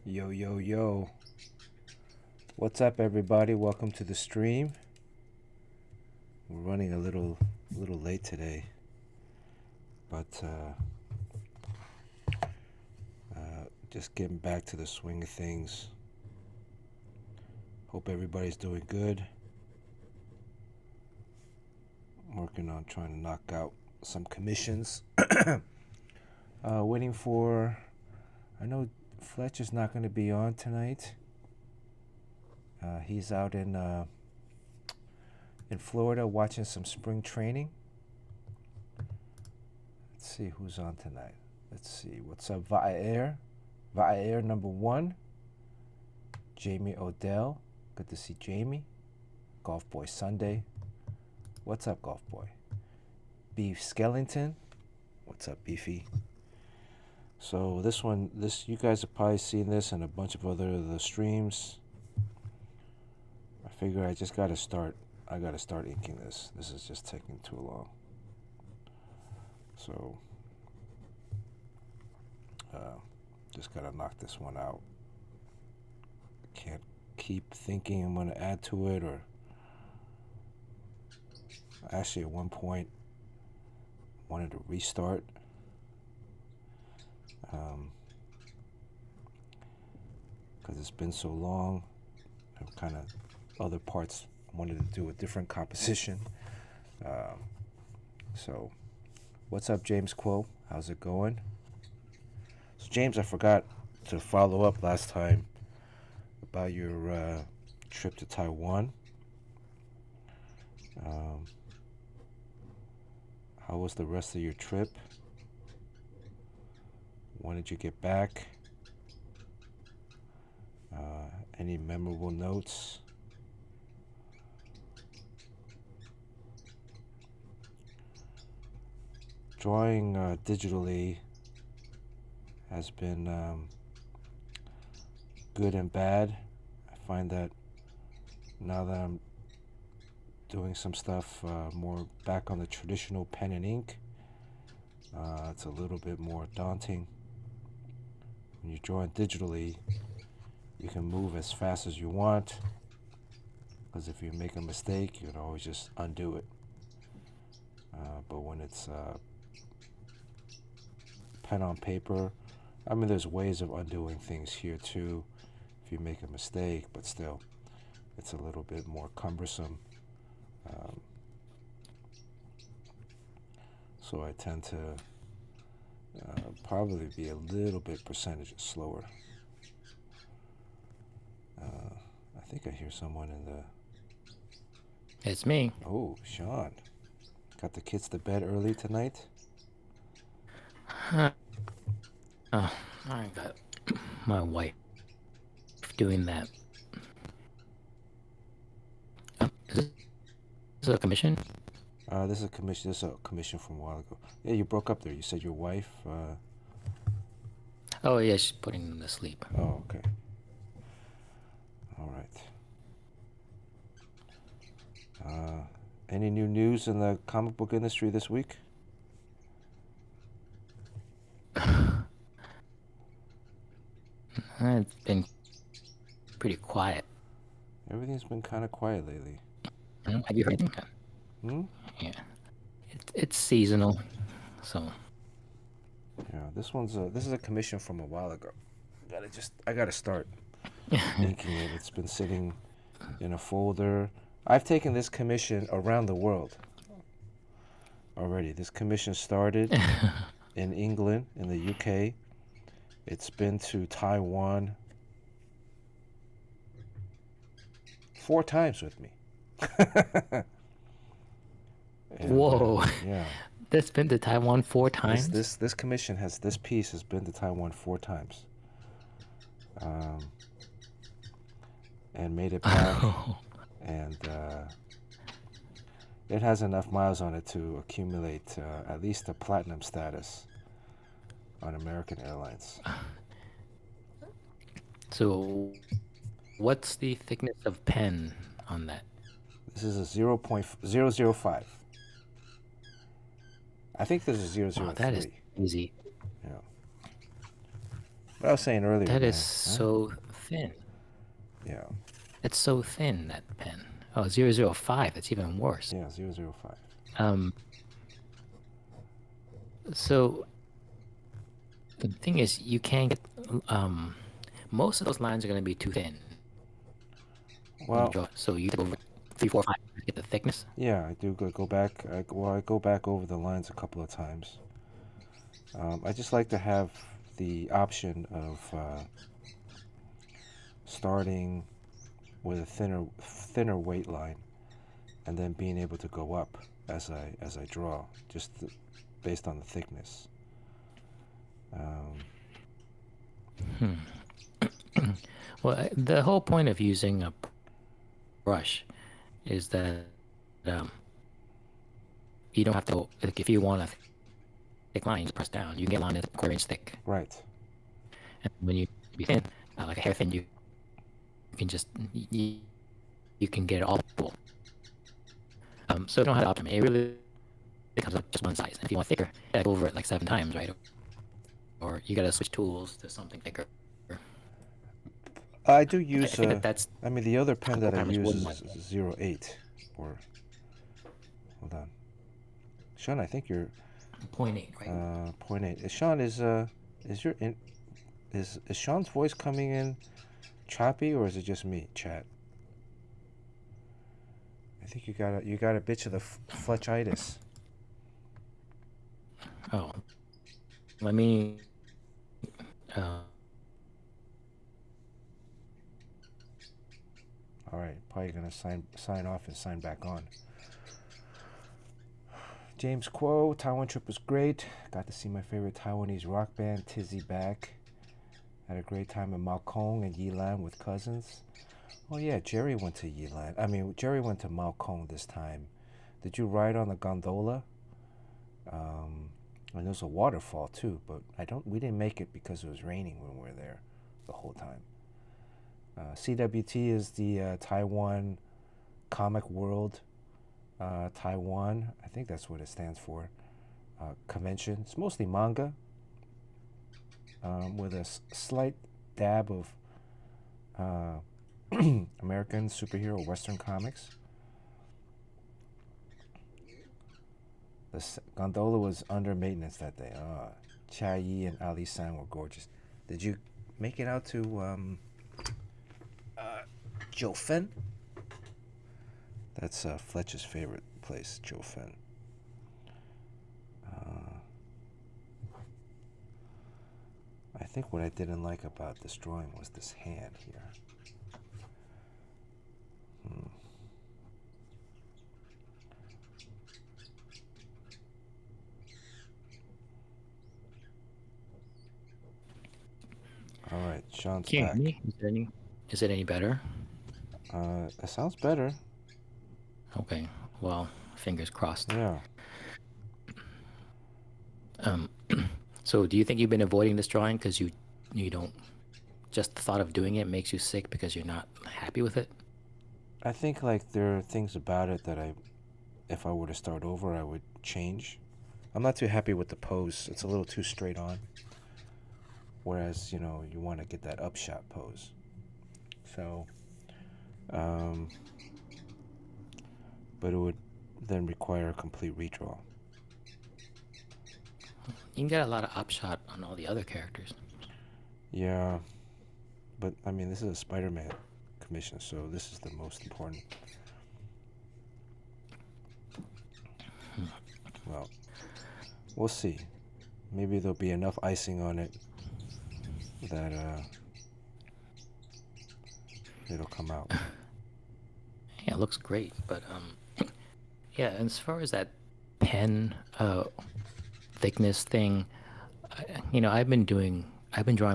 Yo, yo, yo. What's up, everybody? Welcome to the stream. We're running a little late today, but just getting back to the swing of things. Hope everybody's doing good. I'm working on trying to knock out some commissions. Waiting for... I know Fletcher's not going to be on tonight. He's out in Florida watching some spring training. Let's see who's on tonight. Let's see. What's up, Vaer? Vaer number 1. Jamie Odell. Good to see Jamie. Golf Boy Sunday. What's up, Golf Boy? Beef Skellington. What's up, Beefy? So you guys have probably seen this and a bunch of the streams. I figure I just gotta start. I gotta start inking this. This is just taking too long. So, just gotta knock this one out. Can't keep thinking I'm gonna add to it, or actually at one point wanted to restart. Because it's been so long. I'm kind of other parts I wanted to do a different composition. So, what's up, James Quo? How's it going? So, James, I forgot to follow up last time about your trip to Taiwan. How was the rest of your trip? When did you get back? Any memorable notes? Drawing digitally has been good and bad. I find that now that I'm doing some stuff more back on the traditional pen and ink, it's a little bit more daunting. When you're drawing digitally, you can move as fast as you want, because if you make a mistake, you can always just undo it. But when it's pen on paper, I mean, there's ways of undoing things here too if you make a mistake, but still, it's a little bit more cumbersome. So I tend to probably be a little bit percentage slower. I think I hear someone in the... It's me. Oh, Sean. Got the kids to bed early tonight? Oh, I got my wife doing that. Is this a commission? This is a commission. This is a commission from a while ago. Yeah, you broke up there. You said your wife... Oh, yeah, she's putting them to sleep. Oh, okay. All right. Any new news in the comic book industry this week? It's been pretty quiet. Everything's been kind of quiet lately. Have you heard anything? Yeah. It's seasonal, so... Yeah, this is a commission from a while ago. I gotta start inking it. It's been sitting in a folder. I've taken this commission around the world already. This commission started in England, in the UK. It's been to Taiwan 4 times with me. And, whoa. Yeah. That's been to Taiwan 4 times? This commission this piece has been to Taiwan 4 times. And made it back. And it has enough miles on it to accumulate at least a platinum status on American Airlines. So, what's the thickness of pen on that? This is a 0.005. I think this is 003. Wow, that is easy. Yeah. But I was saying earlier, That is man. Huh? so thin. Yeah. It's so thin, that pen. Oh, 005. That's even worse. Yeah. 005. Um, so the thing is, you can't get most of those lines are going to be too thin when you Well, draw it. So you have to go over 3, 4, 5 to get the thickness. yeah, I do go back. I go back over the lines a couple of times. I just like to have the option of starting with a thinner weight line, and then being able to go up as I draw, just based on the thickness. Well, the whole point of using a brush is that um, you don't have to, like, if you want a thick line, you just press down. You can get a line that's a quarter inch thick. Right. And when you be thin, like a hair thin, you can just, you can get it all full. So you don't have to optimize. It really comes up just one size. And if you want thicker, you gotta go over it like 7 times, right? Or you gotta switch tools to something thicker. I do I use. think that's I mean, the other pen that I programmers use wouldn't like. is 08. Or hold on, Sean. I think you're 0.8, right? 0.8. Sean, is your is Sean's voice coming in choppy, or is it just me, chat? I think you got a bitch of the fletchitis. Oh, let me. All right, probably gonna sign off and sign back on. James Quo, Taiwan trip was great. Got to see my favorite Taiwanese rock band, Tizzy Back. Had a great time in Malkong and Yilan with cousins. Oh yeah, Jerry went to Yilan. I mean, Jerry went to Malkong this time. Did you ride on the gondola? And there's a waterfall too, but we didn't make it because it was raining when we were there the whole time. CWT is the Taiwan Comic World Taiwan. I think that's what it stands for. Convention. It's mostly manga, with a slight dab of American superhero Western comics. The gondola was under maintenance that day. Cha Yi and Ali San were gorgeous. Did you make it out to Jofen? That's Fletcher's favorite place, Jofen. I think what I didn't like about this drawing was this hand here. All right, Sean's back. Is it any better? It sounds better. Okay, well, fingers crossed. Yeah. So do you think you've been avoiding this drawing because you don't, just the thought of doing it makes you sick because you're not happy with it? I think like there are things about it that if I were to start over, I would change. I'm not too happy with the pose. It's a little too straight on. Whereas, you want to get that upshot pose. So, but it would then require a complete redraw. You can get a lot of upshot on all the other characters. Yeah, but I mean, this is a Spider-Man commission, so this is the most important. Well, we'll see. Maybe there'll be enough icing on it that it'll come out. Yeah, it looks great, but yeah, and as far as that pen thickness thing, I've been drawing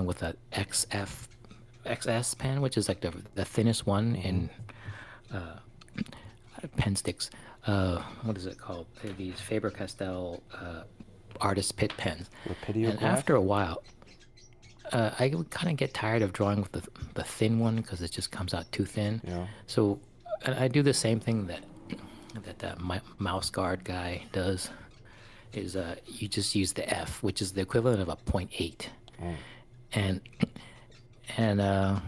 with a XS pen, which is like the thinnest one in pen sticks. What is it called? These Faber-Castell artist pit pens. And after a while, I would kind of get tired of drawing with the thin one because it just comes out too thin. Yeah. So I do the same thing that mouse guard guy does. Is you just use the F, which is the equivalent of a 0.8. and and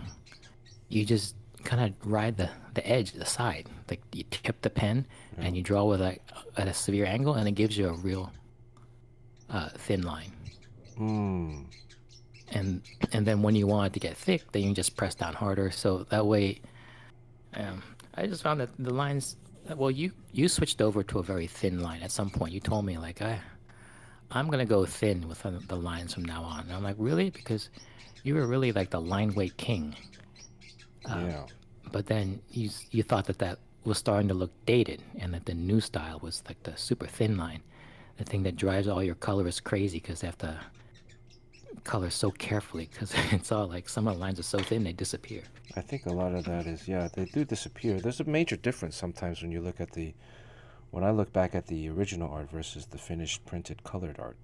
you just kind of ride the edge, the side. Like you tip the pen Yeah. and you draw with like at a severe angle, and it gives you a real thin line. Mm. And and then when you want it to get thick, then you just press down harder. So that way, um, I just found that the lines. Well, you switched over to a very thin line at some point. You told me like I'm gonna go thin with the lines from now on. And I'm like, really? Because you were really like the line weight king. Yeah. But then you thought that that was starting to look dated, and that the new style was like the super thin line, the thing that drives all your colorists crazy because they have to color so carefully because it's all like some of the lines are so thin they disappear. I think a lot of that is, yeah, they do disappear. There's a major difference sometimes when you look at when I look back at the original art versus the finished printed colored art.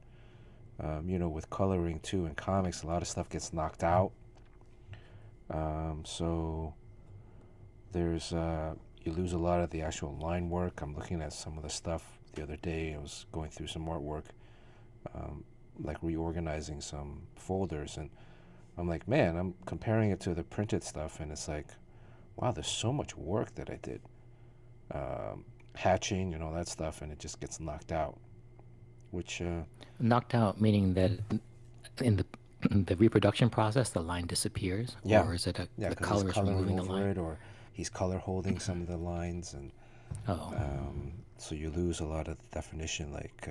With coloring too in comics, a lot of stuff gets knocked out. So there's you lose a lot of the actual line work. I'm looking at some of the stuff the other day. I was going through some artwork, like reorganizing some folders, and I'm like, man, I'm comparing it to the printed stuff, and it's like, wow, there's so much work that I did, hatching and all that stuff, and it just gets knocked out. Which Knocked out meaning that in the reproduction process the line disappears, yeah, or is it yeah, the because he's color is coloring removing the over line? it, or he's color holding some of the lines, and Oh, so you lose a lot of the definition. Like,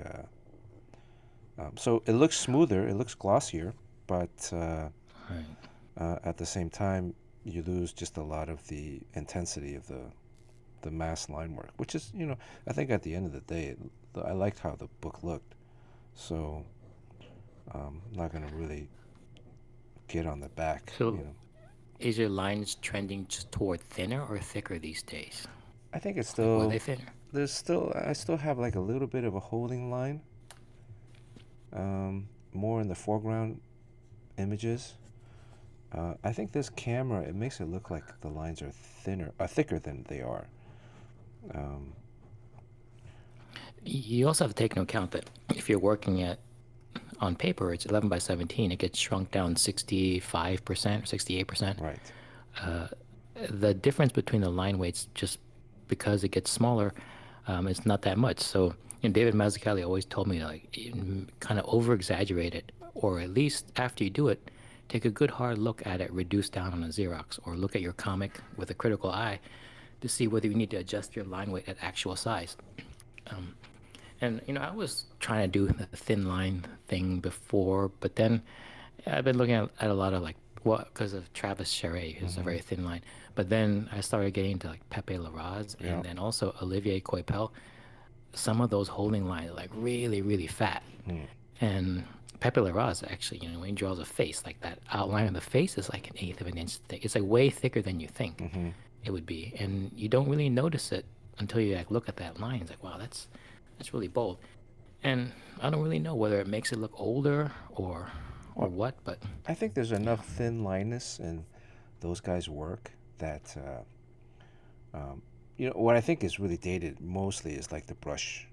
so it looks smoother, it looks glossier, but right. at the same time, you lose just a lot of the intensity of the mass line work, which is, I think at the end of the day, I liked how the book looked. So I'm not gonna really get on the back. So is your lines trending just toward thinner or thicker these days? I think it's Like, were still they thinner? I still have like a little bit of a holding line, more in the foreground images. I think this camera, it makes it look like the lines are thicker than they are. Um, You also have to take into account that if you're working on paper, it's 11 by 17. It gets shrunk down 65% or 68%. right. The difference between the line weights, just because it gets smaller, is not that much. So, David Mazzucchelli always told me to kind of over exaggerate it, or at least after you do it, take a good hard look at it, reduce down on a Xerox, or look at your comic with a critical eye to see whether you need to adjust your line weight at actual size. And I was trying to do the thin line thing before, but then I've been looking at a lot of because of Travis Charest, who's a Mm-hmm. very thin line. But then I started getting into like Pepe Larraz Yeah. and then also Olivier Coipel. Some of those holding lines are like really, really fat. Mm. And Pepe Larraz actually, when he draws a face, like that outline of the face is like an eighth of an inch thick. It's like way thicker than you think Mm-hmm. it would be, and you don't really notice it until you look at that line. It's like, wow, that's really bold. And I don't really know whether it makes it look older or Well, what, but I think there's yeah. enough thin lineness in those guys' work that what I think is really dated mostly is like the brush,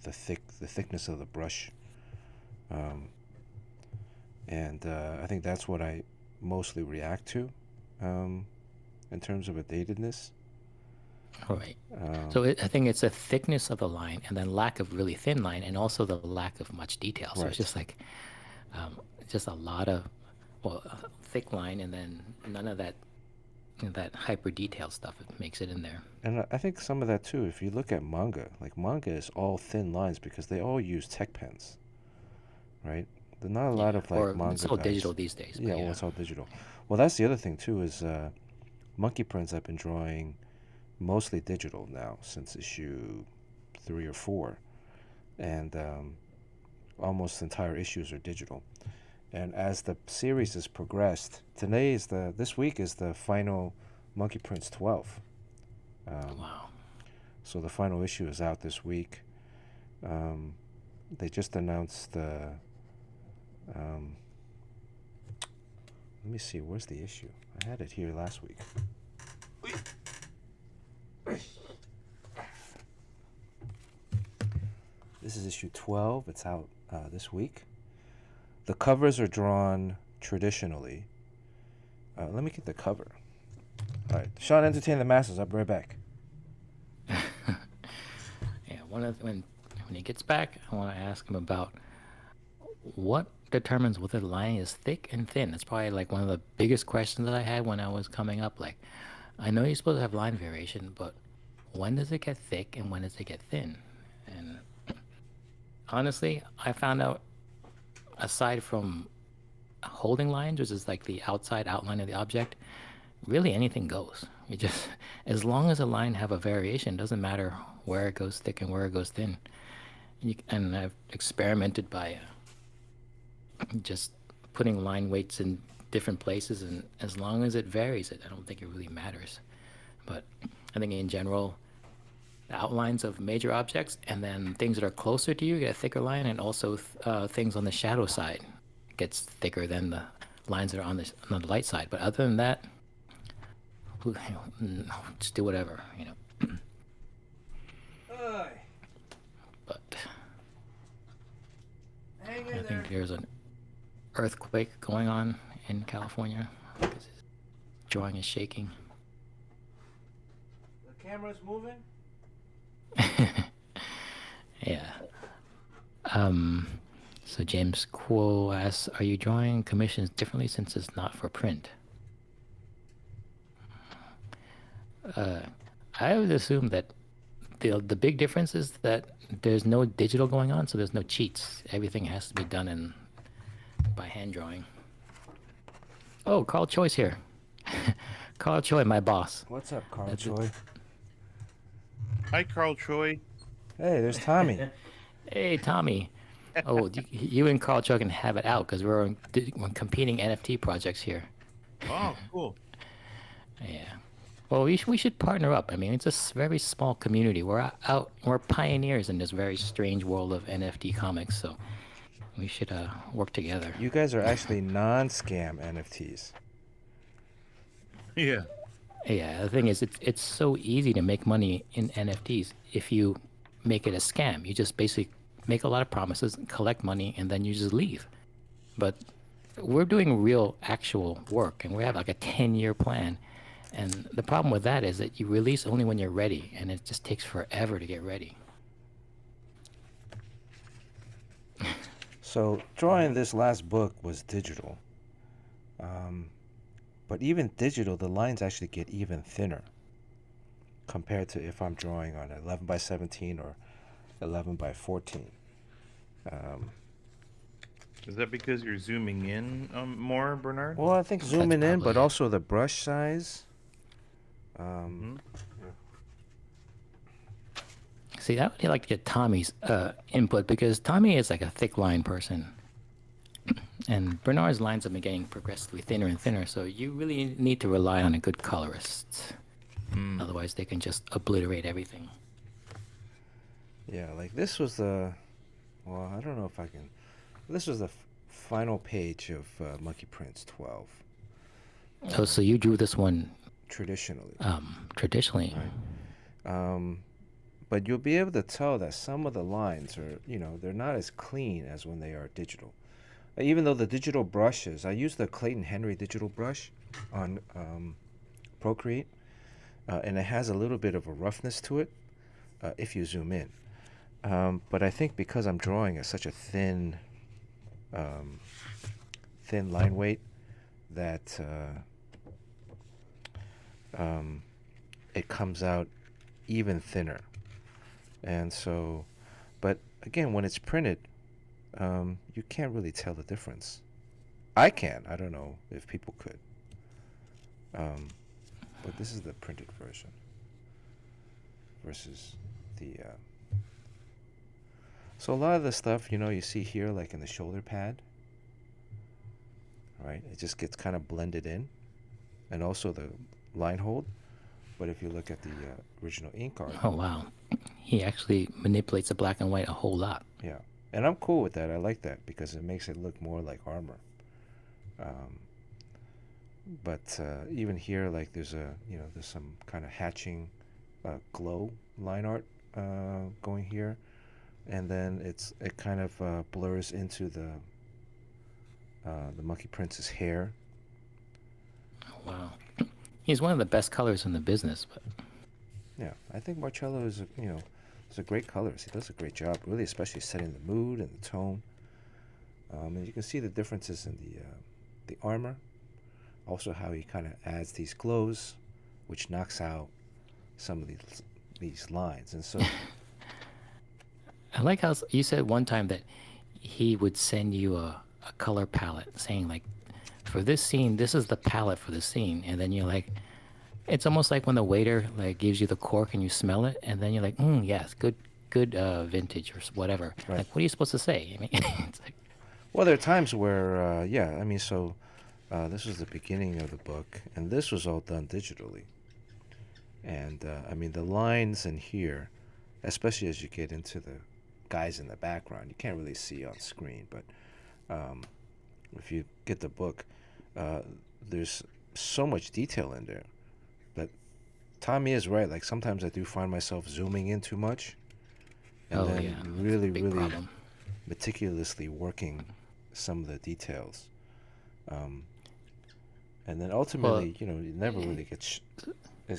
the thickness of the brush, um, and I think that's what I mostly react to, um, in terms of a datedness. All right. Um, So I think it's a thickness of the line and then lack of really thin line and also the lack of much detail. So it's right. just like just a lot of thick line and then none of that hyper detail stuff. It makes it in there. And I think some of that too, if you look at manga, like manga is all thin lines because they all use tech pens, right? There's not a lot Yeah. of like Or it's manga all digital guys. these days, Yeah, but well, yeah. it's all digital. Well, that's the other thing too is monkey prints I've been drawing mostly digital now since issue 3 or 4, and almost entire issues are digital. And as the series has progressed, this week is the final Monkey Prince 12. Um, Wow. so the final issue is out this week. Um, they just announced the. Let me see, where's the issue? I had it here last week. This is issue 12. It's out this week. The covers are drawn traditionally. Let me get the cover. All right, Sean, entertain the masses. I'll be right back. Yeah, when he gets back, I want to ask him about what determines whether the line is thick and thin. It's probably like one of the biggest questions that I had when I was coming up. Like, I know you're supposed to have line variation, but when does it get thick and when does it get thin? And honestly, I found out, aside from holding lines, which is like the outside outline of the object, really anything goes. You just, as long as a line have a variation, doesn't matter where it goes thick and where it goes thin. And I've experimented by just putting line weights in different places, and as long as it varies, I don't think it really matters. But I think in general, the outlines of major objects, and then things that are closer to you get a thicker line, and also things on the shadow side gets thicker than the lines that are on the light side. But other than that, just do whatever, But I think there's an earthquake going on in California because his drawing is shaking. The camera's moving? Yeah. So James Quo asks, are you drawing commissions differently since it's not for print? I would assume that the big difference is that there's no digital going on, so there's no cheats. Everything has to be done by hand drawing. Oh, Carl Choi's here. Carl Choi, my boss. What's up, Carl Choi? Hi, Carl Choi. Hey, there's Tommy. Hey, Tommy. Oh, you and Carl Choi can have it out because we're on competing NFT projects here. Oh, cool. Yeah. Well, we should partner up. I mean, it's a very small community. We're pioneers in this very strange world of NFT comics, so we should work together. You guys are actually non-scam NFTs. Yeah. Yeah, the thing is, it's so easy to make money in NFTs if you make it a scam. You just basically make a lot of promises, collect money, and then you just leave. But we're doing real, actual work, and we have like a 10-year plan. And the problem with that is that you release only when you're ready, and it just takes forever to get ready. So drawing this last book was digital. But even digital, the lines actually get even thinner compared to if I'm drawing on 11 by 17 or 11 by 14. Is that because you're zooming in more, Bernard? Well, I think zooming in, but probably also the brush size. See, I would like to get Tommy's input because Tommy is like a thick line person. And Bernard's lines have been getting progressively thinner and thinner, so you really need to rely on a good colorist. Otherwise, they can just obliterate everything. Yeah, like this was the, well, I don't know if I can. This was the final page of Monkey Prince 12. Oh, so you drew this one Traditionally. traditionally. Right. But you'll be able to tell that some of the lines are, they're not as clean as when they are digital. Even though the digital brushes, I use the Clayton Henry digital brush on Procreate, and it has a little bit of a roughness to it if you zoom in. But I think because I'm drawing at such a thin line weight that it comes out even thinner. And so, but again, when it's printed, you can't really tell the difference. I can. I don't know if people could. But this is the printed version versus the... So a lot of the stuff, you see here, like in the shoulder pad, right? It just gets kind of blended in. And also the line hold. But if you look at the original ink art... Oh, wow. He actually manipulates the black and white a whole lot. Yeah. And I'm cool with that. I like that because it makes it look more like armor. But even here, like there's some kind of hatching glow line art going here. And then it kind of blurs into the the Monkey Prince's hair. Wow. He's one of the best colors in the business, but Yeah, I think Marcello is is a great colorist. He does a great job, really, especially setting the mood and the tone. And you can see the differences in the armor. Also, how he kind of adds these glows, which knocks out some of these lines. And so, I like how you said one time that he would send you a color palette saying like, for this scene, this is the palette for the scene. And then you're like, it's almost like when the waiter like gives you the cork and you smell it. And then you're like, yes, good vintage or whatever. Right. Like, what are you supposed to say? I mean, it's like, well, there are times where, yeah, I mean, so this was the beginning of the book, and this was all done digitally. And I mean, the lines in here, especially as you get into the guys in the background, you can't really see on screen, but if you get the book, there's so much detail in there. But Tommy is right. Like, sometimes I do find myself zooming in too much, and then that's a really, big really problem. meticulously working some of the details. And then ultimately, it never really it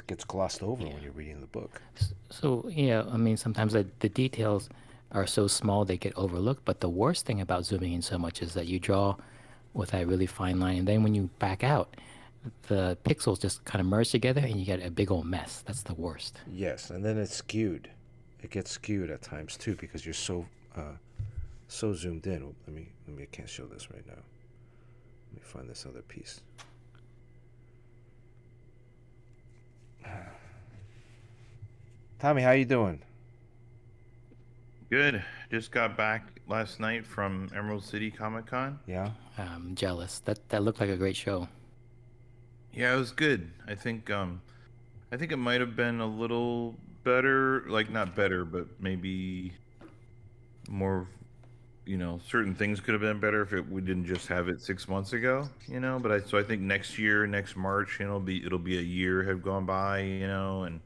gets glossed over when you're reading the book. So, yeah, I mean, sometimes the details are so small they get overlooked. But the worst thing about zooming in so much is that you draw with that really fine line. And then when you back out, the pixels just kind of merge together and you get a big old mess. That's the worst. Yes, and then it's skewed. It gets skewed at times too because you're so zoomed in. Let me. I can't show this right now. Let me find this other piece. Tommy, how you doing? Good. Just got back last night from Emerald City Comic Con. Yeah. I'm jealous. That looked like a great show. Yeah, it was good. I think it might have been a little better, like not better, but maybe more. Certain things could have been better if we didn't just have it 6 months ago. But I think next year, next March, it'll be a year have gone by. And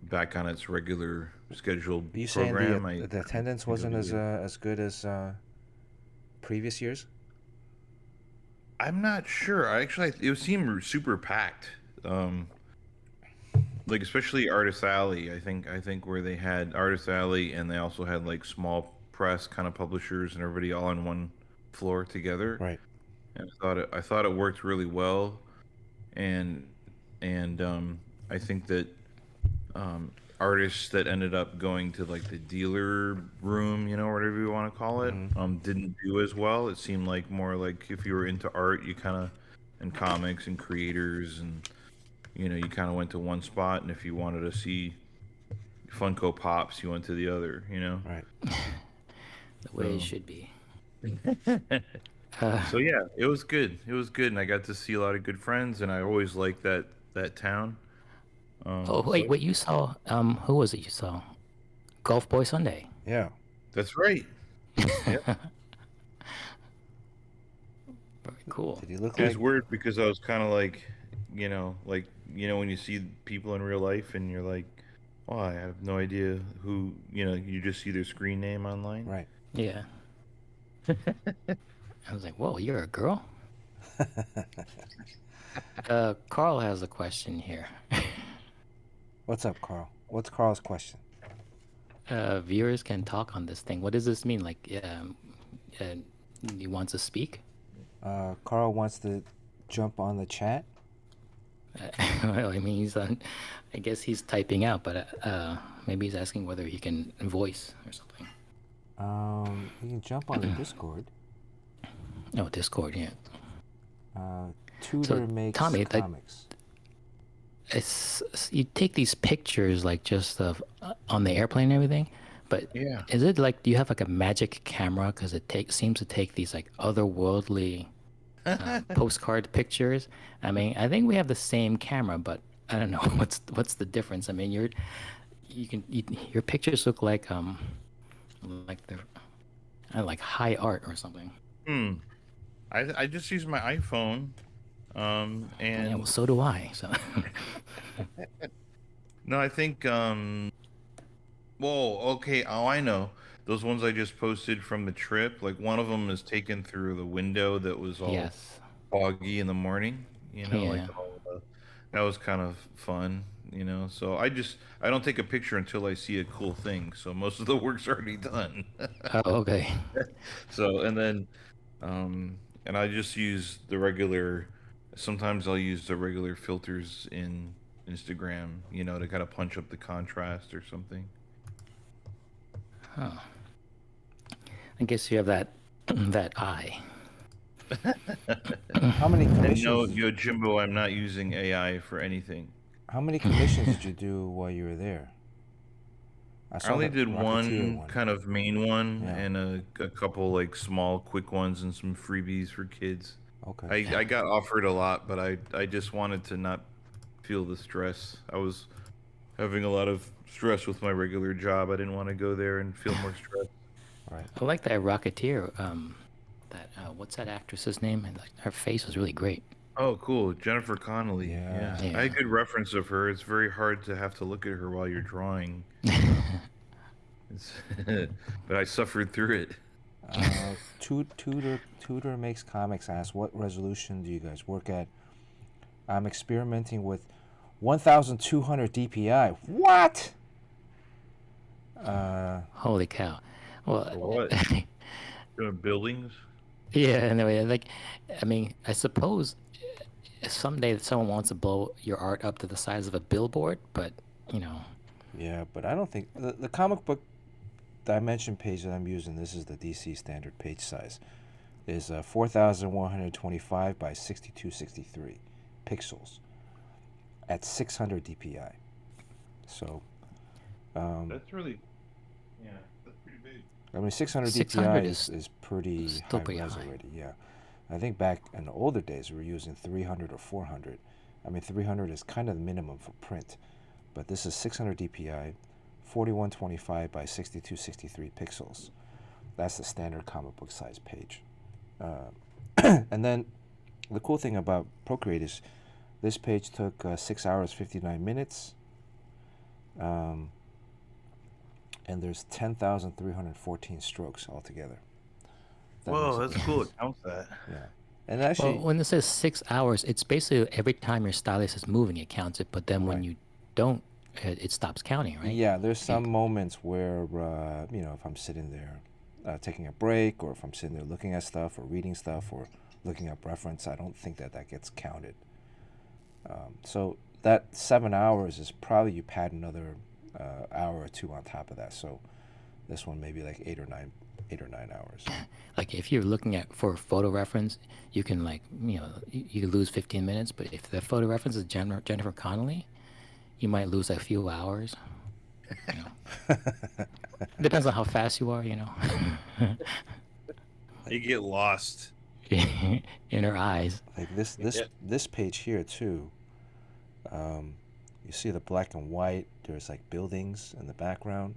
back on its regular scheduled Are you saying program. the attendance wasn't as good as previous years? I'm not sure. It seemed super packed. Like especially Artist Alley. I think where they had Artist Alley and they also had like small press kind of publishers and everybody all on one floor together. Right. And I thought it worked really well, and I think that artists that ended up going to like the dealer room, or whatever you want to call it, didn't do as well. It seemed like more like if you were into art, you kind of, and comics and creators, and you kind of went to one spot, and if you wanted to see Funko Pops, you went to the other. Right. The way it should be. So yeah, it was good. It was good, and I got to see a lot of good friends, and I always liked that town. Wait, you saw, who was it you saw? Golf Boy Sunday. Yeah. That's right. Yep. Very cool. Did he look It was like? weird because I was kind of like, when you see people in real life and you're like, oh, I have no idea who, you just see their screen name online. Right. Yeah. I was like, whoa, you're a girl? Carl has a question here. What's up, Carl? What's Carl's question? Viewers can talk on this thing. What does this mean? Like, he wants to speak? Carl wants to jump on the chat. Well, I mean, I guess he's typing out, but maybe he's asking whether he can voice or something. You can jump on the Discord. Oh, Discord, yeah. Tutor makes Tommy, comics. You take these pictures like just of on the airplane and everything, but Yeah. is it like, do you have like a magic camera? Because it seems to take these like otherworldly postcard pictures. I mean, I think we have the same camera, but I don't know what's the difference. I mean, your pictures look like they're like high art or something. I just use my iPhone, and Yeah, well, so do I. So no, I think whoa, okay, oh, I know. those ones I just posted from the trip. Like one of them is taken through the window that was all Yes. foggy in the morning. Like Yeah. that was kind of fun. So I don't take a picture until I see a cool thing. So most of the work's already done. Oh, okay. So and then um, and I just use the regular. Sometimes I'll use the regular filters in Instagram, to kind of punch up the contrast or something. Huh. I guess you have that that eye. How many And no, commissions? Yojimbo, I'm not using AI for anything. How many commissions did you do while you were there? I I saw only the did Rocketeer one one. kind of main one Yeah. and a couple like small quick ones and some freebies for kids. Okay. I got offered a lot, but I just wanted to not feel the stress. I was having a lot of stress with my regular job. I didn't want to go there and feel more stress. Right. I like that Rocketeer. That what's that actress's name? And like, her face was really great. Oh, cool. Jennifer Connelly. Yeah. I Yeah. had good reference of her. It's very hard to have to look at her while you're drawing. It's but I suffered through it. Tutor makes comics asks, what resolution do you guys work at? I'm experimenting with 1,200 DPI. What? Holy cow. Well, What? Buildings? yeah, anyway, like, I mean, I suppose someday that someone wants to blow your art up to the size of a billboard, but, you know, Yeah, but I don't think the comic book dimension page that I'm using, this is the DC standard page size, is 4,125 by 6263 pixels at 600 DPI. So, That's really, yeah, that's pretty big. I mean, 600 600 DPI is is pretty still high pretty res high. already. Yeah, I think back in the older days we were using 300 or 400. I mean, 300 is kind of the minimum for print, but this is 600 DPI, 4125 by 6263 pixels. That's the standard comic book size page. And then the cool thing about Procreate is this page took 6 hours 59 minutes. And there's 10,314 strokes altogether. That Whoa, makes that's cool. It counts that. yeah. And Well, actually, when it says 6 hours, it's basically every time your stylus is moving, it counts it. But then when Right. you don't, it stops counting, right? yeah, there's some moments where, if I'm sitting there taking a break, or if I'm sitting there looking at stuff, or reading stuff, or looking up reference, I don't think that gets counted. So that 7 hours is probably you pad another hour or two on top of that. So this one maybe like 8 or 9 hours. Like if you're looking at for photo reference, you can you could lose 15 minutes. But if the photo reference is Jennifer Connelly, you might lose a few hours. You know. Depends on how fast you are, you know. You get lost. In her eyes. Like this page here too. You see the black and white. There's like buildings in the background,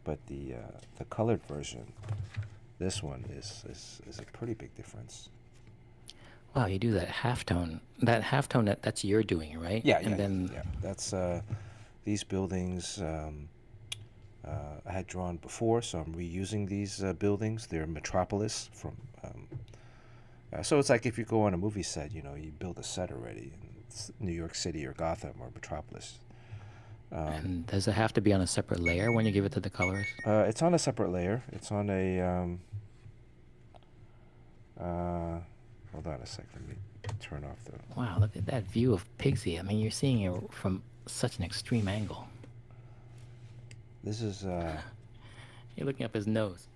but the colored version, this one is a pretty big difference. Wow, you do that halftone. That halftone that's you're doing, right? Yeah, And then yeah. That's these buildings I had drawn before, so I'm reusing these buildings. They're Metropolis from. So it's like if you go on a movie set, you build a set already in New York City or Gotham or Metropolis. and does it have to be on a separate layer when you give it to the colorist? It's on a separate layer. It's on a. Hold on a second. Let me turn off the. Wow, look at that view of Pigsy. I mean, you're seeing it from such an extreme angle. This is You're looking up his nose.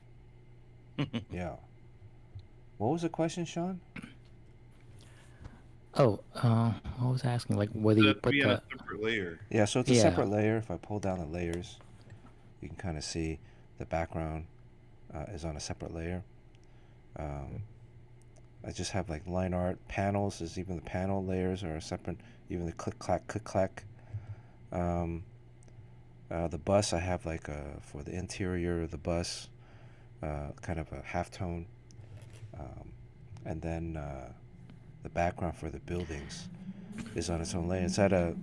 yeah. What was the question, Sean? Oh, what was I asking? Like whether you That'd put be on the a separate layer. Yeah, so it's a Yeah. separate layer. If I pull down the layers, you can kind of see the background is on a separate layer. I just have like line art panels. Is even the panel layers are separate. Even the click clack. The bus I have like for the interior of the bus, kind of a halftone, and then the background for the buildings is on its own layer. It's at a.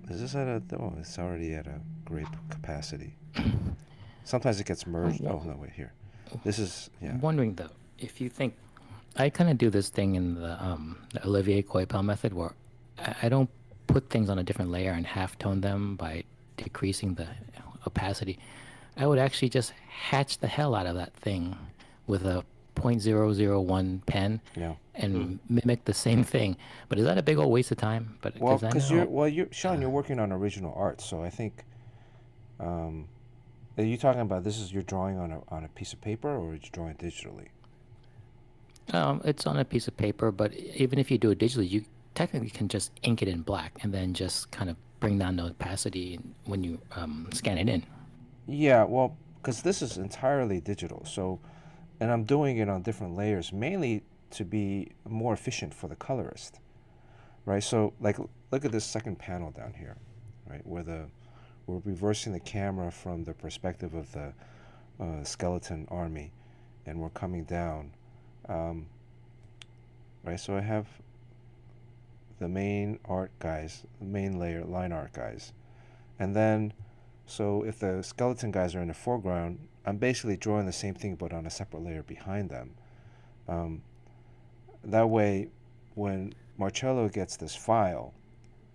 Is this at a? Oh, it's already at a great capacity. Sometimes it gets merged. wo- Oh no, wait here. This is yeah. wondering though, if you think I kind of do this thing in the Olivier Coipel method where I don't put things on a different layer and half tone them by decreasing the opacity. I would actually just hatch the hell out of that thing with a .001 pen Yeah. and mimic the same thing. But is that a big old waste of time? But Well, because I because know, you're Sean, you're working on original art, so I think. Are you talking about this is you're drawing on a piece of paper or you're drawing digitally? it's on a piece of paper, but even if you do it digitally, you technically can just ink it in black and then just kind of bring down the opacity when you scan it in. Yeah, well, because this is entirely digital, so, and I'm doing it on different layers, mainly to be more efficient for the colorist, right? So, like, look at this second panel down here, right, where we're reversing the camera from the perspective of the skeleton army, and we're coming down, right? So I have the main art guys, the main layer, line art guys, and then so if the skeleton guys are in the foreground, I'm basically drawing the same thing but on a separate layer behind them. That way, when Marcello gets this file,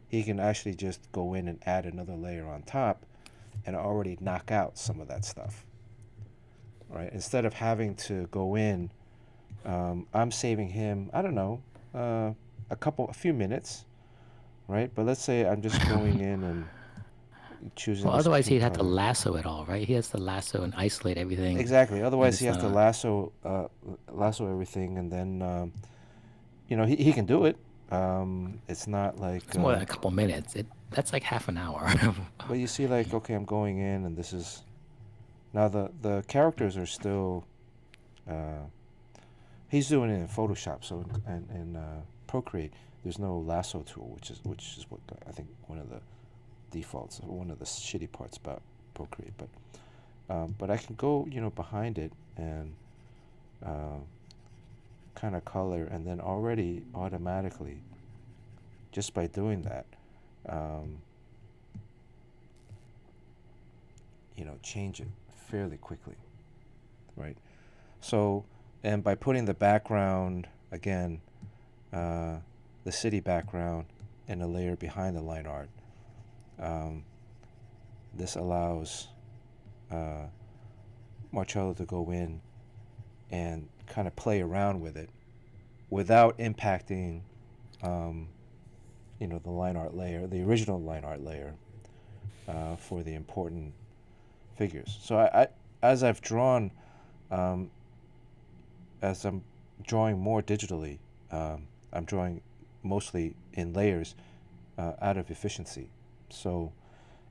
he can actually just go in and add another layer on top and already knock out some of that stuff. Right? Instead of having to go in, I'm saving him, I don't know, a few minutes, right? But let's say I'm just going in and choosing Well, this otherwise pink he'd have to color. lasso it all, right? He has to lasso and isolate everything, Exactly. and Otherwise, he it's has not to a. lasso everything, and then he can do it. It's not like, It's more than a couple minutes. That's like half an hour. but you see, like, okay, I'm going in, and this is now the characters are still. He's doing it in Photoshop, so in Procreate, there's no lasso tool, which is what I think one of the defaults, one of the shitty parts about Procreate, but I can go behind it and kind of color, and then already automatically, just by doing that, change it fairly quickly, right? So, and by putting the background again, the city background in a layer behind the line art, this allows Marcello to go in and kind of play around with it without impacting, the line art layer, the original line art layer, for the important figures. So as I've drawn, as I'm drawing more digitally, I'm drawing mostly in layers out of efficiency. So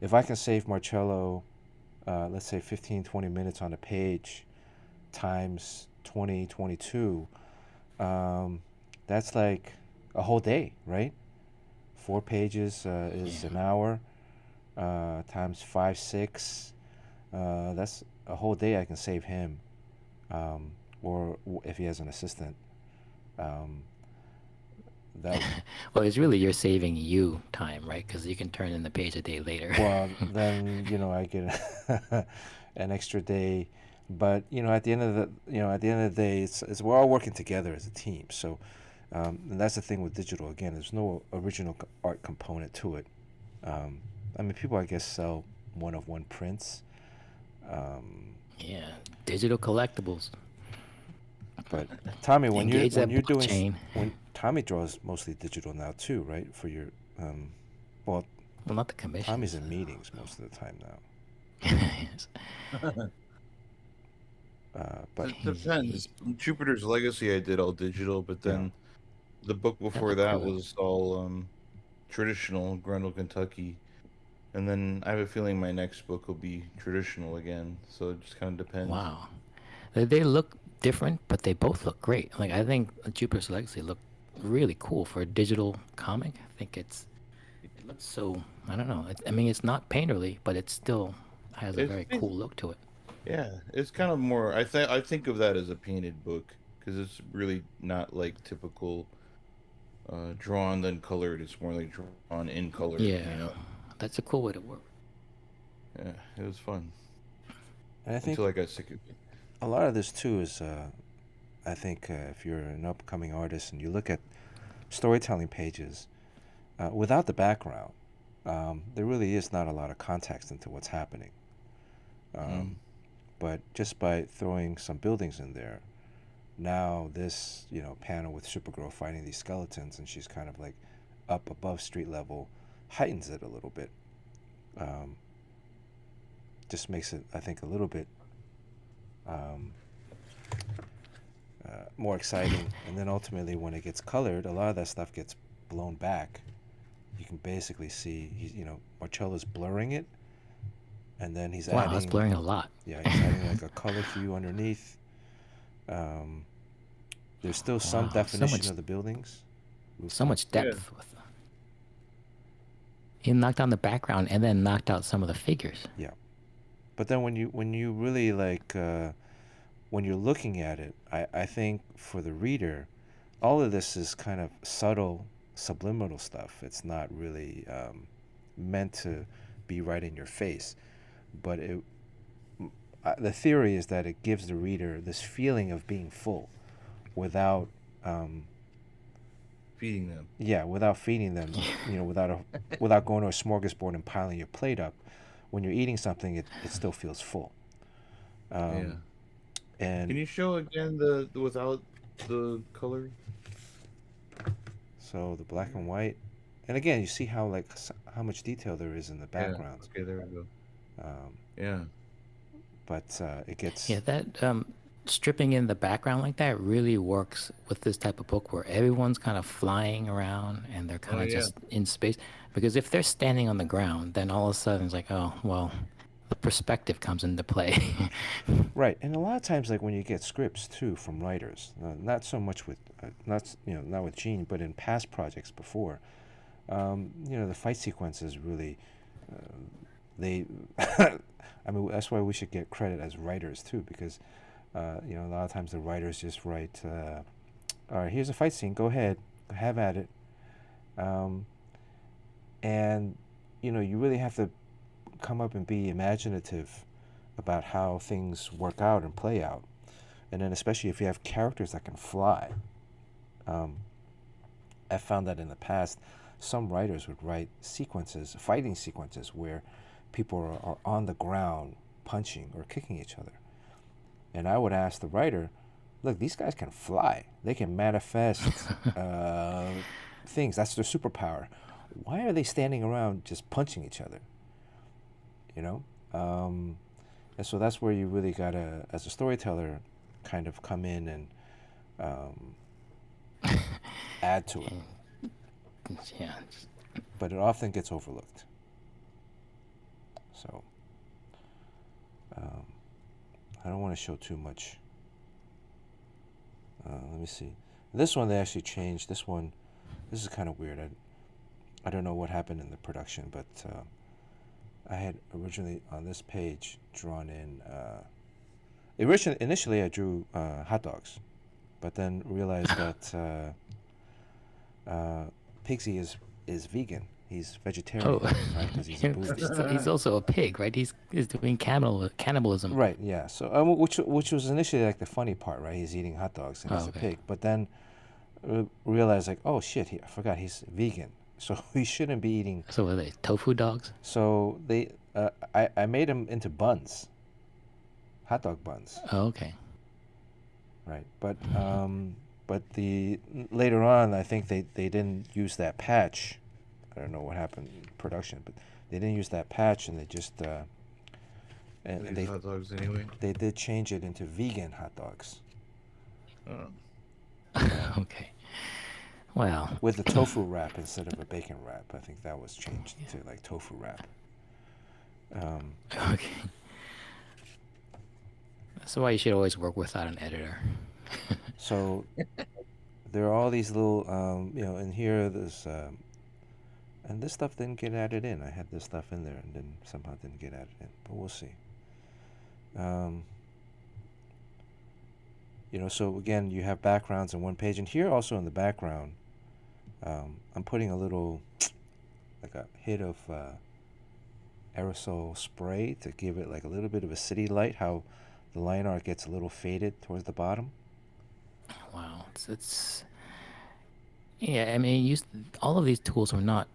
if I can save Marcello, let's say 15, 20 minutes on a page times 20, 22, that's like a whole day, right? 4 pages is an hour times 5, 6. That's a whole day I can save him, or if he has an assistant. That Well, it's really you're saving you time, right? Because you can turn in the page a day later. well, then I get an extra day, but at the end of the day, it's we're all working together as a team. So, and that's the thing with digital. Again, there's no original art component to it. I mean, people I guess sell one-of-one prints. Yeah, digital collectibles. But Tommy, Engage that when you're doing blockchain. when Tommy draws mostly digital now too, right? For your well, Well, not the commission. Tommy's in meetings most of the time now. Yes. But It depends. Jupiter's Legacy, I did all digital, but then the book before looked that cool. was all traditional, Grundle, Kentucky. And then I have a feeling my next book will be traditional again. So it just kind of depends. Wow. They look different, but they both look great. Like I think Jupiter's Legacy looked really cool for a digital comic. I think it looks so. I don't know. I mean, it's not painterly, but it still has a It's very cool look to it. Yeah, it's kind of more. I think of that as a painted book because it's really not like typical drawn then colored. It's more like drawn in color. Yeah, that's a cool way to work. Yeah, it was fun. And I think until I got sick of it. a lot of this too is, I think if you're an upcoming artist and you look at storytelling pages without the background, there really is not a lot of context into what's happening. But just by throwing some buildings in there, now this panel with Supergirl fighting these skeletons and she's kind of like up above street level heightens it a little bit. Just makes it, I think, a little bit more exciting. And then ultimately when it gets colored, a lot of that stuff gets blown back. You can basically see Marcello's blurring it, and then he's Wow, adding, that's blurring a lot. yeah, he's adding like a color hue underneath. There's still some Wow, so definition much- of the buildings. So much depth with he knocked down the background and then knocked out some of the figures. Yeah, but then when you really like when you're looking at it, I think for the reader, all of this is kind of subtle, subliminal stuff. It's not really meant to be right in your face, but the theory is that it gives the reader this feeling of being full, without Feeding them. yeah, without feeding them, without going to a smorgasbord and piling your plate up. When you're eating something, it still feels full. Yeah. And Can you show again the without the color? so the black and white, and again, you see how how much detail there is in the background. Yeah. Okay, there we go. Yeah. But it gets Yeah, that stripping in the background like that really works with this type of book where everyone's kind of flying around and they're kind of just in space. Because if they're standing on the ground, then all of a sudden it's like, oh, well, the perspective comes into play. right. And a lot of times, like when you get scripts too from writers, not so much with not with Gene, but in past projects before, the fight sequences really they. I mean, that's why we should get credit as writers too, because a lot of times the writers just write, all right, here's a fight scene, go ahead, have at it. And you really have to come up and be imaginative about how things work out and play out. And then especially if you have characters that can fly. I've found that in the past, some writers would write fighting sequences, where people are on the ground punching or kicking each other. And I would ask the writer, look, these guys can fly. They can manifest things. That's their superpower. Why are they standing around just punching each other? And so that's where you really got to, as a storyteller, kind of come in and add to it. Yeah. But it often gets overlooked. So I don't want to show too much. Let me see. This one they actually changed. This is kind of weird. I don't know what happened in the production, but I had originally on this page drawn in. Initially, I drew hot dogs, but then realized that Pigsy is vegan. He's vegetarian, Oh. right? Because he's a boob. He's also a pig, right? He's doing cannibalism. Right. Yeah. So which was initially like the funny part, right? He's eating hot dogs and he's a pig, but then realized like, oh shit, I forgot he's vegan, so he shouldn't be eating. So are they tofu dogs? So I made him into buns, hot dog buns. Oh, okay. Right. But later on, I think they didn't use that patch. I don't know what happened in production, but they didn't use that patch, and they just and These hot dogs anyway. they did change it into vegan hot dogs. Oh. Okay. Well. With a tofu wrap instead of a bacon wrap. I think that was changed to like tofu wrap. Okay. That's why you should always work without an editor. So there are all these little, in here there's, and this stuff didn't get added in. I had this stuff in there and then somehow didn't get added in, but we'll see. So again, you have backgrounds on one page, and here also in the background, I'm putting a little, like a hit of aerosol spray to give it like a little bit of a city light. How the line art gets a little faded towards the bottom. Wow, it's yeah. I mean, all of these tools were not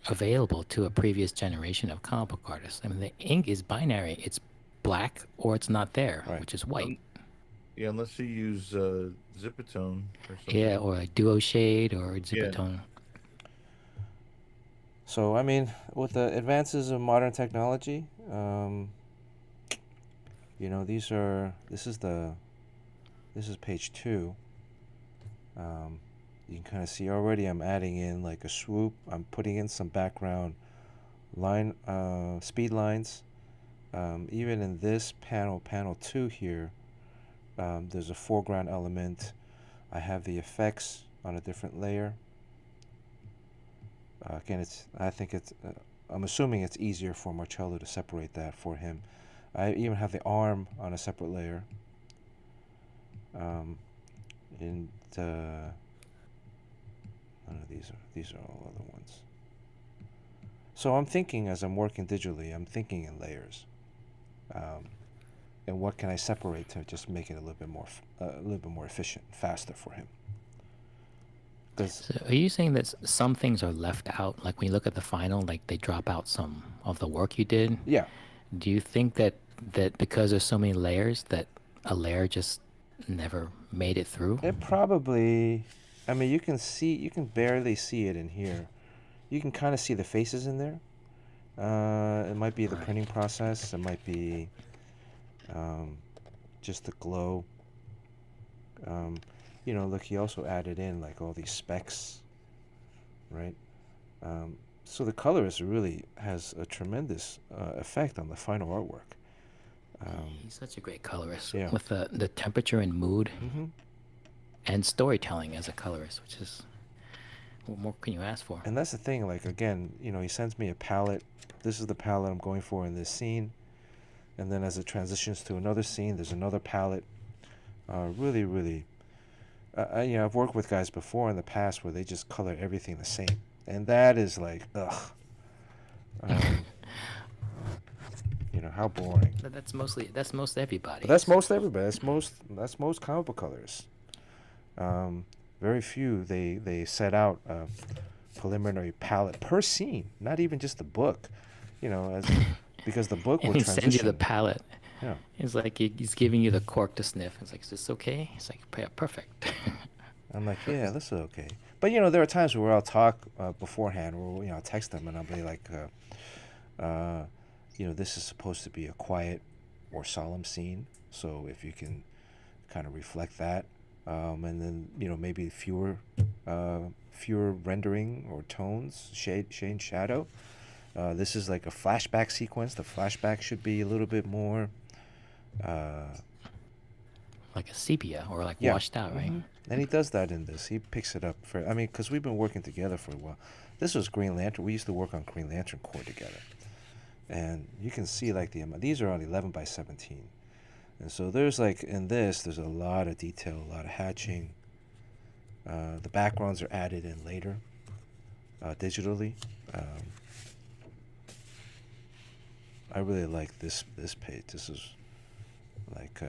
available to a previous generation of comic book artists. I mean, the ink is binary. It's black or it's not there, Right. which is white. Yeah, unless you use Zipatone or something. Yeah, or like Duo Shade or Yeah. Zipatone. So I mean, with the advances of modern technology, you know, this is page 2. You can kind of see already I'm adding in like a swoop. I'm putting in some background line, speed lines. Even in this panel 2 here, there's a foreground element. I have the effects on a different layer. Again, I'm assuming it's easier for Marcello to separate that for him. I even have the arm on a separate layer. And none of these are all other ones. So I'm thinking as I'm working digitally, I'm thinking in layers. And what can I separate to just make it a little bit more efficient, faster for him? So are you saying that some things are left out? Like when you look at the final, like they drop out some of the work you did? Yeah. Do you think that because there's so many layers that a layer just never made it through? It probably, I mean, you can barely see it in here. You can kind of see the faces in there. It might be the printing process. It might be just the glow. You know, look, he also added in like all these specks, right? So the colorist really has a tremendous effect on the final artwork. He's such a great colorist with the temperature and mood and storytelling as a colorist, which is, what more can you ask for? And that's the thing, like, again, you know, he sends me a palette. This is the palette I'm going for in this scene. And then as it transitions to another scene, there's another palette. Really, really, you know, I've worked with guys before in the past where they just color everything the same. And that is like, ugh. You know, how boring. But that's most everybody. But that's most everybody. That's most comic book colorists. Very few they set out a preliminary palette per scene, not even just the book. You know, because the book will transition. He sends you the palette. Yeah. It's like he's giving you the cork to sniff. It's like, is this okay? It's like, yeah, perfect. I'm like, yeah, this is okay. But you know, there are times where I'll talk beforehand, or you know, I'll text them and I'll be like, you know, this is supposed to be a quiet or solemn scene, so if you can kind of reflect that, and then you know, maybe fewer rendering or tones, shade, shadow. This is like a flashback sequence. The flashback should be a little bit more like a sepia or like washed out, right? And he does that in this. He picks it up I mean, because we've been working together for a while. This was Green Lantern. We used to work on Green Lantern Corps together. And you can see like these are on 11 by 17. And so there's like, in this, there's a lot of detail, a lot of hatching. The backgrounds are added in later, digitally. I really like this page. This is like,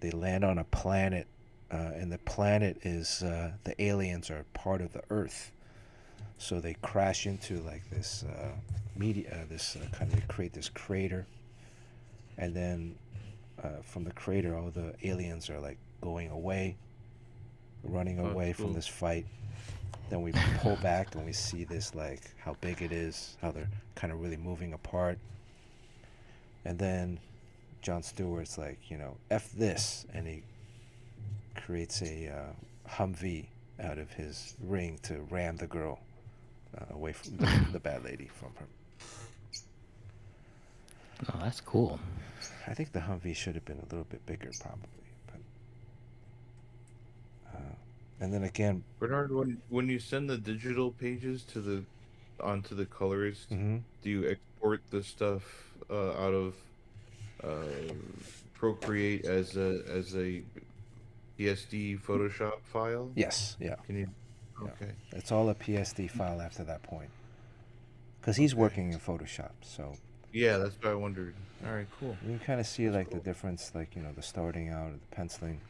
they land on a planet, and the planet is, the aliens are part of the Earth. So they crash into like this kind of create this crater, and then from the crater, all the aliens are like going away, running away from this fight. Then we pull back and we see this, like how big it is, how they're kind of really moving apart. And then John Stewart's like, you know, F this, and he creates a Humvee out of his ring to ram the girl away from the bad lady from her. Oh, that's cool. I think the Humvee should have been a little bit bigger, probably. But, and then again, Bernard, when you send the digital pages onto the colorist, do you export the stuff out of Procreate as a PSD Photoshop file? Yes, yeah. Can you? Yeah. Okay. It's all a PSD file after that point. because he's working in Photoshop, so Yeah, that's what I wondered. All right, cool. you can kind of see That's like the cool. difference, like the starting out of the penciling.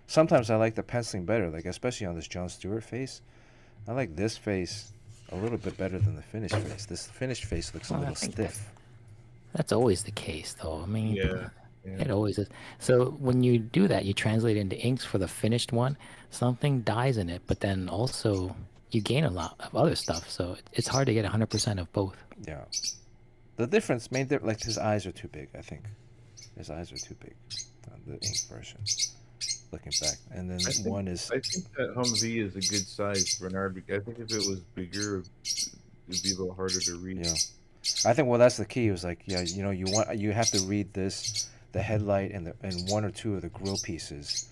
Sometimes I like the penciling better, like especially on this Jon Stewart face. I like this face a little bit better than the finished face. This finished face looks a Well, I little think stiff. that's always the case, though. I mean, Yeah, yeah. it always is. So when you do that, you translate into inks for the finished one. Something dies in it, but then also you gain a lot of other stuff. So it's hard to get 100% of both. Yeah. The difference, like his eyes are too big. I think his eyes are too big on the ink version. Looking back, and then I think one is I think that Humvee is a good size for an RB. I think if it was bigger, it'd be a little harder to read. yeah. I think well that's the key. It was like you have to read this, the headlight and one or two of the grill pieces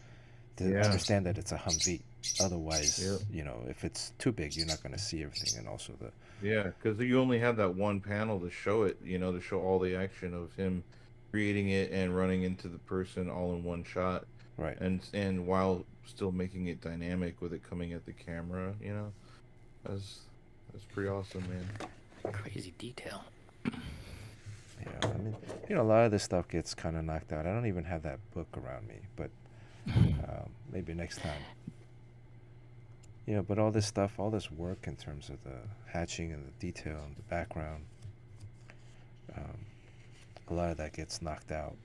to Yeah. understand that it's a Humvee. Otherwise, Yep. if it's too big, you're not going to see everything, and also the Yeah, because you only have that one panel to show it. To show all the action of him creating it and running into the person all in one shot, right. and while still making it dynamic with it coming at the camera. That's pretty awesome, man. Crazy detail. Yeah, I mean, a lot of this stuff gets kind of knocked out. I don't even have that book around me, but maybe next time. But all this stuff, all this work in terms of the hatching and the detail and the background, a lot of that gets knocked out.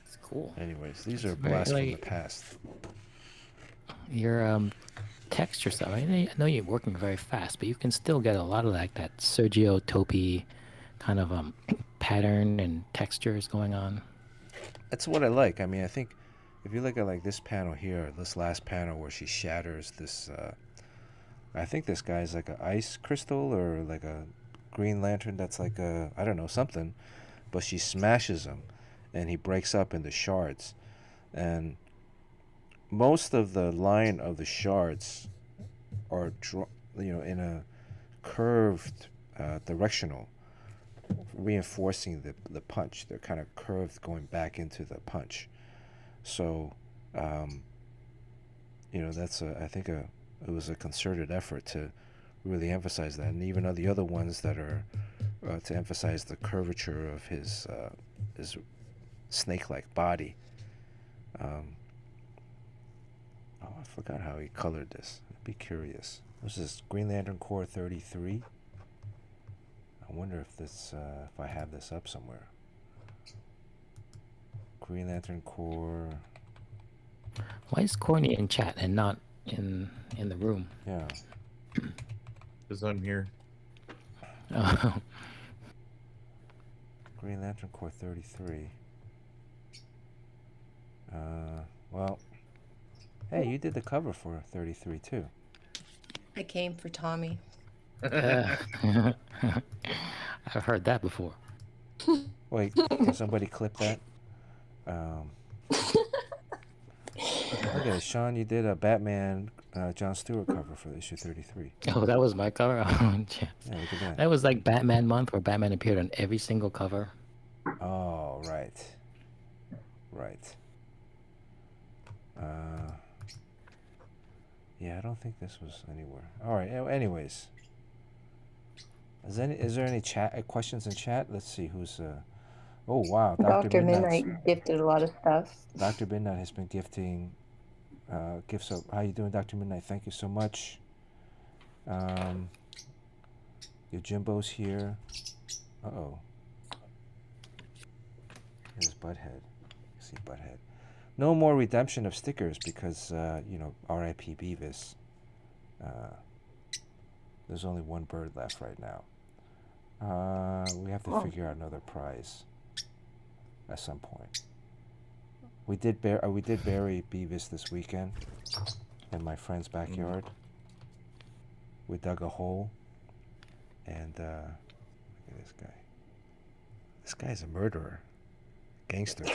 It's cool. Anyways, these are very, blasts from the like- past. Your texture stuff. I know you're working very fast, but you can still get a lot of that Sergio Topi kind of pattern and textures going on. That's what I like. I mean, I think if you look at like this panel here, this last panel where she shatters this, I think this guy's like an ice crystal or like a Green Lantern that's like I don't know, something, but she smashes him and he breaks up into shards. And most of the line of the shards are in a curved directional, reinforcing the punch. They're kind of curved going back into the punch. So that's I think it was a concerted effort to really emphasize that, and even the other ones that are to emphasize the curvature of his snake-like body. I forgot how he colored this. I'd be curious. This is Green Lantern Corps 33. I wonder if I have this up somewhere. Green Lantern Corps. Why is Courtney in chat and not in the room? Yeah. Because I'm here. Oh, Green Lantern Corps 33. Well, hey, you did the cover for 33 too. I came for Tommy. I've heard that before. Wait, can somebody clip that? Look at it, Sean. You did a Batman Jon Stewart cover for issue 33. Oh, that was my cover. Oh, yeah. Yeah, look at that. That was like Batman month, where Batman appeared on every single cover. Oh, right. Yeah, I don't think this was anywhere. All right. Anyways, is there any questions in chat? Let's see who's. Oh wow, Dr. Midnight gifted a lot of stuff. Dr. Midnight has been gifting gifts. How you doing, Dr. Midnight? Thank you so much. Your Jimbo's here. Uh-oh. Here's Butthead. See Butthead. No more redemption of stickers because, R.I.P. Beavis. There's only one bird left right now. We have to figure out another prize at some point. We did bury Beavis this weekend in my friend's backyard. We dug a hole, and look at this guy. This guy's a murderer, gangster.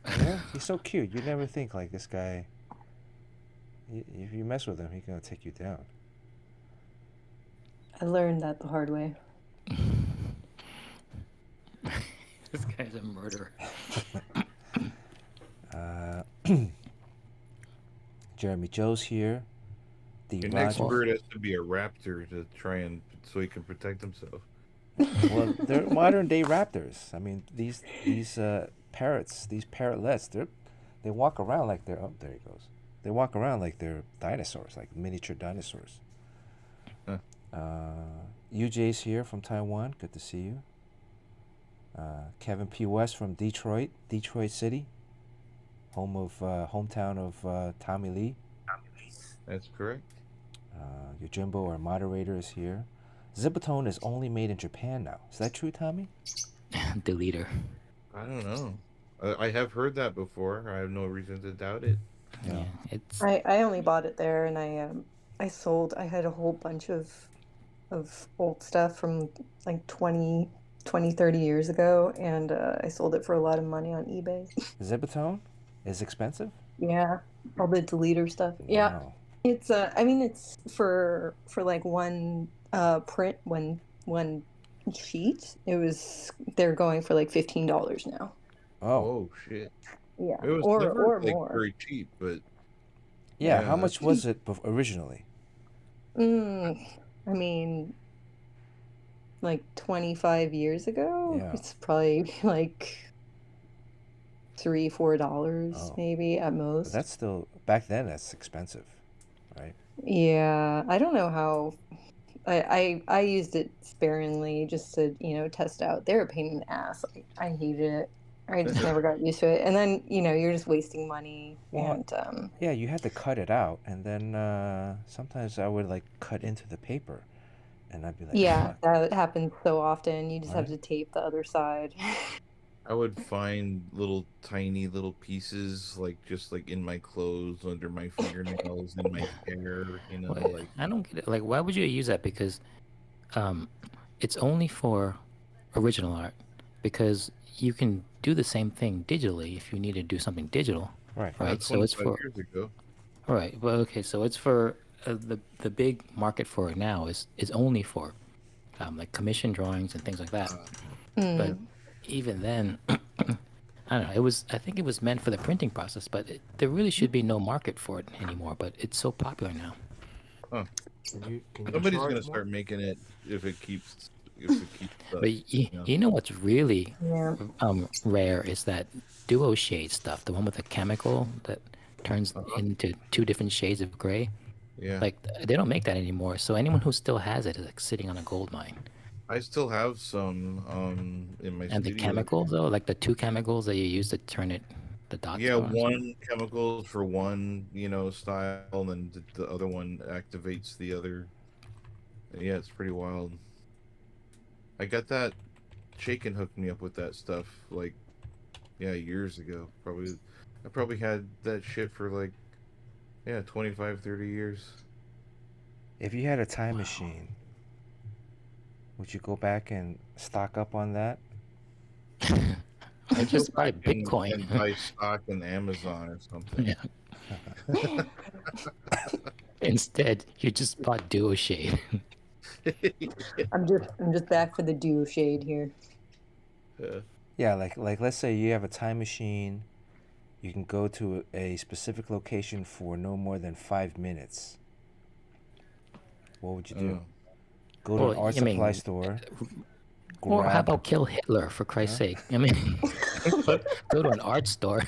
Yeah, he's so cute. You never think like this guy. If you mess with him, he's gonna take you down. I learned that the hard way. This guy's a murderer. Jeremy Joe's here. The Your next Rogers. bird has to be a raptor to try and so he can protect himself. Well, they're modern day raptors. I mean, these parrots, these parrotlets, they walk around like they're. Oh, there he goes. They walk around like they're dinosaurs, like miniature dinosaurs. Huh. UJ's here from Taiwan. Good to see you. Kevin P. West from Detroit, Detroit City, hometown of Tommy Lee. That's correct. Yojimbo, our moderator, is here. Zipatone is only made in Japan now. Is that true, Tommy? The leader. I don't know. I have heard that before. I have no reason to doubt it. Yeah, it's I only bought it there, and I sold. I had a whole bunch of old stuff from like 20, 30 years ago, and I sold it for a lot of money on eBay. Zipatone is expensive? Yeah, all the deleter stuff. Yeah, Wow. it's I mean it's for like one print, one sheet. They're going for like $15 now. Oh. Oh shit! Yeah, It was or never like more. very cheap, but Yeah, Yeah, how much was it originally? I mean, like 25 years ago, Yeah. it's probably like $3-4 Oh. maybe at But most. that's still, back then, that's expensive, right? Yeah, I don't know how. I used it sparingly just to test out. They're a pain in the ass. I hated it. I just never got used to it. And then you're just wasting money. Well, And Yeah, you had to cut it out, and then sometimes I would like cut into the paper, and I'd be like, yeah, fuck. that happens so often. You just have Right. to tape the other side. I would find little tiny little pieces like just like in my clothes, under my fingernails, in my hair. You know, well, like I don't get it. Like, why would you use that? Because it's only for original art. Because you can do the same thing digitally if you need to do something digital, Right. right? not So it's 25 for years ago. right. Well, okay. So it's for the big market for it now is only for like commission drawings and things like that. But even then, I don't know. I think it was meant for the printing process, but there really should be no market for it anymore. But it's so popular now. Huh. Can you Somebody's charge gonna more? start making it if it keeps up, But you know what's really Yeah. rare is that duo shade stuff, the one with the chemical that turns into two different shades of gray. Yeah. Like they don't make that anymore. So anyone who still has it is like sitting on a gold mine. I still have some in my And the studio. chemicals though, like the two chemicals that you use to turn it, the dots. Yeah, on. one chemicals for one, style, and then the other one activates the other. Yeah, it's pretty wild. I got that. Shaken hooked me up with that stuff like, years ago. I probably had that shit for like, 25, 30 years. If you had a time machine, would you go back and stock up on that? I just Go buy back and Bitcoin. buy stock in Amazon or something. Yeah. Instead, you just bought duo shade. I'm just back for the duo shade here. Yeah, like let's say you have a time machine, you can go to a specific location for no more than 5 minutes. What would you do? Go to an art supply store. Or how about kill Hitler, for Christ's sake? I mean, go to an art store.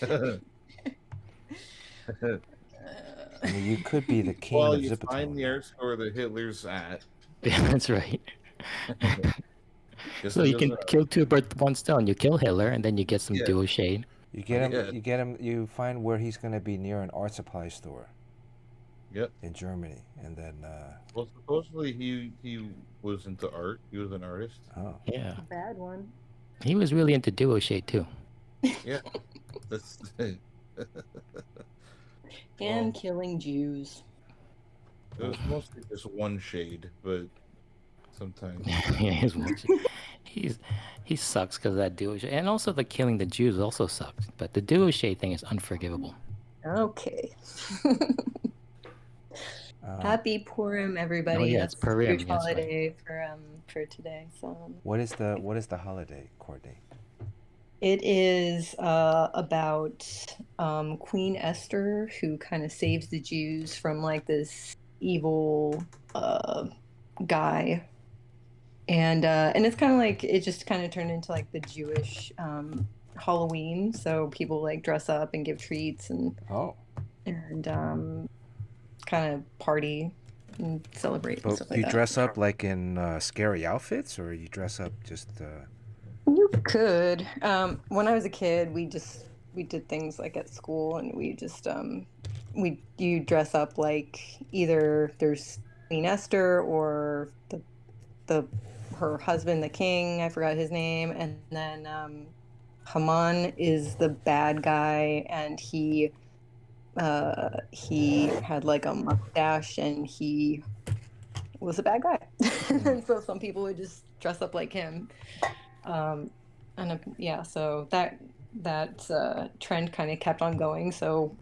I mean, you could be the king Well, of you Zipatone. find the art store that Hitler's at. Yeah, that's right. Just So you can goes up. kill two birds with one stone. You kill Hitler, and then you get some Yeah. duo shade. You get him. Yeah. You get him. You find where he's going to be near an art supply store Yep. in Germany, and then Well, supposedly he was into art. He was an artist. oh, Yeah, Bad one. he was really into duo shade too. Yeah. That's it. And Well, killing Jews. it was mostly just one shade, but sometimes. Yeah, he sucks because of that duo shade, and also the killing the Jews also sucks. But the duo shade thing is unforgivable. Okay. Happy Purim, everybody. Oh, yeah, it's That's Purim, Jewish that's right. holiday for today. So what is the holiday, Courtney? It is about Queen Esther, who kind of saves the Jews from like this evil guy, and it's kind of like it just kind of turned into like the Jewish Halloween. So people like dress up and give treats Oh, and kind of party and celebrate and but stuff like you that. dress up like in scary outfits, or you dress up just? You could. When I was a kid, we did things like at school, and we just you dress up like either there's Queen Esther or the her husband, the king. I forgot his name, and then Haman is the bad guy, and he had like a mustache, and he was a bad guy. And so some people would just dress up like him. Um, yeah, so that trend kind of kept on going. So,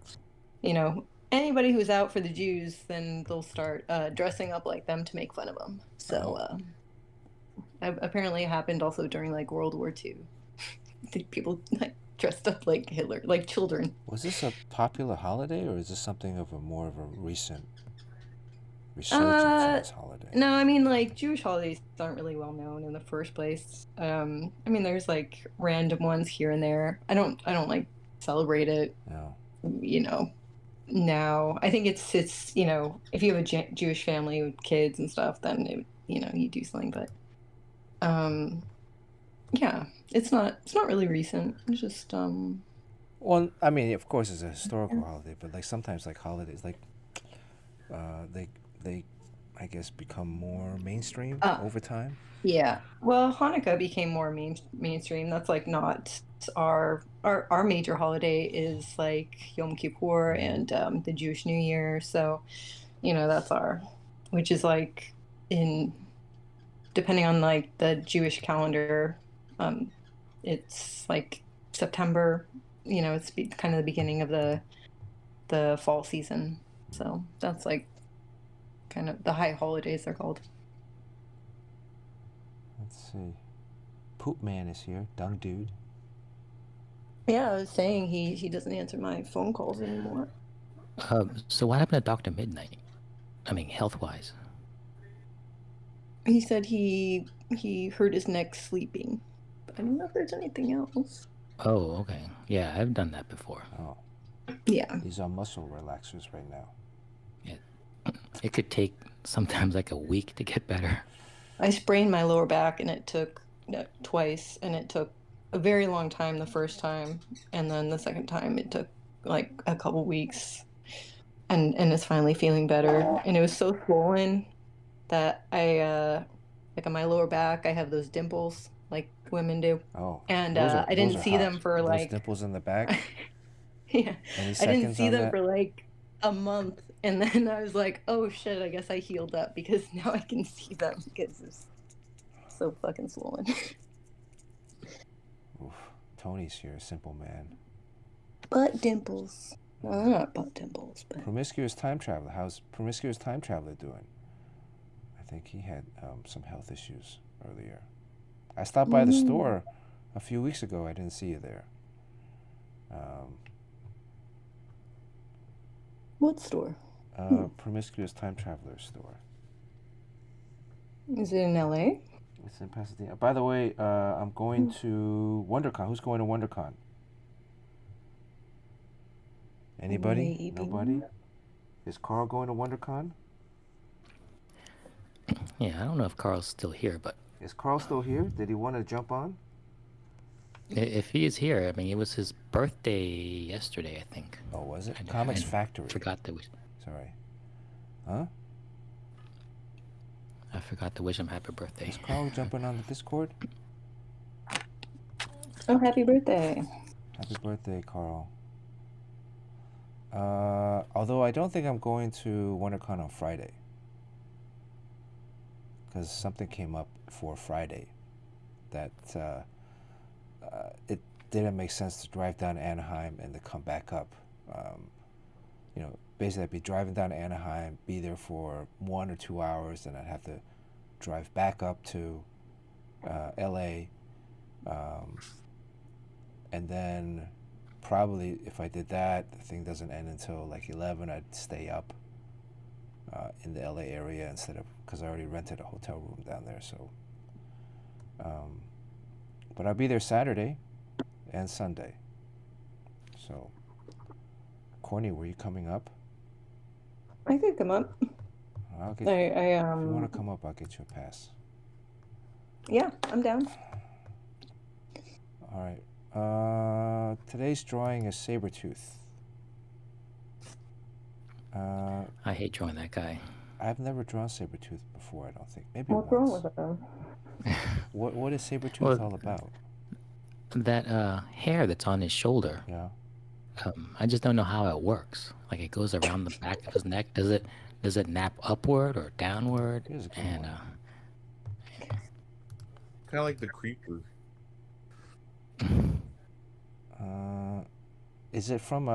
anybody who's out for the Jews, then they'll start dressing up like them to make fun of them. So, apparently it happened also during like World War II. People like dressed up like Hitler, like children. Was this a popular holiday, or is this something of a more of a recent resurgence in this holiday? No, I mean like Jewish holidays aren't really well known in the first place. I mean there's like random ones here and there. I don't like celebrate it. No. Now I think it's if you have a Jewish family with kids and stuff, then you do something. But yeah, it's not really recent. It's just Well, I mean, of course, it's a historical holiday, but like sometimes, like holidays, like they, I guess, become more mainstream over time. Yeah. Well, Hanukkah became more mainstream. That's like not our major holiday is like Yom Kippur and the Jewish New Year. So, that's which is like depending on like the Jewish calendar, it's like September. It's kind of the beginning of the fall season. So that's like kind of the high holidays they're called. Let's see. Poop Man is here. Dung dude. Yeah, I was saying he doesn't answer my phone calls anymore. So what happened to Dr. Midnight? I mean, health-wise. He said he hurt his neck sleeping. But I don't know if there's anything else. Oh, okay. Yeah, I've done that before. Oh. Yeah. These are muscle relaxers right now. Yeah. It could take sometimes like a week to get better. I sprained my lower back, and it took twice, and it took a very long time the first time, and then the second time it took like a couple weeks, and it's finally feeling better. And it was so swollen that I like on my lower back I have those dimples like women do. Oh. And I didn't see them for those like dimples in the back. Yeah. Any I didn't seconds see on them that? for like a month, and then I was like, oh shit, I guess I healed up because now I can see them because it's so fucking swollen. Oof. Tony's here, simple man. Butt dimples. No, they're not butt dimples, but Promiscuous Time Traveler. How's Promiscuous Time Traveler doing? I think he had some health issues earlier. I stopped by the store a few weeks ago. I didn't see you there. What store? Promiscuous Time Traveler store. Is it in LA? It's in Pasadena. By the way, I'm going to WonderCon. Who's going to WonderCon? Anybody? Maybe. Nobody? Is Carl going to WonderCon? Yeah, I don't know if Carl's still here, but Is Carl still here? Did he want to jump on? if he is here, I mean, it was his birthday yesterday, I think. Oh, was it? Comics Factory. Forgot to wish. Sorry. Huh? I forgot to wish him happy birthday. Is Carl jumping on the Discord? Oh, happy birthday. Happy birthday, Carl. Although I don't think I'm going to WonderCon on Friday. Because something came up for Friday that it didn't make sense to drive down to Anaheim and to come back up. Basically I'd be driving down to Anaheim, be there for 1 or 2 hours, and I'd have to drive back up to LA, and then probably if I did that, the thing doesn't end until like 11. I'd stay up in the LA area instead of, because I already rented a hotel room down there. So, but I'll be there Saturday and Sunday. So, Courtney, were you coming up? I could come up. I'll get. I If you want to come up, I'll get you a pass. Yeah, I'm down. All right. Today's drawing is Sabertooth. I hate drawing that guy. I've never drawn Sabertooth before, I don't think. Maybe What's wrong once. with them? What is Sabertooth Well, all about? that hair that's on his shoulder, Yeah. I just don't know how it works. Like it goes around the back of his neck. Does it nap upward or downward? Here's a good And one. Kind of like the creeper. Is it from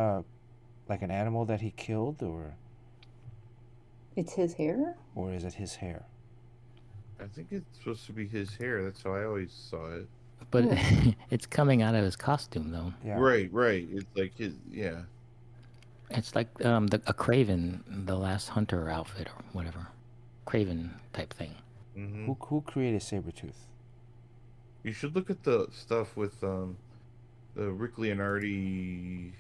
like an animal that he killed, or It's his hair? is it his hair? I think it's supposed to be his hair. That's how I always saw it. but it's coming out of his costume though. Yeah. Right. It's like his. Yeah. It's like a Craven, the Last Hunter outfit or whatever, Craven type thing. Mm-hmm. Who created Sabertooth? You should look at the stuff with the Rick Leonardi,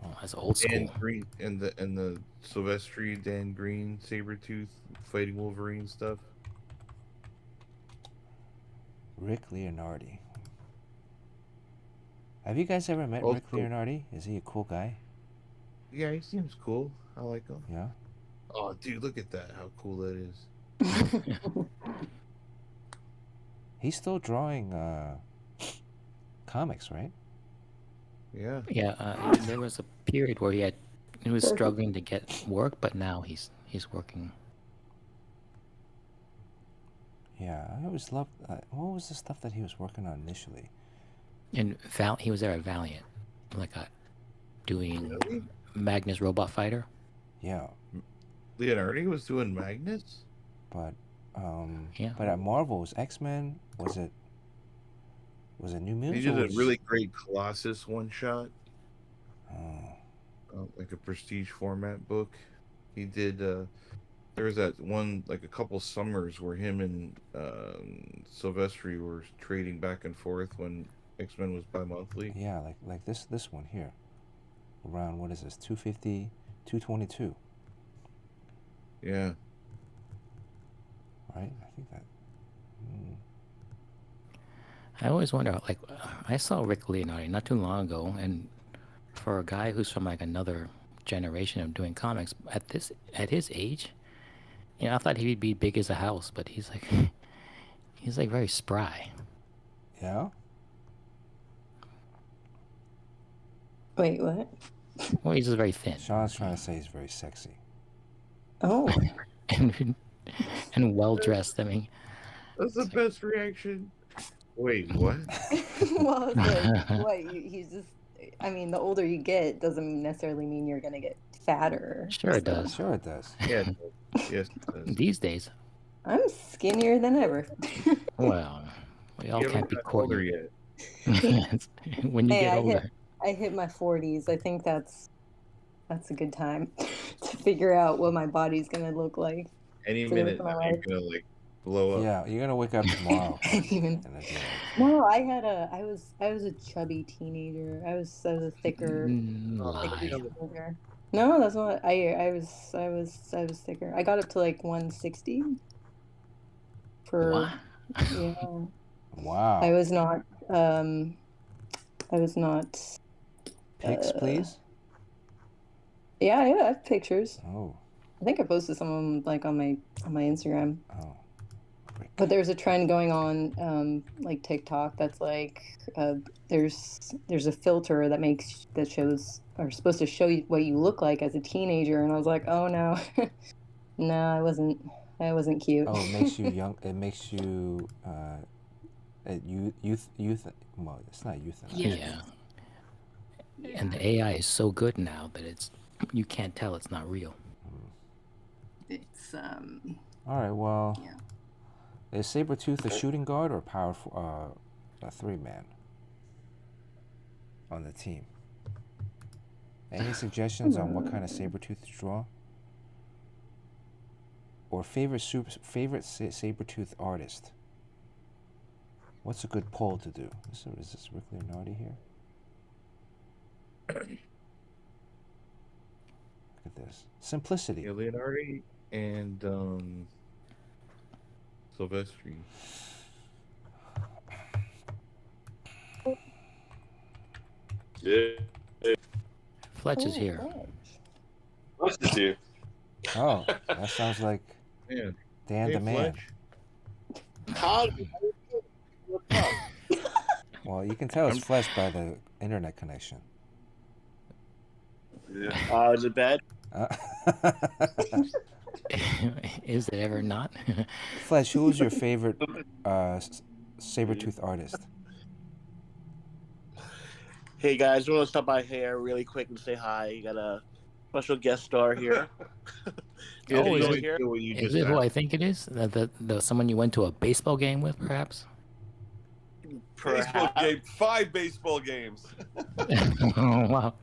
Oh, that's old school. Dan Green, and the Silvestri Dan Green Sabertooth fighting Wolverine stuff. Rick Leonardi. Have you guys ever met Old Rick school. Leonardi? Is he a cool guy? Yeah, he seems cool. I like him. Yeah. Oh, dude, look at that! How cool that is. He's still drawing comics, right? Yeah. Yeah, there was a period where he was struggling to get work, but now he's working. Yeah, I always loved. What was the stuff that he was working on initially? And he was there at Valiant, like doing Really? Magnus Robot Fighter. Yeah, Leonardi was doing Magnus. but Yeah. but at Marvel, was Xmen? Was it New He Mutants? did or a was- really great Colossus one shot, Oh, like a prestige format book. He did. There was that one, like a couple summers where him and Silvestri were trading back and forth when Xmen was bi-monthly. yeah, like this one here. Around, what is this? 250, 222, Yeah. right? I think that. I always wonder, like, I saw Rick Leonardi not too long ago, and for a guy who's from like another generation of doing comics, at his age, I thought he'd be big as a house, but he's like very spry. Yeah. Wait, what? Well, he's just very thin Sean's trying to say he's very sexy. Oh, and well dressed. I mean, That's the best reaction. Wait, what? well, it's like, what? He's just. I mean, the older you get doesn't necessarily mean you're gonna get fatter. sure it does. Sure, it does. Yeah. Yes, it does. These days, I'm skinnier than ever. well, we all You can't haven't be gotten older Courtney. yet. When you Hey, get older. I hit my 40s. I think that's a good time to figure out what my body's gonna look like. Any For the rest minute, of my you're life. gonna like blow up. Yeah, you're gonna wake up tomorrow. Even and it'll be like, no, I was a chubby teenager. I was a thicker. Lie. teenager. No, that's not. I was thicker. I got up to like 160. For What? yeah, wow. I was not. I was not. Pics, please. Yeah, I have pictures. Oh, I think I posted some of them like on my Instagram. oh. Rick. But there's a trend going on, like TikTok, that's like there's a filter that shows or supposed to show you what you look like as a teenager, and I was like, oh no, no, I wasn't cute. Oh, it makes you young. It makes you youth. Well, it's not youth. Yeah. And the AI is so good now that you can't tell it's not real. It's All right. Well, Yeah. is Sabertooth a shooting guard or power a 3-man on the team. Any suggestions on what kind of Sabertooth to draw? Or favorite Sabertooth artist? What's a good poll to do? Is this Rick Leonardi here? Look at this. Simplicity. Yeah, Leonardi and Silvestri. Yeah. Fletch is here. What's this here? Oh, that sounds like Yeah. Dan the Man. How? What's up? Well, you can tell it's Fletch by the internet connection. Yeah. Is it bad? Is it ever not? Fletch, who's your favorite Sabertooth artist? Hey guys, I want to stop by here really quick and say hi. You got a special guest star here. Oh, Is is he it- here? Is it who I think it is? The someone you went to a baseball game with, perhaps? Baseball Perhaps. game, 5 baseball games. Oh wow,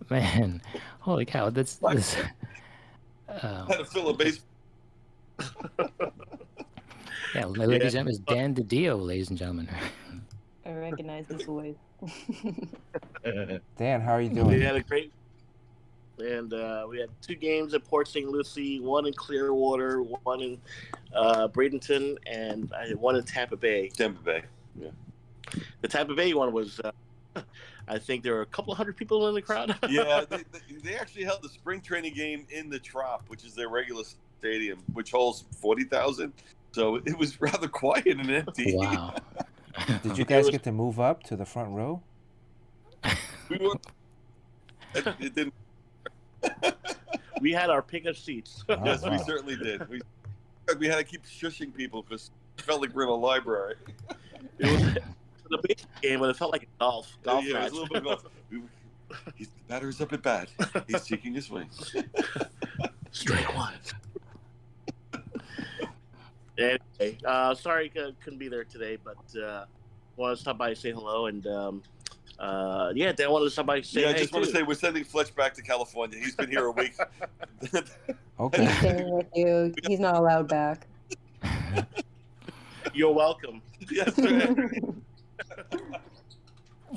man! Holy cow! That's this. Had to fill a baseball. Yeah, ladies and gentlemen, it's Dan DiDio, ladies and gentlemen. I recognize this voice. Dan, how are you We doing? had a great, and we had 2 games at Port St. Lucie, 1 in Clearwater, 1 in Bradenton, and I had 1 in Tampa Bay. Tampa Bay. The Tampa Bay one was, I think there were a couple of hundred people in the crowd. Yeah, they actually held the spring training game in the Trop, which is their regular stadium, which holds 40,000. So it was rather quiet and empty. Wow. Did you guys get to move up to the front row? We were. It didn't. We had our pickup seats. Oh, Yes, we wow. certainly did. We had to keep shushing people because it felt like we're in a library. It was a baseball game, but it felt like a golf Yeah, it match. was a little bit of golf. The batter's up at bat. He's seeking his way. Straight one. Anyway, sorry couldn't be there today, but wanted to stop by and say hello, and yeah, Dan wanted to stop by and say Yeah, I hey just want to too. say we're sending Fletch back to California. He's been here a week. Okay. He's staying with you. He's not allowed back. You're welcome. Yes, right.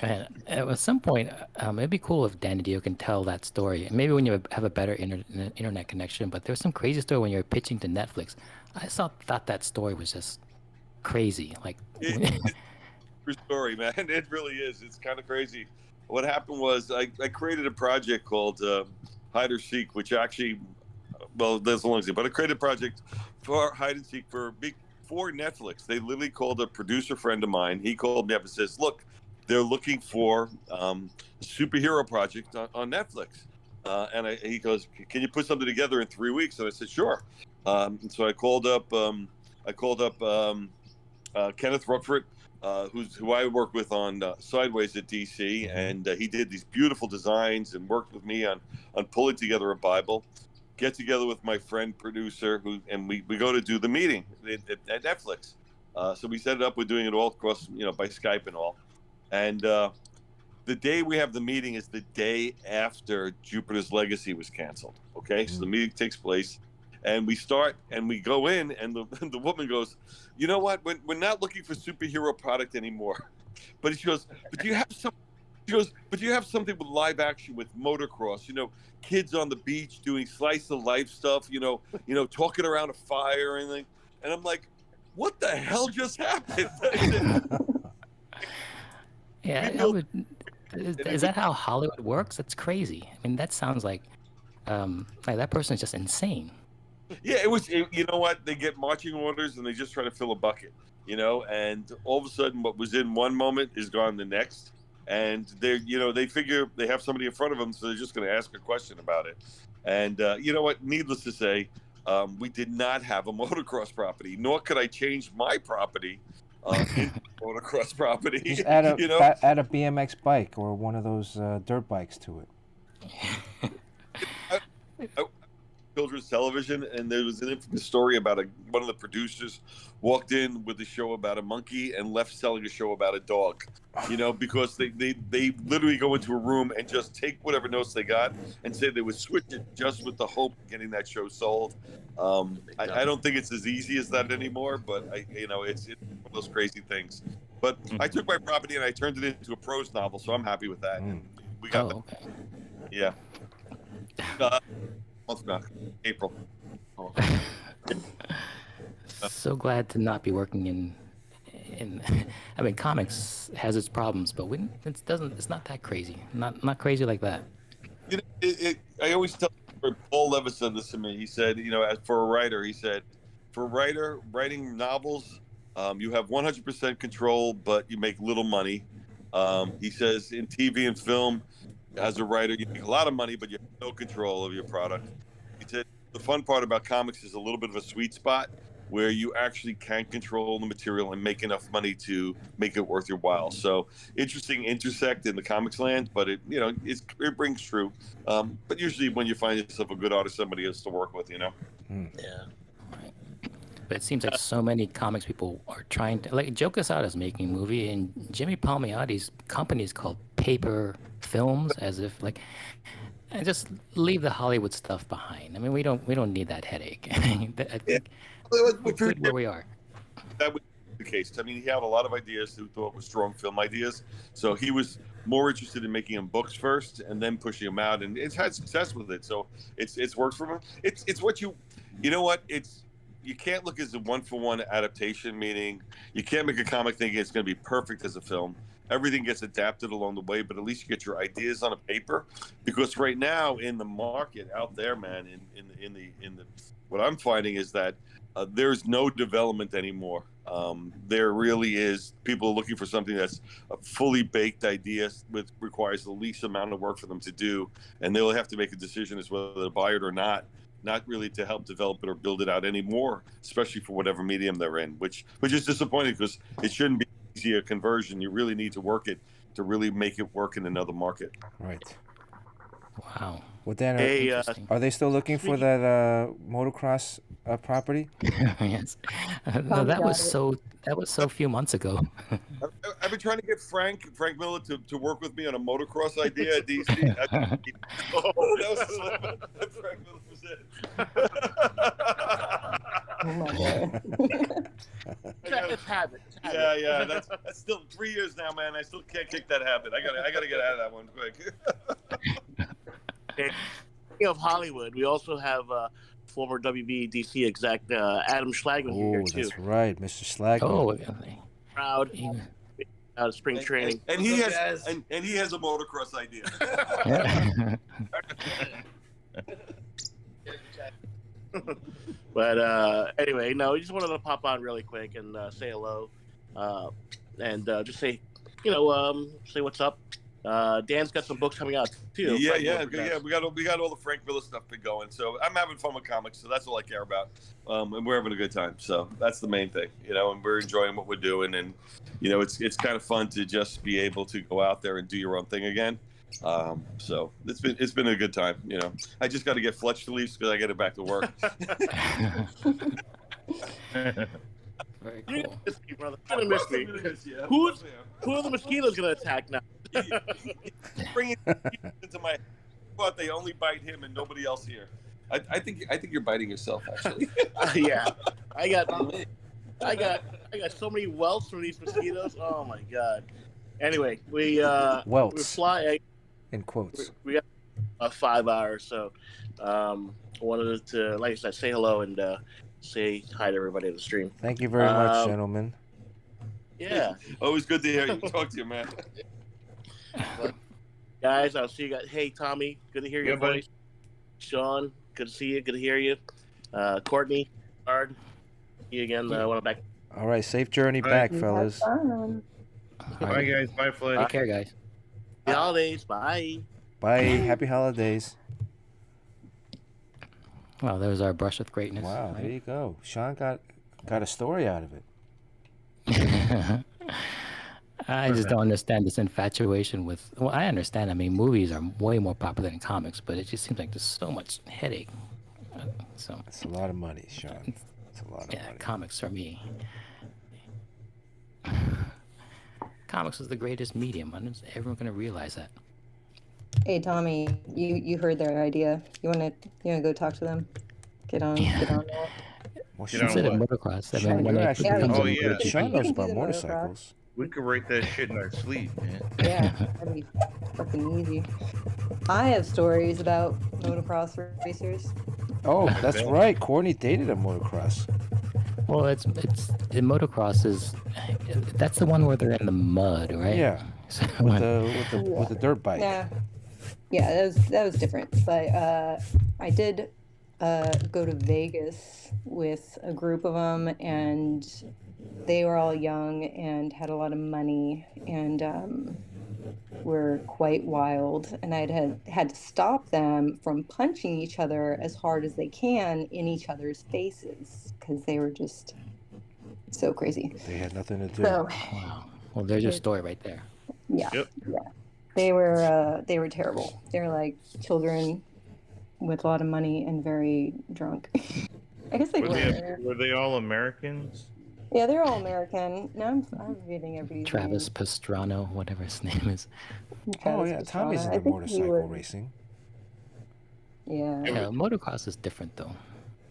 And at some point, it'd be cool if Dan DiDio can tell that story. Maybe when you have a better internet connection. But there's some crazy story when you're pitching to Netflix. I thought that story was just crazy. Like, True story, man. It really is. It's kind of crazy. What happened was I created a project called Hide or Seek, which actually, well, that's a long thing, but I created a project for Hide and Seek for Netflix. They literally called a producer friend of mine. He called me up and says, look, they're looking for a superhero project on Netflix. And he goes, can you put something together in 3 weeks? And I said, sure. And so I called up Kenneth Rockford, who I work with on Sideways at DC, and he did these beautiful designs and worked with me on pulling together a Bible. Get together with my friend producer, and we go to do the meeting at Netflix. So we set it up. We're doing it all across, by Skype and all. And the day we have the meeting is the day after Jupiter's Legacy was canceled. Okay, so the meeting takes place, and we start and we go in, and the woman goes, you know what? We're not looking for superhero product anymore. But she goes, but do you have some? She goes, but you have something with live action with motocross, kids on the beach doing slice of life stuff, talking around a fire and everything. And I'm like, what the hell just happened? yeah, is that how Hollywood works? That's crazy. I mean, that sounds like that person is just insane. Yeah, you know what? They get marching orders and they just try to fill a bucket, and all of a sudden what was in one moment is gone the next. And they figure they have somebody in front of them, so they're just going to ask a question about it. And you know what? Needless to say, we did not have a motocross property, nor could I change my property into motocross property. Just add a BMX bike or one of those dirt bikes to it. children's television, and there was an infamous story about one of the producers walked in with a show about a monkey and left selling a show about a dog. Because they literally go into a room and just take whatever notes they got and say they would switch it just with the hope of getting that show sold. I don't think it's as easy as that anymore, but it's one of those crazy things. But I took my property and I turned it into a prose novel, so I'm happy with that. And we got okay. Yeah. Month now, April. So glad to not be working in. I mean, comics has its problems, but it's not that crazy. Not crazy like that. I always tell Paul Levitt said this to me. He said, as for a writer, writing novels, you have 100% control, but you make little money. He says in TV and film, as a writer, you make a lot of money, but you have no control of your product. He said the fun part about comics is a little bit of a sweet spot where you actually can control the material and make enough money to make it worth your while. So interesting intersect in the comics land, but it brings true. But usually when you find yourself a good artist, somebody else to work with, Yeah. Right. But it seems like so many comics people are trying to, like, Joe Quesada's making a movie, and Jimmy Palmiotti's company is called Paper Films, as if and just leave the Hollywood stuff behind. I mean, we don't need that headache. I think we're good where we are. That was the case. I mean, he had a lot of ideas who thought were strong film ideas. So he was more interested in making them books first and then pushing them out, and it's had success with it. So it's worked for him. It's what you know what you can't look as a one-for-one adaptation, meaning you can't make a comic thinking it's going to be perfect as a film. Everything gets adapted along the way, but at least you get your ideas on a paper. Because right now in the market out there, man, in the what I'm finding is that there's no development anymore. There really is people looking for something that's a fully baked idea, which requires the least amount of work for them to do, and they'll have to make a decision as whether to buy it or not. Not really to help develop it or build it out anymore, especially for whatever medium they're in, which is disappointing because it shouldn't be easy a conversion. You really need to work it to really make it work in another market. Right. Wow. Well, Dan, are they still looking for that motocross property? Yes. No, that was so few months ago. I've been trying to get Frank Miller to work with me on a motocross idea at DC. That was Frank Miller was it. Oh my God. It's habit. Yeah. That's still 3 years now, man. I still can't kick that habit. I gotta get out of that one quick. Speaking of Hollywood, we also have former WBDC exec Adam Schlagman here too. That's right, Mr. Schlagman. Proud out of spring training, and he has a motocross idea. But anyway, no, we just wanted to pop on really quick and say hello, and just say, say what's up. Dan's got some books coming out too. Yeah. We got all the Frank Miller stuff been going. So I'm having fun with comics. So that's all I care about. And we're having a good time. So that's the main thing, and we're enjoying what we're doing. And it's kind of fun to just be able to go out there and do your own thing again. So it's been a good time. I just got to get Fletch to leave because I got to back to work. Very cool. You're gonna miss me. Who are the mosquitoes gonna attack now? Bring it into my. But they only bite him and nobody else here. I think you're biting yourself actually. Yeah, I got so many welts from these mosquitoes. Oh my God. Anyway, we fly in quotes. We got 5 hours, so wanted to, like I said, say hello and say hi to everybody in the stream. Thank you very much, gentlemen. Yeah. Always good to hear you. Talk to you, man. Guys, I'll see you guys. Hey, Tommy, good to hear your voice. Buddy. Sean, good to see you. Good to hear you. Courtney, hard. See you again. When I'm back. All right, safe journey back, fellas. Bye, guys. Bye, Fletch. Take care, guys. Happy holidays. Bye. Bye. Happy holidays. Well, there's our brush with greatness. Wow, there you go. Sean got a story out of it. I just don't understand this infatuation with. Well, I understand. I mean, movies are way more popular than comics, but it just seems like there's so much headache. So It's a lot of money, Sean. It's a lot of yeah, money. comics for me. Comics is the greatest medium. When is everyone gonna realize that? Hey Tommy, you heard their idea. You wanna go talk to them? Get on that. Well, Get on Instead of what? motocross, I Sean, mean, when you're it actually Yeah, becomes Oh, a yeah. MotoGP, Sean You knows can do about the motocross. motorcycles. We could write that shit in our sleep, man. Yeah, that'd be fucking easy. I have stories about motocross racers. Oh, I that's bet. right. Courtney dated a motocross. well, it's the motocross is that's the one where they're in the mud, right? Yeah, So with the dirt bike. Yeah, that was different. But I did go to Vegas with a group of them, and they were all young and had a lot of money and were quite wild. And had to stop them from punching each other as hard as they can in each other's faces because they were just so crazy. They had nothing to do. So wow. Well, there's your story right there. yeah, Yep. they were terrible. They were like children with a lot of money and very drunk. I guess they Were they all Americans? Yeah, they're all American. Now I'm reading everybody's Travis Pastrano, whatever his name is. name. Oh Travis yeah, Pastrana. Tommy's I into think he motorcycle was- racing. Yeah. Yeah, motocross is different though.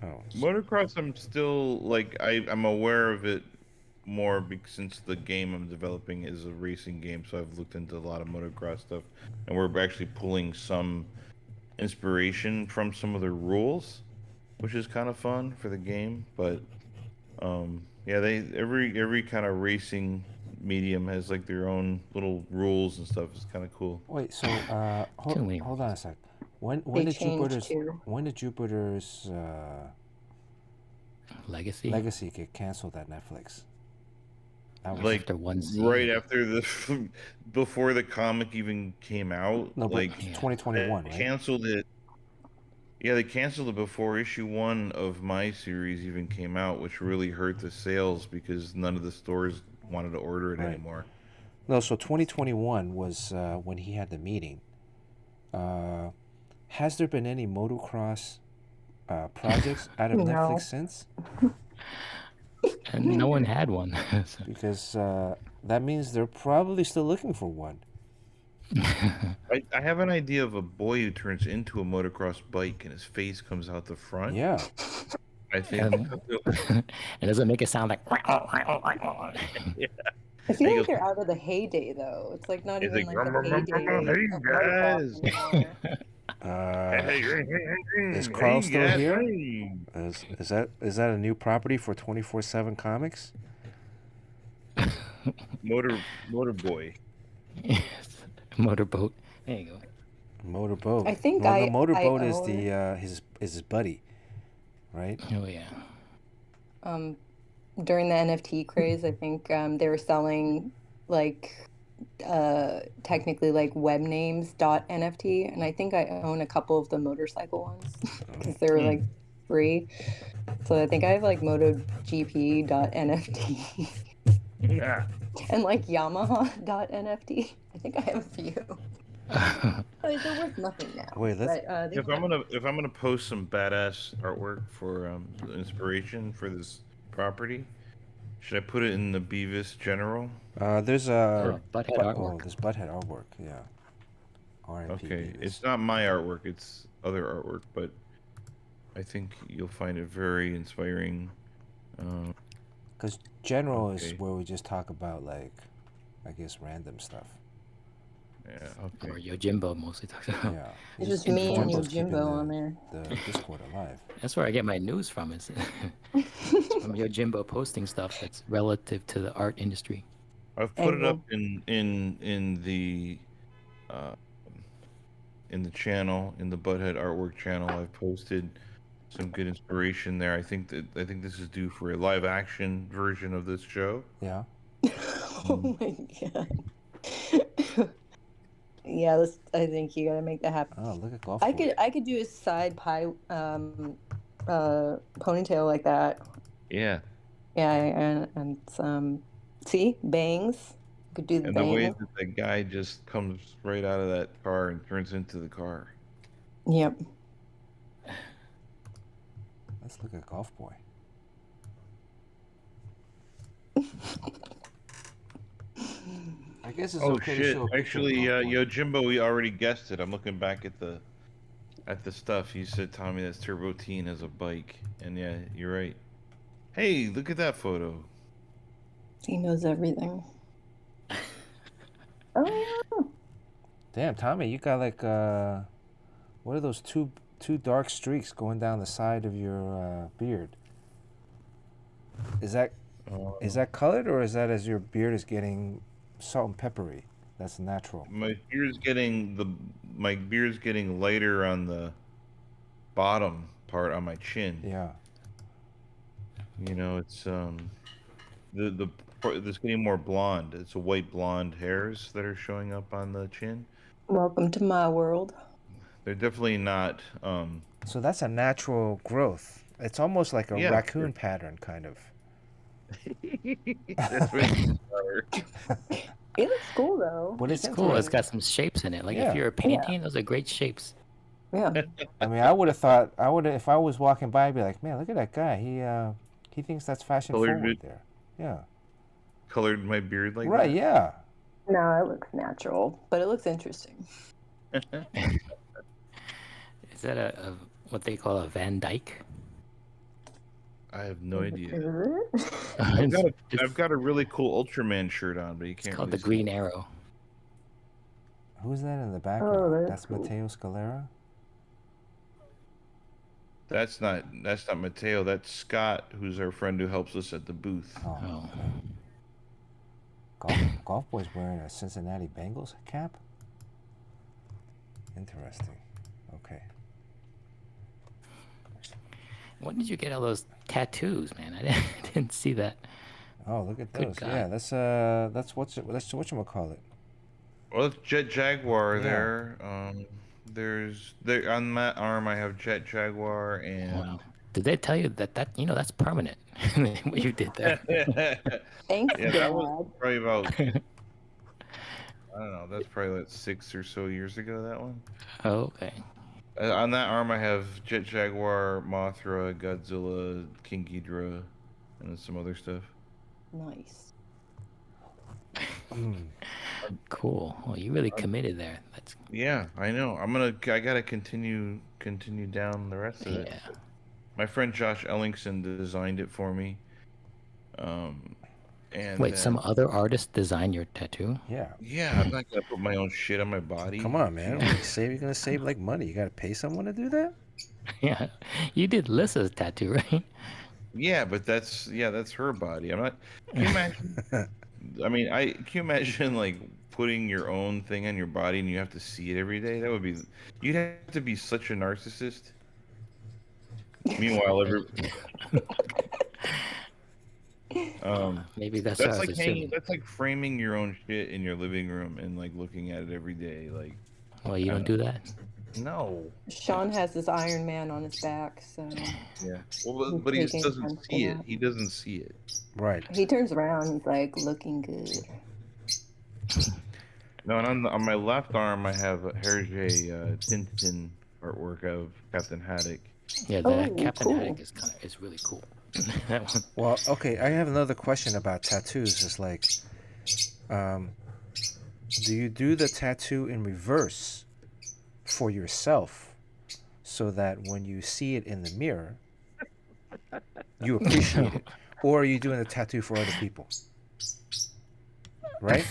Oh, Motocross, I'm still like I'm aware of it more since the game I'm developing is a racing game, so I've looked into a lot of motocross stuff, and we're actually pulling some inspiration from some of the rules, which is kind of fun for the game. But yeah, every kind of racing medium has like their own little rules and stuff. It's kind of cool. wait. So Too many hold on a sec. When They did changed Jupiter's too. Legacy. Legacy get canceled at Netflix? That was Like after one season. right after before the comic even came out, no, but like 2021, they right? canceled it. Yeah, they canceled it before issue 1 of my series even came out, which really hurt the sales because none of the stores wanted to order it Right. anymore. No, so 2021 was when he had the meeting. Has there been any motocross projects out of No. Netflix since? And no one had one. So- Because that means they're probably still looking for one. I have an idea of a boy who turns into a motocross bike and his face comes out the front. Yeah. I think. and does it make it sound like? I feel He like goes- they're out of the heyday though. It's like not He's even like, like the "Rum, rum, heyday. rum, rum, hey, of motocross guys." anymore. Is Carl still yes, here? hey. Is that a new property for 24/7 Comics? Motor boy. Yes. Motorboat. There you go. Motorboat. I think well, I- no, Motorboat is own- the his buddy, right? Oh yeah. During the NFT craze, I think they were selling like technically like web names .nft, and I think I own a couple of the motorcycle ones because they were like free. So I think I have like MotoGP.nft Yeah. and like Yamaha.nft. I think I have a few. They're worth nothing now. Wait, let's. But, If I'm gonna post some badass artwork for inspiration for this property, should I put it in the Beavis General? There's a Butthead artwork. there's Butthead artwork. Yeah. R.I.P. Okay, Beavis. it's not my artwork; it's other artwork, but I think you'll find it very inspiring. Because general is Okay. where we just talk about like, I guess random stuff. Yeah. Or Okay. Yojimbo mostly talks about. Yeah. it's just me and Jimbo's keeping Yojimbo on there. the Discord alive. That's where I get my news from. It's from Yojimbo posting stuff that's relative to the art industry. I've put it up Angle. in the channel, in the Butthead artwork channel. I've posted some good inspiration there. I think this is due for a live action version of this show. Yeah. Oh my god. Yeah, I think you gotta make that happen. Oh, look at golf. I Boy. could do a side ponytail like that. Yeah, Yeah, and some see bangs. Could do the and the way bang. that the guy just comes right out of that car and turns into the car. Yep. Let's look at Golf Boy. I guess it's Oh okay to shit! show a picture Actually, of Golf Boy. Jimbo, we already guessed it. I'm looking back at the stuff. You said, Tommy, that's Turbo Teen as a bike, and yeah, you're right. Hey, look at that photo. He knows everything. Oh yeah. Damn, Tommy, you got like what are those two dark streaks going down the side of your beard? Is that colored, or is that as your beard is getting salt and peppery? That's natural. My beard's getting lighter on the bottom part on my chin. Yeah. You know, it's it's getting more blonde. It's a white blonde hairs that are showing up on the chin. Welcome to my world. They're definitely not. So that's a natural growth. It's almost like a raccoon pattern, kind of. That's what It looks cool though. But It's cool. It's got some shapes in it. Like Yeah. if you're painting, those are great shapes. Yeah. I mean, I would have thought if I was walking by, I'd be like, man, look at that guy. He thinks that's fashion Colored forward it. there. Yeah. colored my beard like Right. that. Yeah. No, it looks natural, but it looks interesting. Is that a what they call a Van Dyke? I have no idea. Is I've got a really cool Ultraman shirt on, but you It's can't. called really the Green Arrow. Who's that in the background? that's That's cool. Matteo Scalera. That's not Mateo. That's Scott, who's our friend who helps us at the booth. Oh. Oh. Golf Boy's wearing a Cincinnati Bengals cap. Interesting. Okay. When did you get all those tattoos, man? I didn't see that. Oh, look at Good those. God. Yeah, that's whatchamacallit. Well, it's Jet Jaguar Yeah. there. There on that arm I have Jet Jaguar and. Wow. Did they tell you that that's permanent? What you did there. Thanks, Yeah, Dad. that was probably about. I don't know. That's probably like 6 or so years ago. That one. Oh, okay. On that arm, I have Jet Jaguar, Mothra, Godzilla, King Ghidorah, and then some other stuff. Nice. Cool. Well, you really committed there. That's Yeah, I know. I gotta continue down the rest of it. yeah. My friend Josh Ellingson designed it for me. And Wait, some other artist designed your tattoo? Yeah. Yeah, I'm not gonna put my own shit on my body. Come on, man. You're gonna save like money. You gotta pay someone to do that. Yeah. You did Lissa's tattoo, right? Yeah, but that's her body. I'm not. Can you imagine? I mean, can you imagine like putting your own thing on your body and you have to see it every day? That would be. You'd have to be such a narcissist. Meanwhile, Maybe that's what I that's was like assuming. that's like framing your own shit in your living room and like looking at it every day. Like, Well, you don't do that? no. Sean has this Iron Man on his back, so Yeah. Well, but he just Taking doesn't time see for it. that. He doesn't see it. Right. he turns around. He's like looking good. No, and on my left arm, I have a Hergé Tintin artwork of Captain Haddock. Yeah, Oh, that Captain cool. Haddock is really cool. That one. Well, okay. I have another question about tattoos. It's like, do you do the tattoo in reverse for yourself, so that when you see it in the mirror, you appreciate it, or are you doing the tattoo for other people? Right.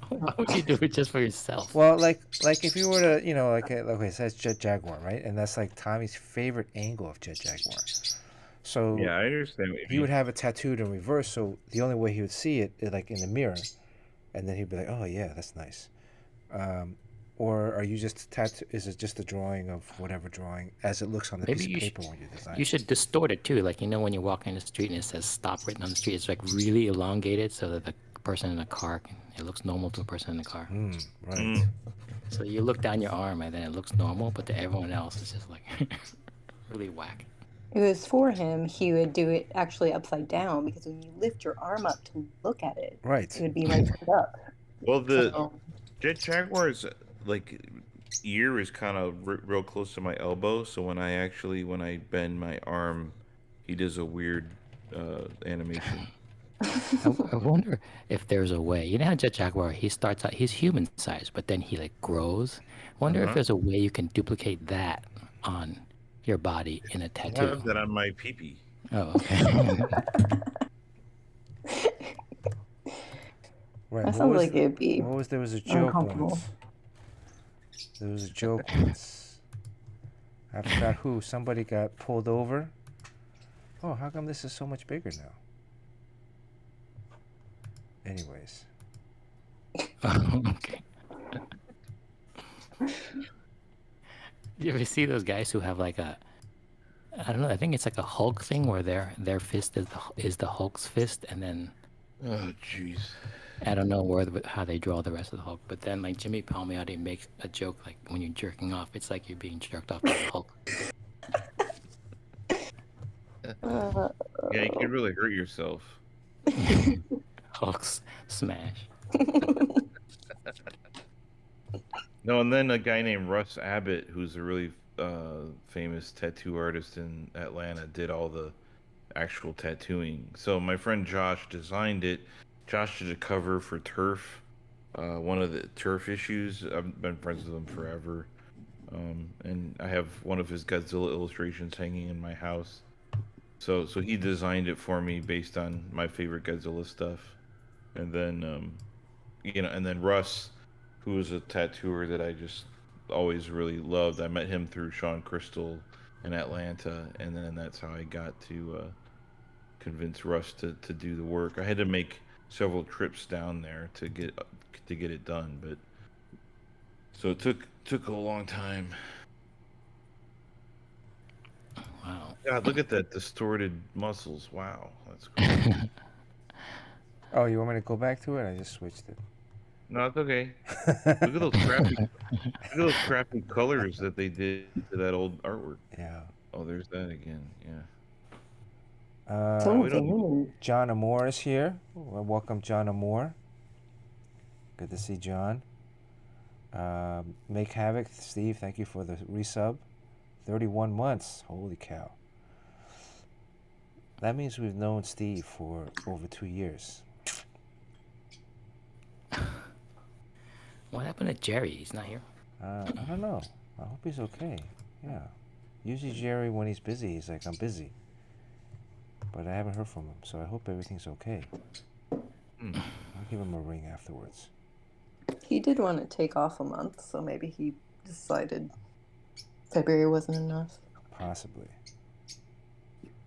Why would you do it just for yourself? Well, like if you were to, okay, so that's Jet Jaguar, right? And that's like Tommy's favorite angle of Jet Jaguar. So Yeah, I understand what you he would have it tattooed in reverse, so the only way he would see it is like in the mirror, and then he'd be like, "Oh yeah, that's nice." Or are you just is it just a drawing of whatever drawing as it looks on the Maybe piece of you paper when you design? You should distort it too. Like, when you're walking in the street and it says stop written on the street, it's like really elongated so that the person in the car, it looks normal to the person in the car. Right. So you look down your arm and then it looks normal, but to everyone else, it's just like really whack. It was for him. He would do it actually upside down because when you lift your arm up to look at it, Right. it would be right side up. Well, the So, Jet Jaguar's like ear is kind of real close to my elbow, so when I bend my arm he does a weird animation. I wonder if there's a way. You know how Jet Jaguar, he starts out, he's human sized, but then he like grows. Wonder if there's a way you can duplicate that on your body in a I tattoo. have that on my peepee. Oh, okay. Right. That sounds like it'd be there was a joke uncomfortable. once. There was a joke once. I forgot who. Somebody got pulled over. Oh, how come this is so much bigger now? Anyways. Okay. You ever see those guys who have like a, I don't know, I think it's like a Hulk thing where their fist is the Hulk's fist, and then Oh, jeez. I don't know how they draw the rest of the Hulk, but then like Jimmy Palmiotti makes a joke like when you're jerking off, it's like you're being jerked off by the Hulk. Yeah, you could really hurt yourself. Hulk's smash. No, and then a guy named Russ Abbott, who's a really famous tattoo artist in Atlanta, did all the actual tattooing. So my friend Josh designed it. Josh did a cover for Turf, one of the Turf issues. I've been friends with him forever. And I have one of his Godzilla illustrations hanging in my house. So he designed it for me based on my favorite Godzilla stuff. And then, and then Russ, who was a tattooer that I just always really loved. I met him through Sean Crystal in Atlanta, and then that's how I got to convince Russ to do the work. I had to make several trips down there to get it done, but so it took a long time. Wow. God, look at that distorted muscles. Wow, that's cool. Oh, you want me to go back to it? I just switched it. No, it's okay. Look at those crappy colors that they did to that old artwork. Yeah. Oh, there's that again. Yeah. Someone's we don't- in. John Amore is here. Well, welcome, John Amore. Good to see John. Make Havoc, Steve, thank you for the resub. 31 months. Holy cow. That means we've known Steve for over 2 years. What happened to Jerry? He's not here. I don't know. I hope he's okay. Yeah. Usually Jerry, when he's busy, he's like, I'm busy. But I haven't heard from him, so I hope everything's okay. I'll give him a ring afterwards. He did want to take off a month, so maybe he decided February wasn't enough. Possibly.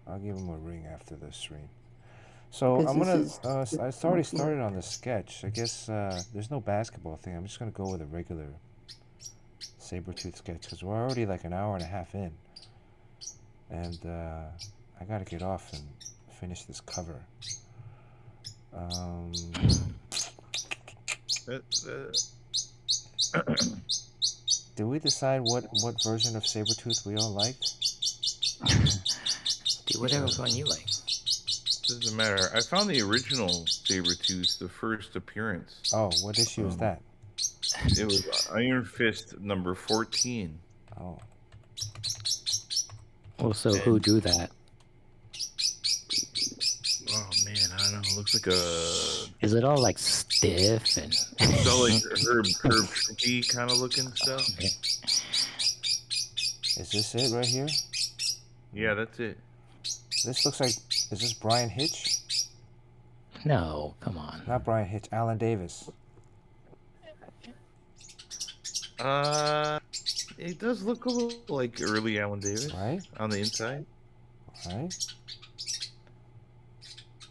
I'll give him a ring after the stream. So 'Cause I'm this gonna. is- I already started on the sketch. I guess there's no basketball thing. I'm just gonna go with a regular Sabertooth sketch because we're already like an hour and a half in, and I gotta get off and finish this cover. Did we decide what version of Sabertooth we all liked? Do whatever one you like. Doesn't matter. I found the original Sabertooth, the first appearance. Oh, what issue is that? It was Iron Fist number 14. Oh, Also, who drew that? Oh man, I don't know. It looks like a Is it all like stiff and? so like Herb Trimpe kind of looking stuff. Okay. is this it right here? Yeah, that's it. This looks like. Is this Brian Hitch? No, come on. Not Brian Hitch. Alan Davis. It does look a little like early Alan Davis, Right? on the inside. Right?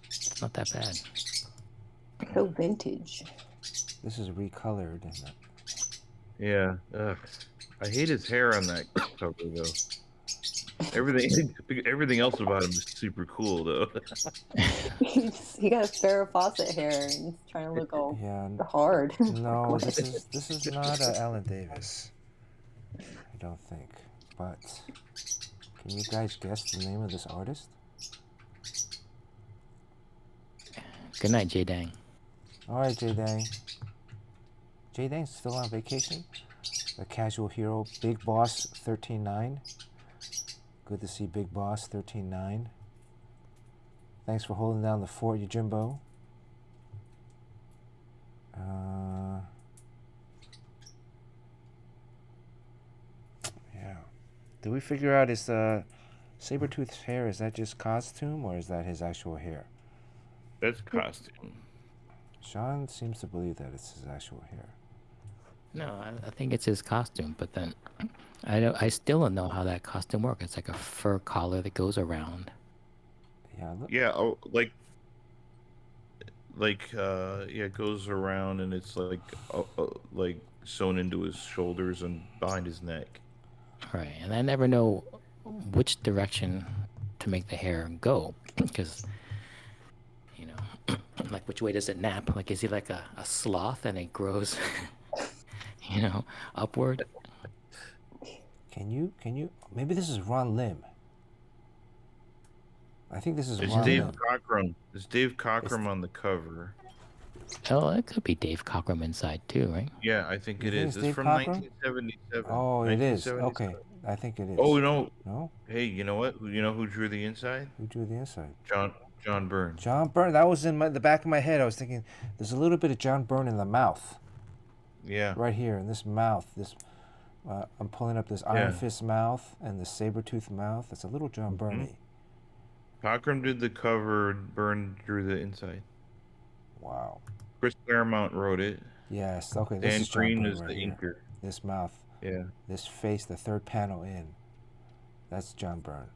It's not that bad. So vintage. This is recolored. Isn't it? Yeah. Ugh. I hate his hair on that cover though. Everything else about him is super cool though. He got Farrah Fawcett hair and he's trying to look all Yeah. hard. No, this is not Alan Davis. I don't think. But can you guys guess the name of this artist? Good night, J Dang. All right, J Dang. J Dang's still on vacation. The Casual Hero, Big Boss 13.9. Good to see Big Boss 13.9. Thanks for holding down the fort, Yojimbo. Yeah. Did we figure out is Sabertooth's hair, is that just costume or is that his actual hair? That's costume. Sean seems to believe that it's his actual hair. No, I think it's his costume, but then I still don't know how that costume works. It's like a fur collar that goes around. Yeah, look. Yeah, it goes around and it's like sewn into his shoulders and behind his neck. Right, and I never know which direction to make the hair go, because, you know, like which way does it nap? Like, is he like a sloth and it grows, you know, upward? Can you, maybe this is Ron Lim. I think this is It's Ron Dave Lim. Cockrum. It's Dave Cockrum on the cover. Oh, it could be Dave Cockrum inside too, right? Yeah, I think You it think is. it's It's Dave from Cockrum? 1977. Oh, it is. 1977. Okay, I think it is. Oh no! No? Hey, you know what? You know who drew the inside? Who drew the inside? John Byrne. John Byrne. That was in the back of my head. I was thinking, there's a little bit of John Byrne in the mouth. Yeah. Right here in this mouth. I'm pulling up this Iron Yeah. Fist mouth and the Sabertooth mouth. It's a little John Byrne-y. Cockrum did the cover. Byrne drew the inside. Wow. Chris Claremont wrote it. Yes. Okay. This Dan is John Green Byrne is right the here. inker. This mouth. Yeah. This face. The third panel in. That's John Byrne.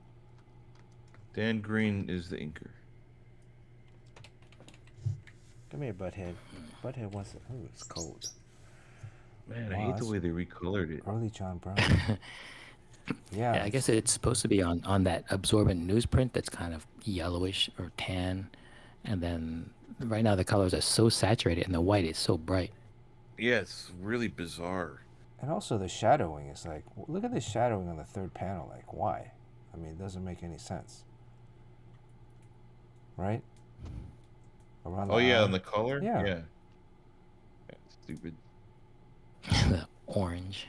Dan Green is the inker. Come here, Butthead. Butthead wants it. Oh, it's cold. Man, I Wow, hate the that's way they recolored it. early John Byrne. Yeah, Yeah. I guess it's supposed to be on that absorbent newsprint that's kind of yellowish or tan, and then right now the colors are so saturated and the white is so bright. Yeah, it's really bizarre. And also the shadowing is like, look at the shadowing on the third panel. Like, why? I mean, it doesn't make any sense. Right? Around Oh the yeah, eye. and the color. Yeah. Yeah. Stupid. The orange.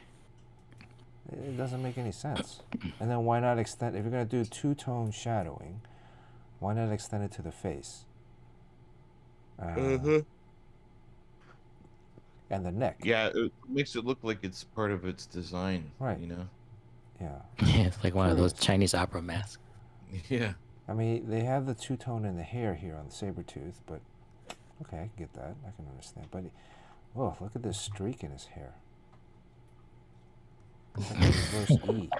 It doesn't make any sense. And then why not extend, if you're going to do two-tone shadowing, why not extend it to the face? And the neck. Yeah, it makes it look like it's part of its design. Right. You know. Yeah. Yeah, it's like one of those Curious. Chinese opera masks. Yeah. I mean, they have the two-tone in the hair here on the Sabertooth, but okay, I can get that. I can understand. But, oh, look at this streak in his hair. It's like a reverse E.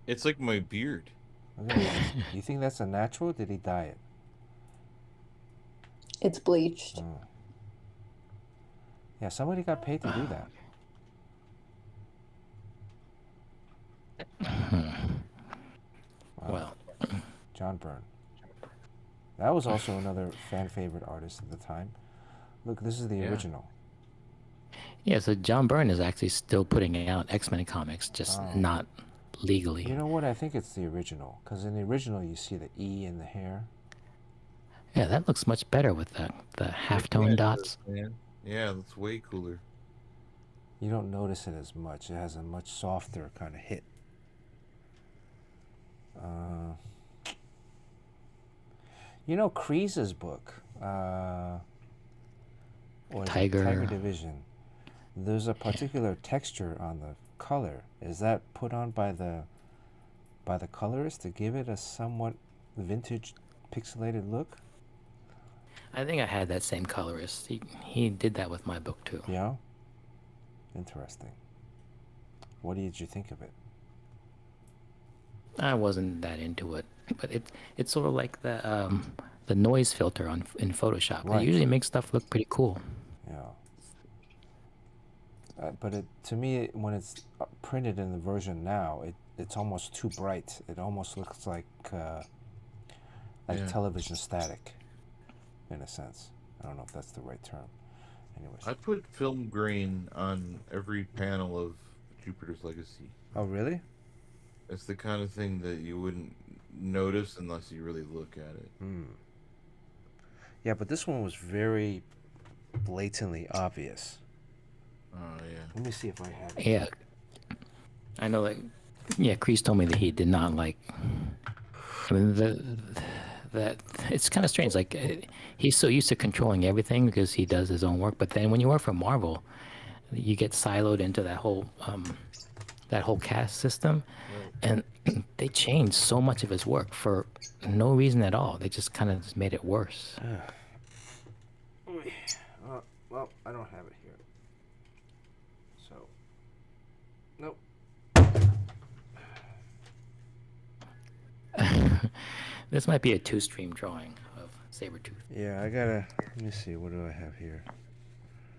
It's like my beard. Look at this. You think that's a natural? Did he dye it? It's bleached. Oh. Yeah, somebody got paid to do that. Wow. Well, John Byrne. That was also another fan favorite artist at the time. Look, this is the Yeah. original. yeah, so John Byrne is actually still putting out X-Men comics, just Oh. not legally. You know what? I think it's the original. Because in the original, you see the E in the hair. Yeah, that looks much better with the halftone Yeah, dots. Man. Yeah, that's way cooler. You don't notice it as much. It has a much softer kind of hit. You know, Kreese's book, or is it Tiger. Tiger Division, there's a particular texture on the color. Is that put on by the colorist to give it a somewhat vintage pixelated look? I think I had that same colorist. He did that with my book too. Yeah. Interesting. What did you think of it? I wasn't that into it, but it's sort of like the noise filter in Photoshop. Right. It usually makes stuff look pretty cool. Yeah. But to me, when it's printed in the version now, it's almost too bright. It almost looks like Yeah. television static, in a sense. I don't know if that's the right term. Anyways. I put film grain on every panel of Jupiter's Legacy. Oh, really? It's the kind of thing that you wouldn't notice unless you really look at it. Yeah, but this one was very blatantly obvious. Oh yeah. Let me see if I have it. Yeah, I know. Like, yeah, Kreese told me that he did not like I mean, that it's kind of strange. Like he's so used to controlling everything because he does his own work. But then when you work for Marvel, you get siloed into that whole cast system, Right. and they changed so much of his work for no reason at all. They just kind of just made it worse. Well, I don't have it here. So, nope. This might be a 2-stream drawing of Sabertooth. Yeah, I gotta. Let me see. What do I have here?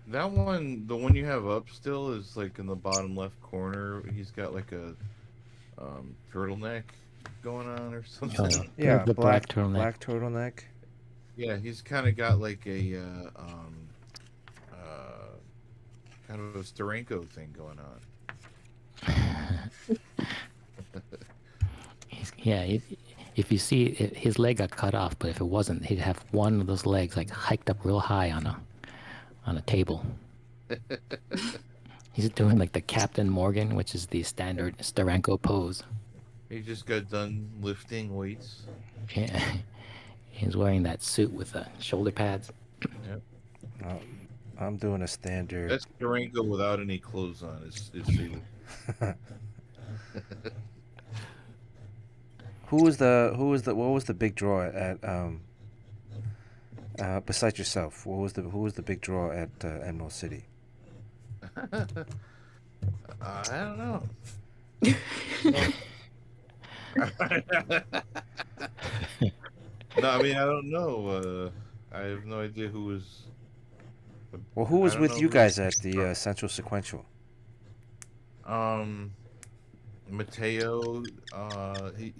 That one, the one you have up still, is like in the bottom left corner. He's got like a turtleneck going on or something. Oh, Yeah, the black turtleneck. Black turtleneck. Yeah, he's kind of got like a kind of a Steranko thing going on. If you see his leg got cut off, but if it wasn't, he'd have one of those legs like hiked up real high on a table. He's doing like the Captain Morgan, which is the standard Steranko pose. He just got done lifting weights. Yeah. He's wearing that suit with the shoulder pads. Yep. I'm doing a standard. That's Steranko without any clothes on. Is What was the big draw at besides yourself? Who was the big draw at Emerald City? I don't know. No, I mean I don't know. I have no idea who was. Well, who was I don't with know you who guys was- at the Central Sequential? Mateo.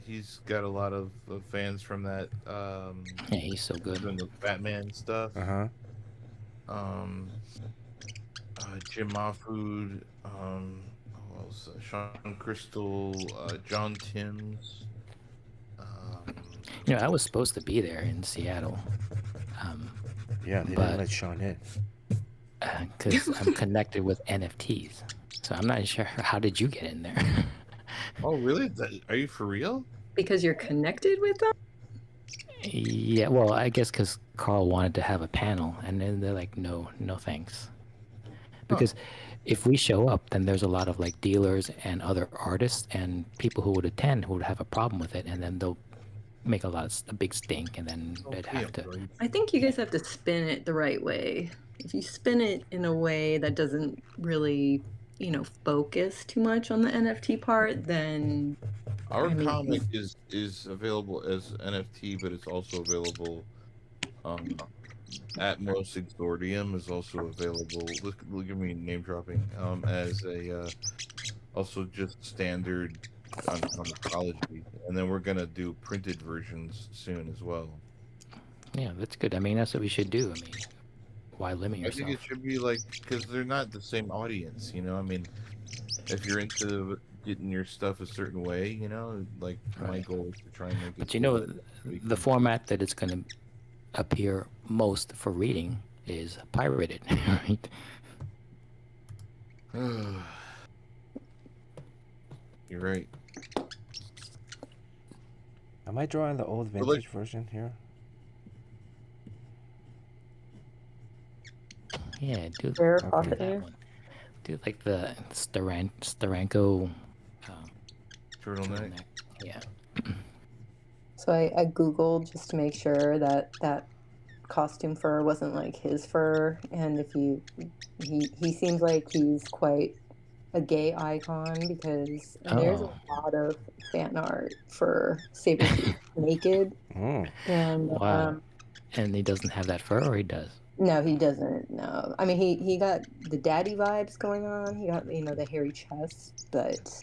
He's got a lot of fans from that. Yeah, he's so good. Doing the Batman stuff. Jim Mahfood. Who else? Sean Crystal. John Timms. You know, I was supposed to be there in Seattle. Yeah, they But- didn't let Sean in. Because I'm connected with NFTs. So I'm not sure. How did you get in there? Oh, really? Are you for real? Because you're connected with them? Yeah, well, I guess because Carl wanted to have a panel, and then they're like, no thanks. Because if we show up, then there's a lot of like dealers and other artists and people who would attend who would have a problem with it, and then they'll make a big stink, and then they'd have to. Right. I think you guys have to spin it the right way. If you spin it in a way that doesn't really, focus too much on the NFT part, then Our I mean- comic is available as NFT, but it's also available. Atmos Exordium is also available. Look at me name dropping. As a also just standard on comicsology, and then we're gonna do printed versions soon as well. Yeah, that's good. I mean, that's what we should do. I mean, why limit I yourself? think it should be like, because they're not the same audience, I mean, if you're into getting your stuff a certain way, like my Right. goal is to try and make it. But so the format that it's going to appear most for reading is pirated, right? You're right. Am I drawing the old Well, vintage version here? Yeah, do Rare do profiteer. that one. Do like the Steranko Turtleneck. turtleneck. Yeah. So I Googled just to make sure that costume fur wasn't like his fur, and he seems like he's quite a gay icon because there's a Oh. lot of fan art for Sabertooth naked, Mm. and Wow. And he doesn't have that fur, or he does? no, he doesn't. No, I mean he got the daddy vibes going on. He got the hairy chest, but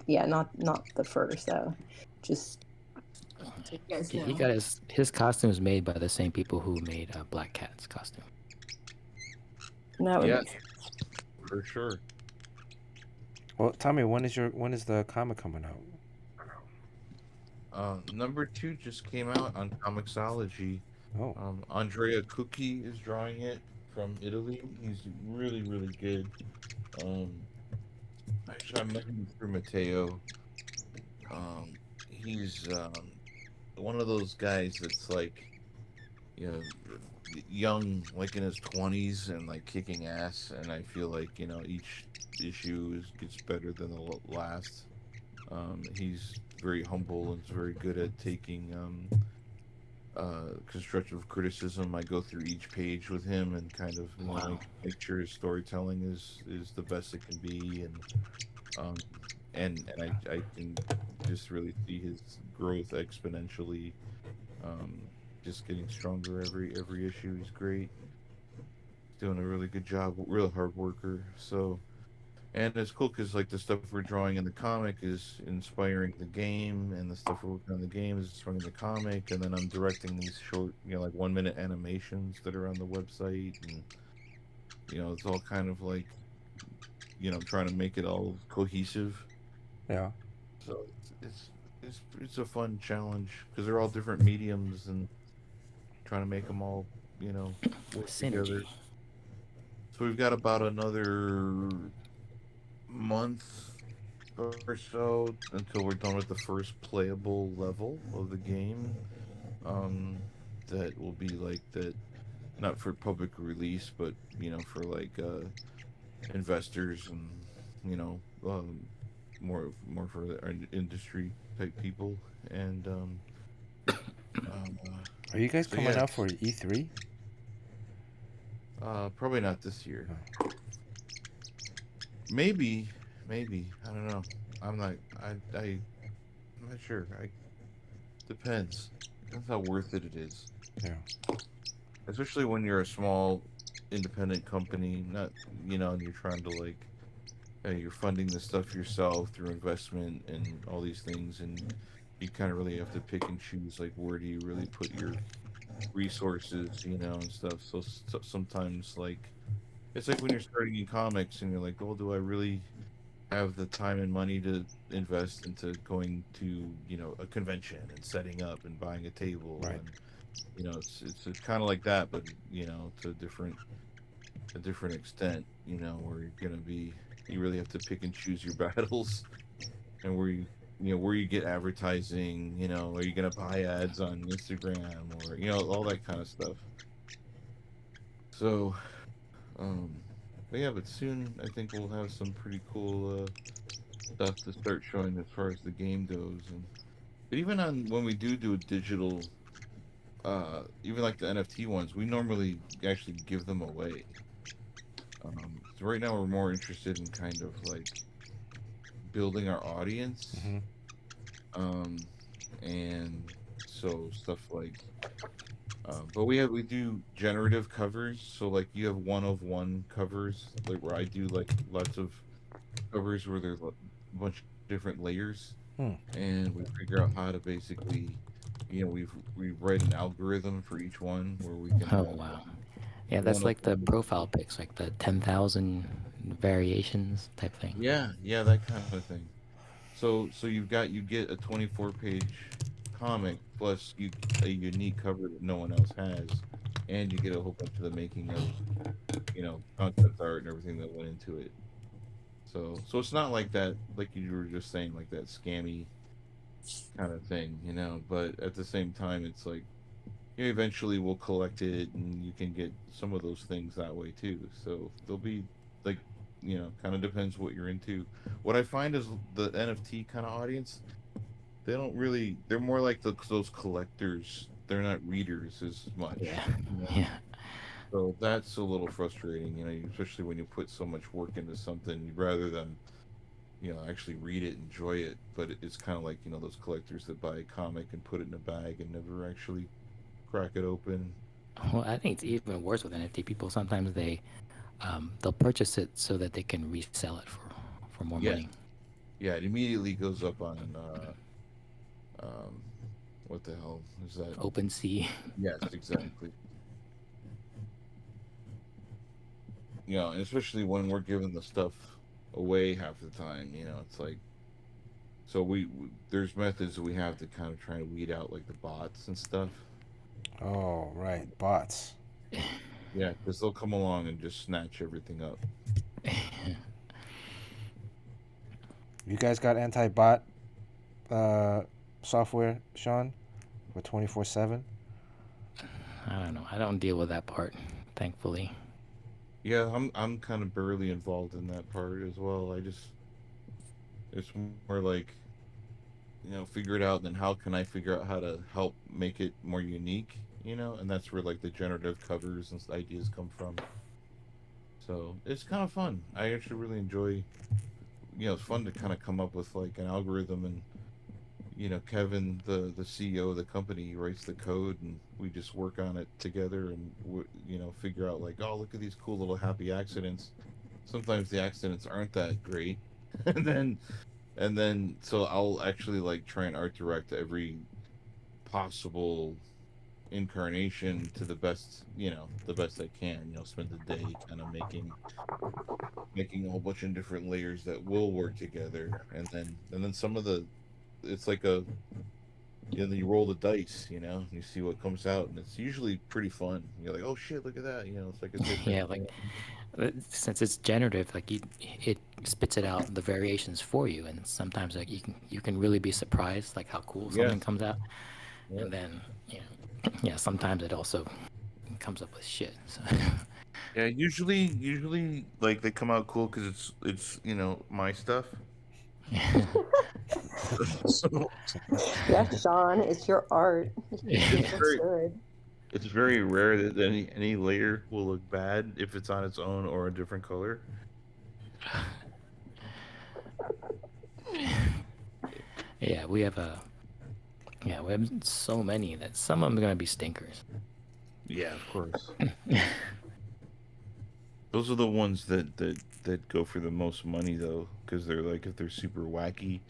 yeah, not the fur. So just so you guys He know. got his costumes made by the same people who made Black Cat's costume. That would Yeah. make sense. For sure. Well, Tommy, when is the comic coming out? Number 2 just came out on Comixology. Oh, Andrea Cucchi is drawing it from Italy. He's really, really good. Actually, I met him through Mateo. He's one of those guys that's like, you know, young, like in his 20s, and like kicking ass. And I feel like each gets better than the last. He's very humble and is very good at taking constructive criticism. I go through each page with him and kind of Wow. make sure his storytelling is the best it can be, um, and I can just really see his growth exponentially. Um, just getting stronger every issue. He's great. He's doing a really good job. Real hard worker. So, and it's cool because like the stuff we're drawing in the comic is inspiring the game, and the stuff we're working on the game is inspiring the comic. And then I'm directing these short, like 1 minute animations that are on the website, and it's all kind of like trying to make it all cohesive. Yeah. So it's a fun challenge because they're all different mediums and trying to make them all work together. Synergy. So we've got about another month or so until we're done with the first playable level of the game. That will be like that, not for public release, but for like investors and more for the industry type people. And Are you guys so coming yeah, out for E3? probably not this year. Maybe I don't know. I'm not. I'm not sure. Depends. Depends how worth it is. Yeah. Especially when you're a small independent company, not and you're trying to like you're funding this stuff yourself through investment and all these things, and you kind of really have to pick and choose like where do you really put your resources, and stuff. So sometimes like it's like when you're starting in comics and you're like, well, do I really have the time and money to invest into going to a convention and setting up and buying a table? Right. And it's kind of like that, but to a different extent, where you're gonna be, you really have to pick and choose your battles, and where you get advertising, are you gonna buy ads on Instagram, or all that kind of stuff. So but yeah, but soon I think we'll have some pretty cool stuff to start showing as far as the game goes. And but even on when we do a digital, even like the NFT ones, we normally actually give them away. So right now we're more interested in kind of like building our audience. Mm-hmm. And so stuff like but we do generative covers, so like you have one of one covers, like where I do like lots of covers where there's a bunch of different layers, and we figure out how to basically we write an algorithm for each one where we can Oh have wow. Yeah, that's one of like the one. profile pics, like the 10,000 variations type thing. Yeah, that kind of thing. So you get a 24-page comic plus a unique cover that no one else has, and you get a whole bunch of the making of concept art and everything that went into it. So it's not like that, like you were just saying, like that scammy kind of thing, but at the same time it's like eventually we'll collect it and you can get some of those things that way too. So they'll be like kind of depends what you're into. What I find is the NFT kind of audience, they're more like those collectors. They're not readers as much. Yeah. Yeah. So that's a little frustrating, especially when you put so much work into something rather than actually read it, enjoy it. But it's kind of like those collectors that buy a comic and put it in a bag and never actually crack it open. Well, I think it's even worse with NFT people. Sometimes they'll purchase it so that they can resell it for more money. Yeah, it immediately goes up on what the hell is that? OpenSea. Yes, exactly. And especially when we're giving the stuff away half the time, it's like, so there's methods that we have to kind of try to weed out like the bots and stuff. Oh, right, bots. Yeah, because they'll come along and just snatch everything up. You guys got anti-bot software, Sean? for 24/7? I don't know. I don't deal with that part, thankfully. Yeah, I'm kind of barely involved in that part as well. It's more like, figure it out, and then how can I figure out how to help make it more unique, and that's where like the generative covers and ideas come from. So it's kind of fun. I actually really enjoy. It's fun to kind of come up with like an algorithm, and Kevin, the CEO of the company, writes the code, and we just work on it together, and figure out like, oh, look at these cool little happy accidents. Sometimes the accidents aren't that great, and then so I'll actually like try and art direct every possible incarnation to the best I can. Spend the day kind of making a whole bunch of different layers that will work together, and then some of the it's like you roll the dice, and you see what comes out, and it's usually pretty fun. You're like, oh shit, look at that, it's like a different. Yeah, like since it's generative, like it spits it out the variations for you, and sometimes like you can really be surprised like how cool Yeah. something comes out, Yeah. and then yeah, sometimes it also comes up with shit. So. Yeah, usually like they come out cool because it's my stuff. So Yeah, Sean, it's your art. it's It very should. it's very rare that any layer will look bad if it's on its own or a different color. Yeah, we have so many that some of them are gonna be stinkers. Yeah, of course. Those are the ones that go for the most money though, because they're like if they're super wacky.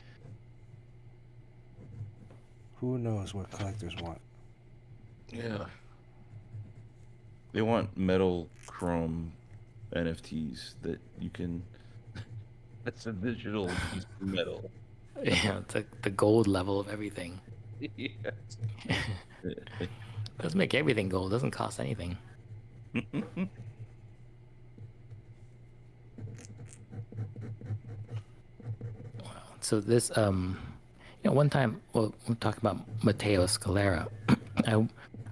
Who knows what collectors want? Yeah. They want metal chrome NFTs that you can. That's a digital piece of metal. Yeah, it's like the gold level of everything. Yeah. Let's make everything gold. Doesn't cost anything. So this one time, well, we're talking about Matteo Scalera.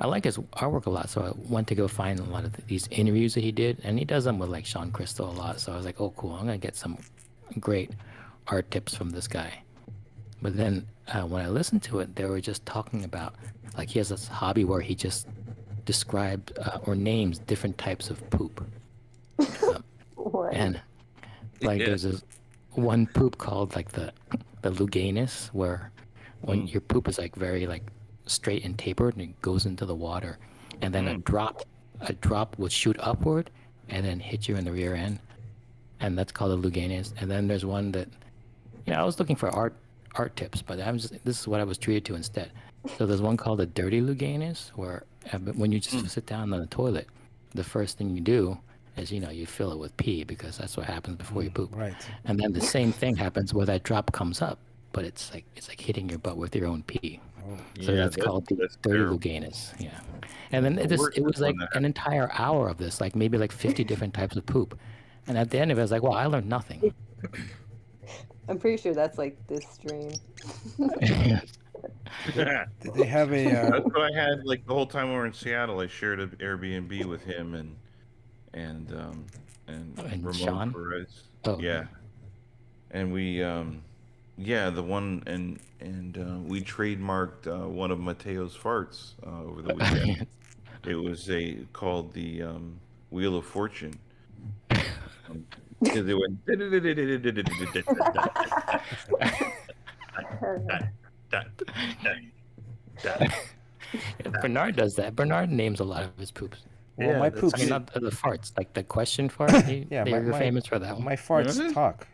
I like his artwork a lot, so I went to go find a lot of these interviews that he did, and he does them with like Sean Crystal a lot. So I was like, oh, cool, I'm gonna get some great art tips from this guy. But then when I listened to it, they were just talking about like he has this hobby where he just describes or names different types of poop, What? and like Yeah. there's this one poop called like the Luganus, where when your poop is like very like straight and tapered and it goes into the water, and then a drop would shoot upward and then hit you in the rear end, and that's called a Luganus. And then there's one that I was looking for art tips, but this is what I was treated to instead. So there's one called a dirty Luganus, where when you just sit down on the toilet, the first thing you do is you fill it with pee, because that's what happens before you poop. Right. And then the same thing happens where that drop comes up, but it's like hitting your butt with your own pee. So that's called the dirty terrible. Luganus. Yeah. And then it worst was is like when that an entire hour of this, like maybe like 50 different types of poop. And at the end of it, I was like, well, I learned nothing. I'm pretty sure that's like this stream. Did they have a? That's what I had like the whole time we were in Seattle. I shared an Airbnb with him and And Ramon Sean? Perez. Oh. Yeah, and we the one and we trademarked one of Mateo's farts over the weekend. It was called the Wheel of Fortune. Because it went. Bernard does that. Bernard names a lot of his poops. Well, Yeah, my that's poops. I mean, not the farts, like the question fart. Yeah, You're famous for that one. My farts Really? talk.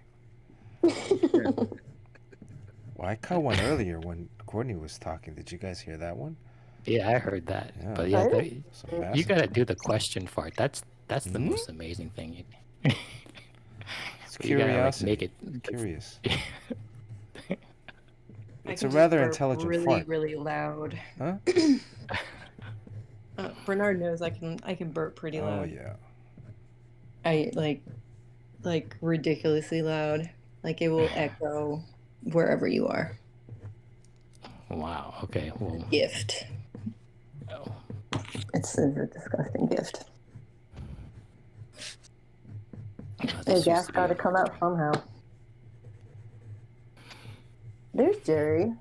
Well, I cut one earlier when Courtney was talking. Did you guys hear that one? Yeah, I heard that. Yeah. But yeah, Some you massive- gotta do the question fart. That's the Mhm. most amazing thing. It's You gotta, like, curiosity. make it. Curious. I It's can a just rather burp intelligent really, fart. really loud. Huh? Bernard knows I can burp pretty Oh loud. yeah. I like ridiculously loud. Like it will echo wherever you are. Wow. Okay. Well. Gift. Oh. It's a disgusting gift. This And used gas to be got to come out somehow. There's Jerry.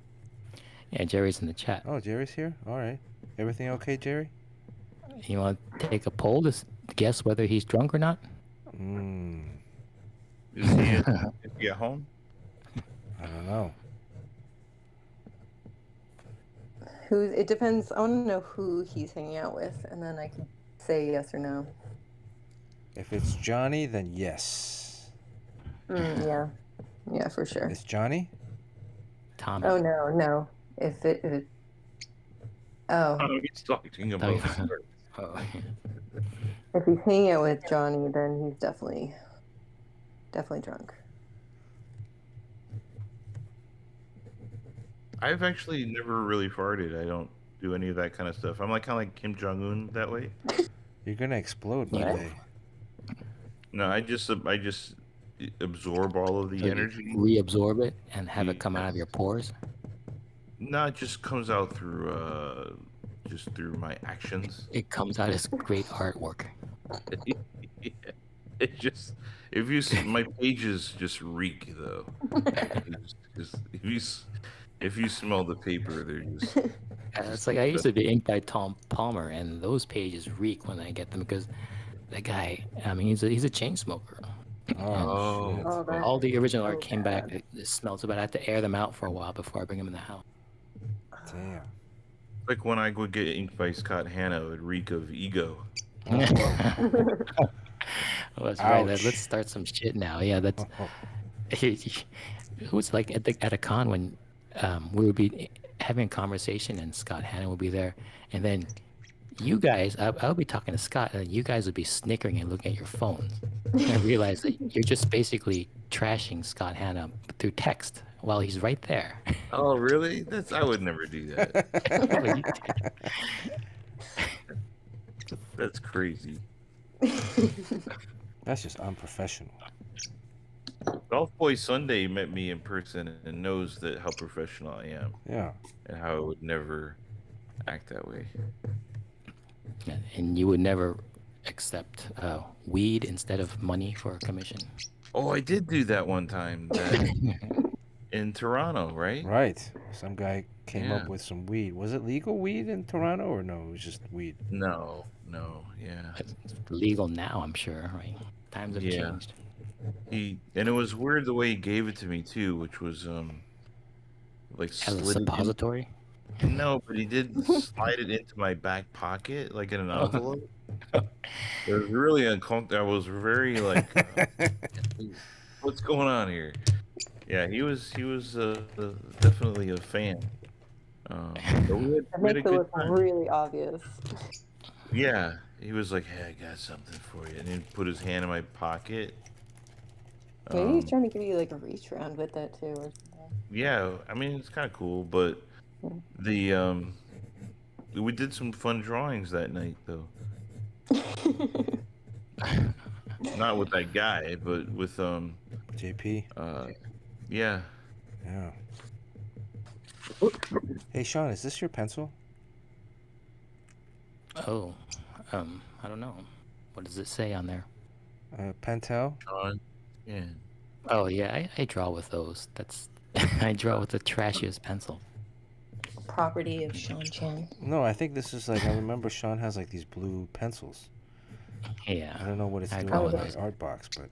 Yeah, Jerry's in the chat. Oh, Jerry's here? All right. Everything okay, Jerry? You want to take a poll to guess whether he's drunk or not? Is he at home? I don't know. It depends. I want to know who he's hanging out with, and then I can say yes or no. If it's Johnny, then yes. Yeah. Yeah, for sure. It's Johnny? Tommy. Oh, no. If it Oh, he's talking about. Oh. if he's hanging out with Johnny, then he's definitely drunk. I've actually never really farted. I don't do any of that kind of stuff. I'm kind of like Kim Jong-un that way. You're gonna explode one What? day. No, I just absorb all of the So energy. you reabsorb it and have it come out of your pores? No, it just comes out through just through my actions. It comes out as great artwork. It just my pages just reek though. If you smell the paper, they're just. It's like I used to be inked by Tom Palmer, and those pages reek when I get them because that guy. I mean, he's a chain smoker. Oh, shit. Oh, All the original art so came back. bad. It smells so bad. I have to air them out for a while before I bring them in the house. Damn. Like when I would get inked by Scott Hanna, it would reek of ego. Well, that's right. Ouch. Let's start some shit now. Yeah, that's. Oh, It was like at a con when we would be having a conversation and Scott Hanna would be there, and then you guys, I would be talking to Scott, and you guys would be snickering and looking at your phones. And I realized that you're just basically trashing Scott Hanna through text while he's right there. Oh, really? I would never do that. That's crazy. That's just unprofessional. Golf Boy Sunday met me in person and knows that how professional I am Yeah. and how I would never act that way. And you would never accept weed instead of money for a commission. Oh, I did do that one time in Toronto, right? Right. Some guy came Yeah. up with some weed. Was it legal weed in Toronto or no? It was just weed. No, yeah. It's legal now, I'm sure, right? Times have Yeah. changed. And it was weird the way he gave it to me too, which was like As a slid it in. suppository? No, but he did slide it into my back pocket like in an envelope. It was really uncomfortable. I was very like, what's going on here? Yeah, he was definitely a fan. But we That had a makes it good look time. really obvious. Yeah, he was like, "Hey, I got something for you," and he put his hand in my pocket. Maybe he's trying to give you like a reach around with that too, or something. Yeah, I mean it's kind of cool, but the we did some fun drawings that night though. Not with that guy, but with JP. Yeah. Yeah. Hey, Sean, is this your pencil? Oh, I don't know. What does it say on there? Pentel? Yeah. Oh yeah, I draw with those. That's I draw with the trashiest pencil. Property of Sean Chan. No, I think this is like, I remember Sean has like these blue pencils. Yeah. I don't know what it's I doing draw in with my those. art box, but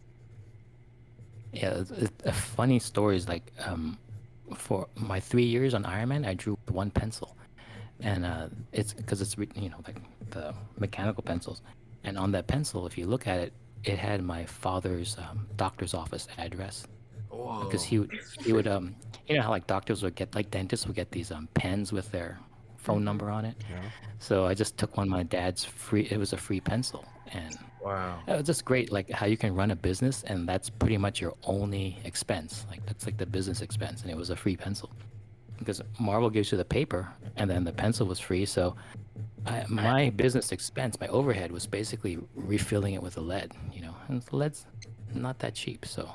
Yeah, a funny story is like for my 3 years on Iron Man, I drew with one pencil, and it's because it's like the mechanical pencils, and on that pencil, if you look at it, it had my father's doctor's office address. Whoa. Because he would you know how like doctors would get, like dentists would get these pens with their phone number on it. yeah. So I just took one of my dad's free. It was a free pencil, and Wow. it was just great. Like how you can run a business, and that's pretty much your only expense. Like that's like the business expense, and it was a free pencil. Because Marvel gives you the paper, and then the pencil was free. So my business expense, my overhead, was basically refilling it with the lead. And the lead's not that cheap. So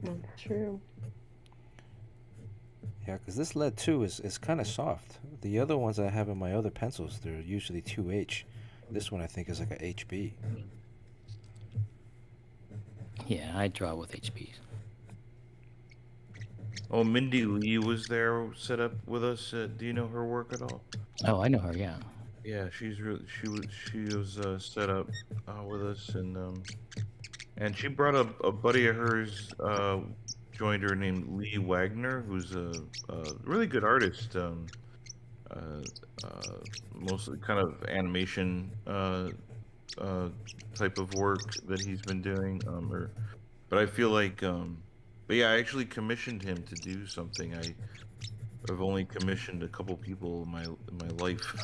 That's true. Yeah, because this lead too is kind of soft. The other ones I have in my other pencils, they're usually 2H. This one I think is like a HB. Yeah, I draw with HBs. Oh, Mindy Lee was there, set up with us. Do you know her work at all? Oh, I know her. Yeah. Yeah, she was set up with us, and she brought a buddy of hers joined her named Lee Wagner, who's a really good artist. Uh, Mostly kind of animation uh, type of work that he's been doing. But I feel like, but yeah, I actually commissioned him to do something. I've only commissioned a couple people in my life.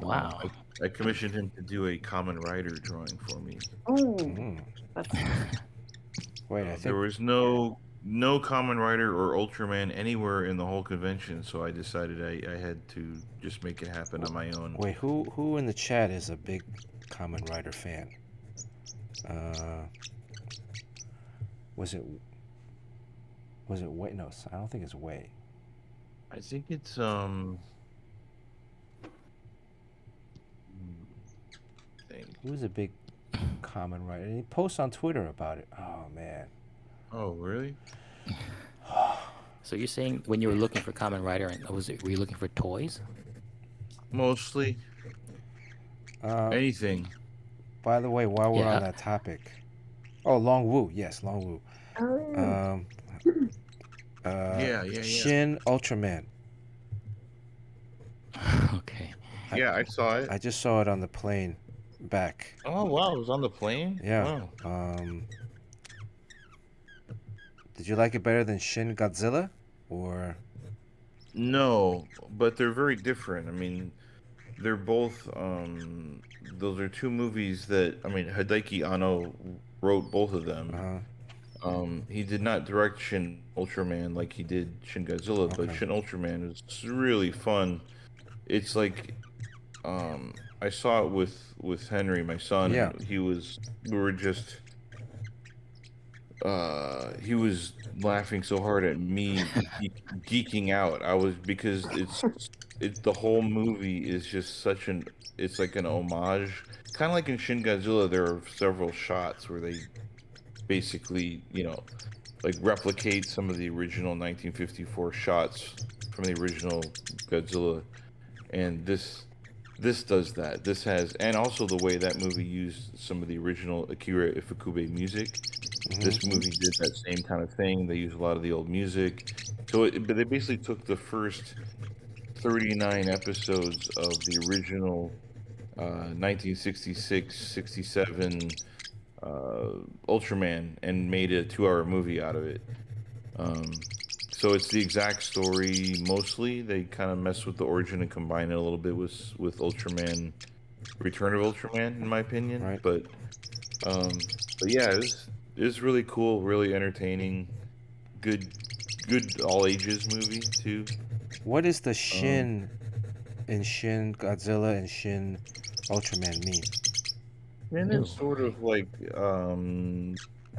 Wow. I commissioned him to do a Common Rider drawing for me. Oh, Mm. that's Wait, I There think was no Common Rider or Ultraman anywhere in the whole convention, so I decided I had to just make it happen on my own. wait, who in the chat is a big Kamen Rider fan? Was it Way? No, I don't think it's Way. I think it's thing. Who's a big Kamen Rider? And he posts on Twitter about it. Oh man. Oh, really? So you're saying when you were looking for Kamen Rider, were you looking for toys? Mostly anything. By the way, while we're Yeah. on that topic, oh, Long Wu, yes, Long Wu. oh, Yeah. Shin Ultraman. Okay. Yeah, I saw it. I just saw it on the plane back. Oh wow, it was on the plane. Yeah. Wow. Did you like it better than Shin Godzilla, or? No, but they're very different. I mean, they're both. Those are two movies that Hideaki Anno wrote both of them. He did not direct Shin Ultraman like he did Shin Godzilla, but Okay. Shin Ultraman is really fun. It's like, I saw it with Henry, my son. Yeah. And we were just, he was laughing so hard at me geeking out. Because the whole movie is just it's like an homage. Kind of like in Shin Godzilla, there are several shots where they basically, like replicate some of the original 1954 shots from the original Godzilla, and this does that. This has, and also the way that movie used some of the original Akira Ifukube music. This movie did that same kind of thing. They used a lot of the old music. But they basically took the first 39 episodes of the original 1966-67 Ultraman and made a 2-hour movie out of it. So it's the exact story mostly. They kind of mess with the origin and combine it a little bit with Ultraman, Return of Ultraman, in my opinion. Right. But yeah, it's really cool, really entertaining, good all ages movie too. What is the Shin in Shin Godzilla and Shin Ultraman mean? And it's sort of like it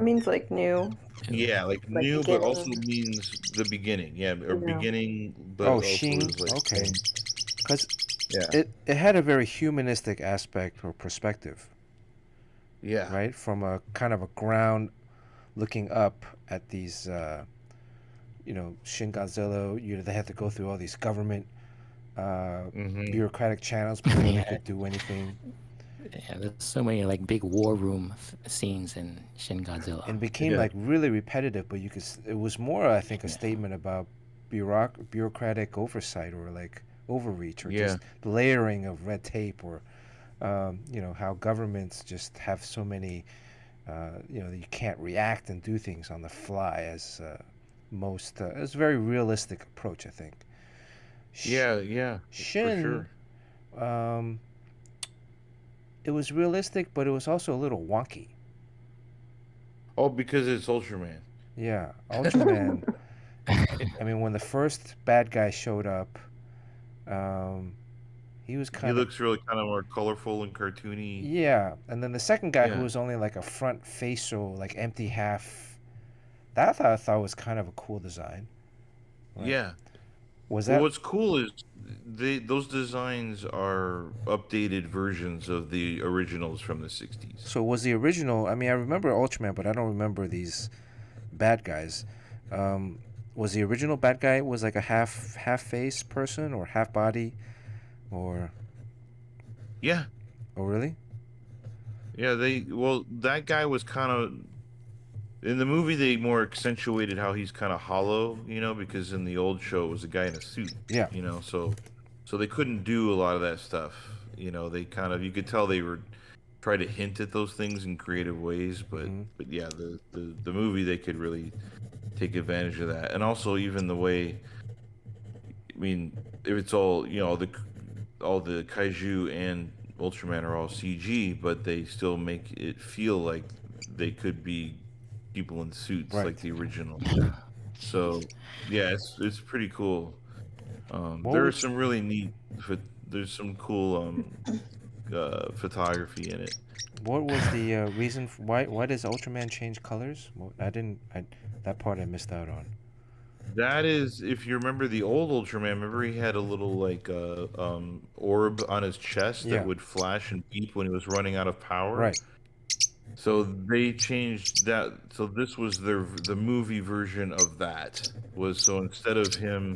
means like new. yeah, like Like new, but also beginning. means the beginning. Yeah, or Yeah. beginning, but Oh, also Shin. is like Okay. Because yeah, it had a very humanistic aspect or perspective, yeah, right? From a kind of a ground looking up at these, Shin Godzilla. They had to go through all these government bureaucratic channels before they could do anything. Yeah, there's so many like big war room scenes in Shin Godzilla. And became Yeah. like really repetitive, but it was more, I think, a statement about bureaucratic oversight or like overreach or just layering of red tape or how governments just have so many that you can't react and do things on the fly as it's a very realistic approach, I think. yeah, Shin, for sure. it was realistic, but it was also a little wonky. Oh, because it's Ultraman. Yeah, Ultraman. I mean, when the first bad guy showed up, he was He kind of looks really kind of more colorful and cartoony. yeah, and then the second guy who Yeah. was only like a front facial, like empty half. That I thought was kind of a cool design. Right. Yeah, Was Well, that what's cool is those designs are updated versions of the originals from the 60s. so? Was the original? I mean, I remember Ultraman, but I don't remember these bad guys. Um, was the original bad guy was like a half face person or half body or Yeah, oh really? yeah. That guy was kind of in the movie. They more accentuated how he's kind of hollow, because in the old show it was a guy in a suit, Yeah. so they couldn't do a lot of that stuff. They kind of you could tell they were try to hint at those things in creative ways, but Hmm. but yeah, the movie they could really take advantage of that, and also even the way. I mean, if it's all all the kaiju and Ultraman are all CG, but they still make it feel like they could be people in suits Right. like the original. So yeah, it's pretty cool. What There are was some really neat. There's some cool photography in it. what was the reason why does Ultraman change colors? Well, that part I missed out on. That is, if you remember the old Ultraman, remember he had a little like orb on his chest that Yeah. would flash and beep when he was running out of power. Right. So they changed that. So this was the movie version of that. So instead of him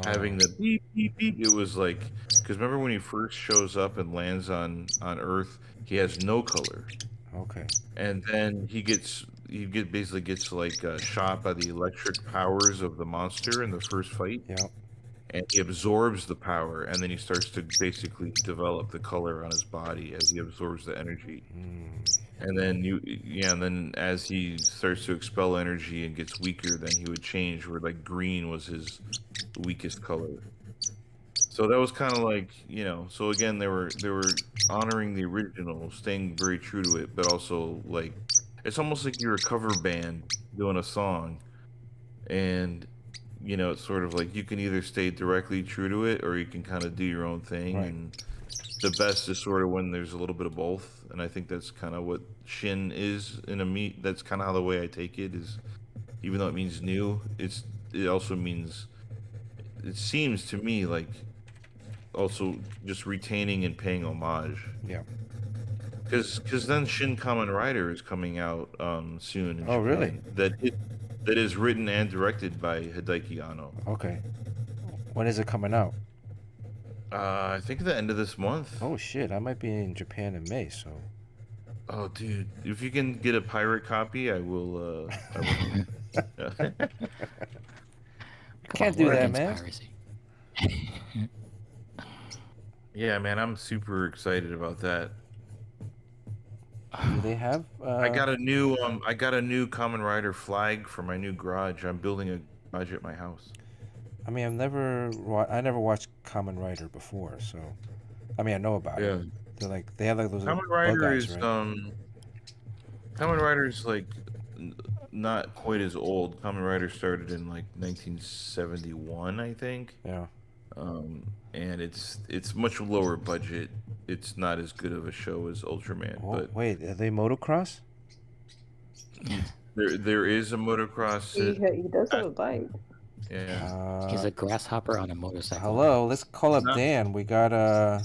having the beep beep beep, it was like because remember when he first shows up and lands on Earth, he has no color, Okay. and then basically gets like shot by the electric powers of the monster in the first fight, Yeah. and he absorbs the power, and then he starts to basically develop the color on his body as he absorbs the energy. Mm. And then and then as he starts to expel energy and gets weaker, then he would change where like green was his weakest color. So that was kind of like, so again they were honoring the original, staying very true to it, but also like it's almost like you're a cover band doing a song, and it's sort of like you can either stay directly true to it or you can kind of do your own thing, Right. and the best is sort of when there's a little bit of both, and I think that's kind of what Shin is in a meat. That's kind of how the way I take it is, even though it means new, it also means it seems to me like also just retaining and paying homage. Yeah. Because then Shin Kamen Rider is coming out soon in Oh, Japan. really? That is written and directed by Hideaki Anno. Okay. When is it coming out? I think the end of this month. Oh shit! I might be in Japan in May, so. Oh, dude! If you can get a pirate copy, I will. I will. Can't do we're that, against man. Piracy. Yeah, man, I'm super excited about that. Do they have? I got a new Kamen Rider flag for my new garage. I'm building a garage at my house. I mean, I never watched Kamen Rider before, so. I mean, I know about it. They have like those little Kamen bug Rider guys, is right? Kamen Rider is like not quite as old. Kamen Rider started in like 1971, I think. Yeah. And it's much lower budget. It's not as good of a show as Ultraman, Oh, but wait, are they motocross? there is a motocross. He does have a bike. Yeah. He's a grasshopper on a motorcycle. Hello, let's call up Not- Dan. We got Yeah.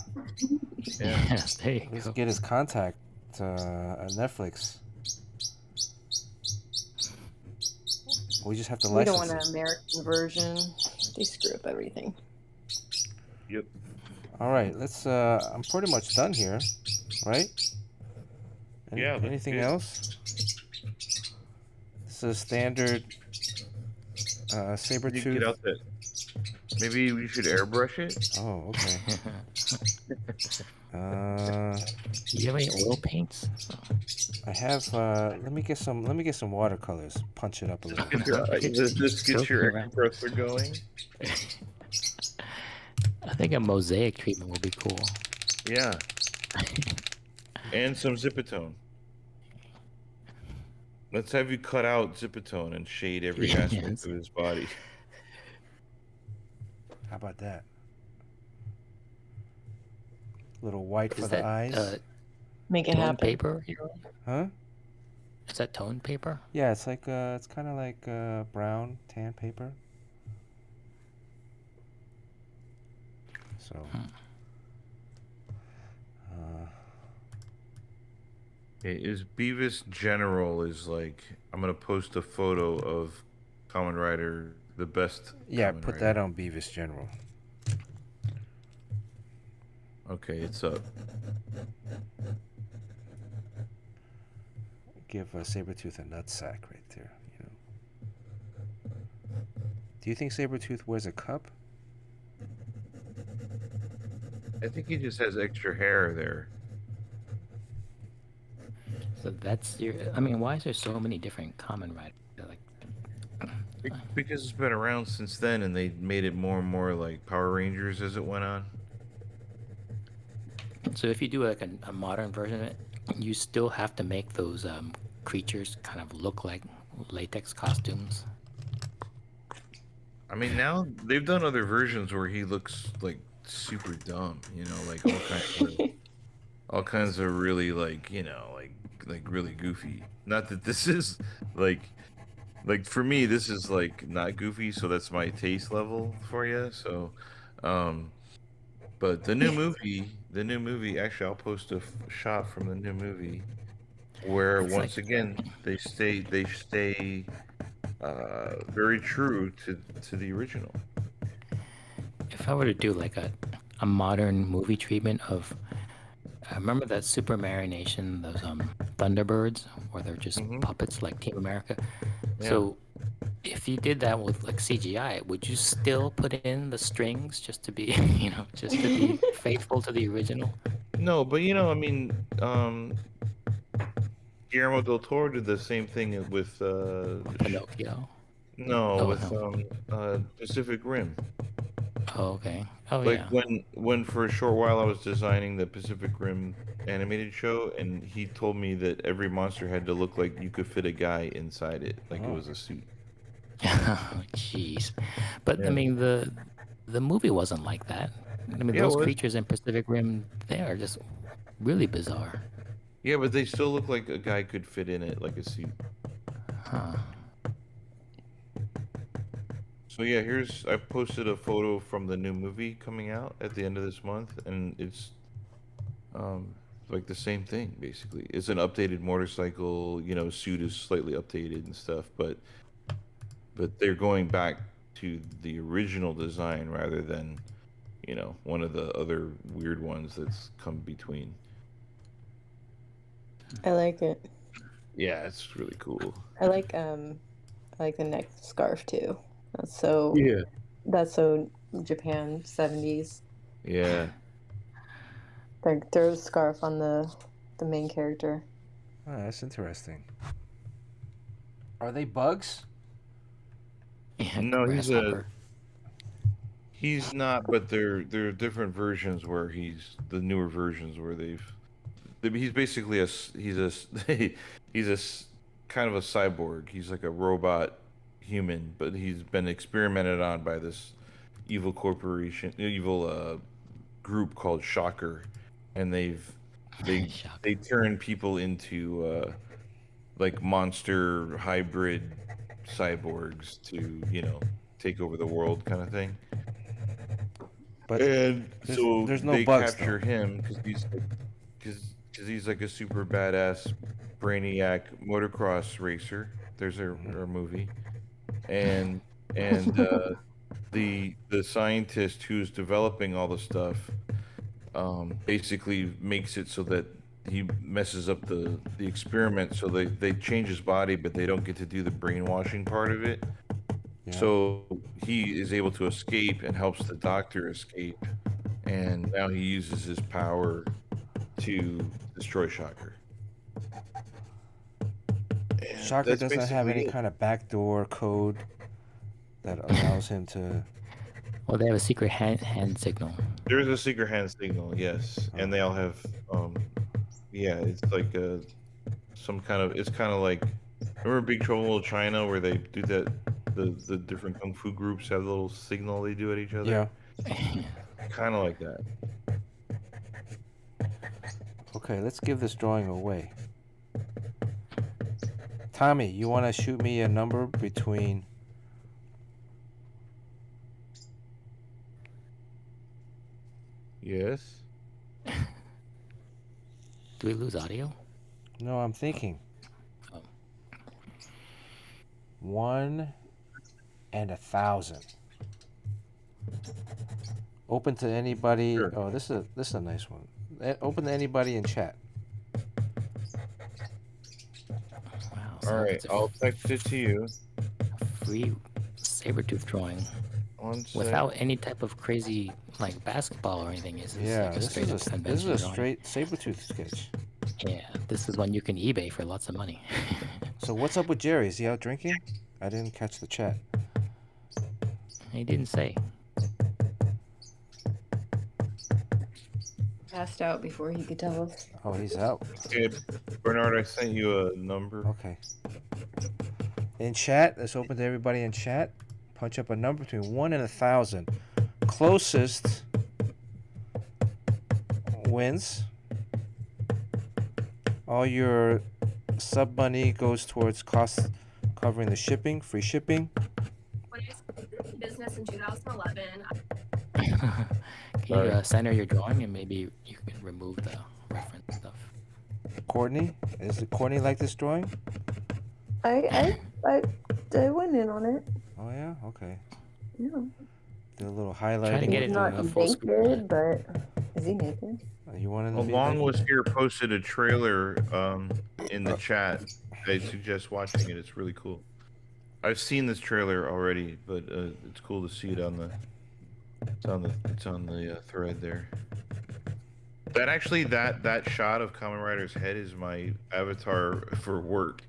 Yes, there you let's go. get his contact at Netflix. We just have to We don't license want an it. American version. They screw up everything. Yep. All right, let's. I'm pretty much done here, right? Yeah, that's Anything good. else? This is standard You get Sabertooth. out that. Maybe we should airbrush it. Oh, okay. Do you have any oil paints? I have. Let me get some watercolors. Punch it up a little. This gets your Joking around. expressor going. I think a mosaic treatment will be cool. Yeah. And some Zipatone. Let's have you cut out Zipatone and shade every aspect Yes. of his body. How about that? Little white for Is the that eyes. Make it toned happen. paper? Huh? Is that toned paper? Yeah, it's like it's kind of like brown tan paper. So, Is Beavis General is like I'm gonna post a photo of Kamen Rider, the best yeah, Kamen put Rider. that on Beavis General. Okay, it's up. Give Sabertooth a nutsack right there. You know. Do you think Sabertooth wears a cup? I think he just has extra hair there. So that's your. I mean, why is there so many different Kamen Riders? Like, Because it's been around since then, and they made it more and more like Power Rangers as it went on. so if you do like a modern version of it, you still have to make those creatures kind of look like latex costumes. I mean, now they've done other versions where he looks like super dumb, you know, like all kinds of really like, you know, like really goofy. Not that this is like for me this is like not goofy, so that's my taste level for you. So but the new movie actually I'll post a shot from the new movie where It's once like, again they stay very true to the original. if I were to do like a modern movie treatment of, I remember that Super Marination, those Thunderbirds, where they're just Mhm. puppets like Team America. Yeah. So if you did that with like CGI, would you still put in the strings just to be, just to be faithful to the original? No, but you know, I mean, Guillermo del Toro did the same thing with Pinocchio. no, Oh with no. Pacific Rim. Oh, okay. Oh Like yeah. when for a short while I was designing the Pacific Rim animated show, and he told me that every monster had to look like you could fit a guy inside it, like it was a suit. Jeez. But I Yeah. mean the movie wasn't like that. I mean Yeah, those well, creatures in Pacific Rim, they are just really bizarre. yeah, but they still look like a guy could fit in it like a suit. Huh. So yeah, I posted a photo from the new movie coming out at the end of this month, and it's like the same thing basically. It's an updated motorcycle, you know, suit is slightly updated and stuff, but they're going back to the original design rather than, you know, one of the other weird ones that's come between. I like it. Yeah, it's really cool. I like the neck scarf too. That's so Yeah. that's so Japan 70s. Yeah. Like throw a scarf on the main character. Oh, that's interesting. Are they bugs? Yeah, No, grasshopper. he's not, but there are different versions where the newer versions where he's basically he's kind of a cyborg. He's like a robot human, but he's been experimented on by this evil group called Shocker, and they Shocker. turn people into like monster hybrid cyborgs to, you know, take over the world kind of thing. But And so there's no they bugs capture though. him because he's like a super badass brainiac motocross racer. There's a movie, and the scientist who's developing all the stuff basically makes it so that he messes up the experiment, so they change his body, but they don't get to do the brainwashing part of it. Yeah. So he is able to escape and helps the doctor escape, and now he uses his power to destroy Shocker. And Shocker that's doesn't have basically any it. kind of backdoor code that allows him to. Well, they have a secret hand signal. There's a secret hand signal, yes, and they all have yeah, it's like some kind of, it's kind of like, remember Big Trouble in Little China where they do that, the different kung fu groups have a little signal they do at each other. Yeah. Kind of like that. Okay, let's give this drawing away. Tommy, you want to shoot me a number between Yes. Do we lose audio? No, I'm thinking. Oh. 1 and 1,000. Open to anybody. Sure. Oh, this is a nice one. Open to anybody in chat. Wow. All right, It's a I'll text it to you. free Sabertooth drawing One sec. without any type of crazy like basketball or anything. It's Yeah, like a this straight up is a conventional drawing. straight Sabertooth sketch. Yeah, this is one you can eBay for lots of money. So what's up with Jerry? Is he out drinking? I didn't catch the chat. He didn't say. Passed out before he could tell us. Oh, he's out. Okay, Bernard, I sent you a number. Okay. In chat, let's open to everybody in chat. Punch up a number between 1 and 1,000. Closest wins. All your sub money goes towards costs covering the shipping, free shipping. When I started business in 2011, Can you center your drawing and maybe you can remove the reference stuff? Courtney, is it Courtney like this drawing? I went in on it. Oh yeah, okay. Yeah. Do a little highlight. Try to get it He's to not a full screen. naked, but is he naked? You want him to be Along naked? was here posted a trailer in the chat. I suggest watching it. It's really cool. I've seen this trailer already, but it's cool to see it on the. It's on the thread there. That actually that shot of Kamen Rider's head is my avatar for work.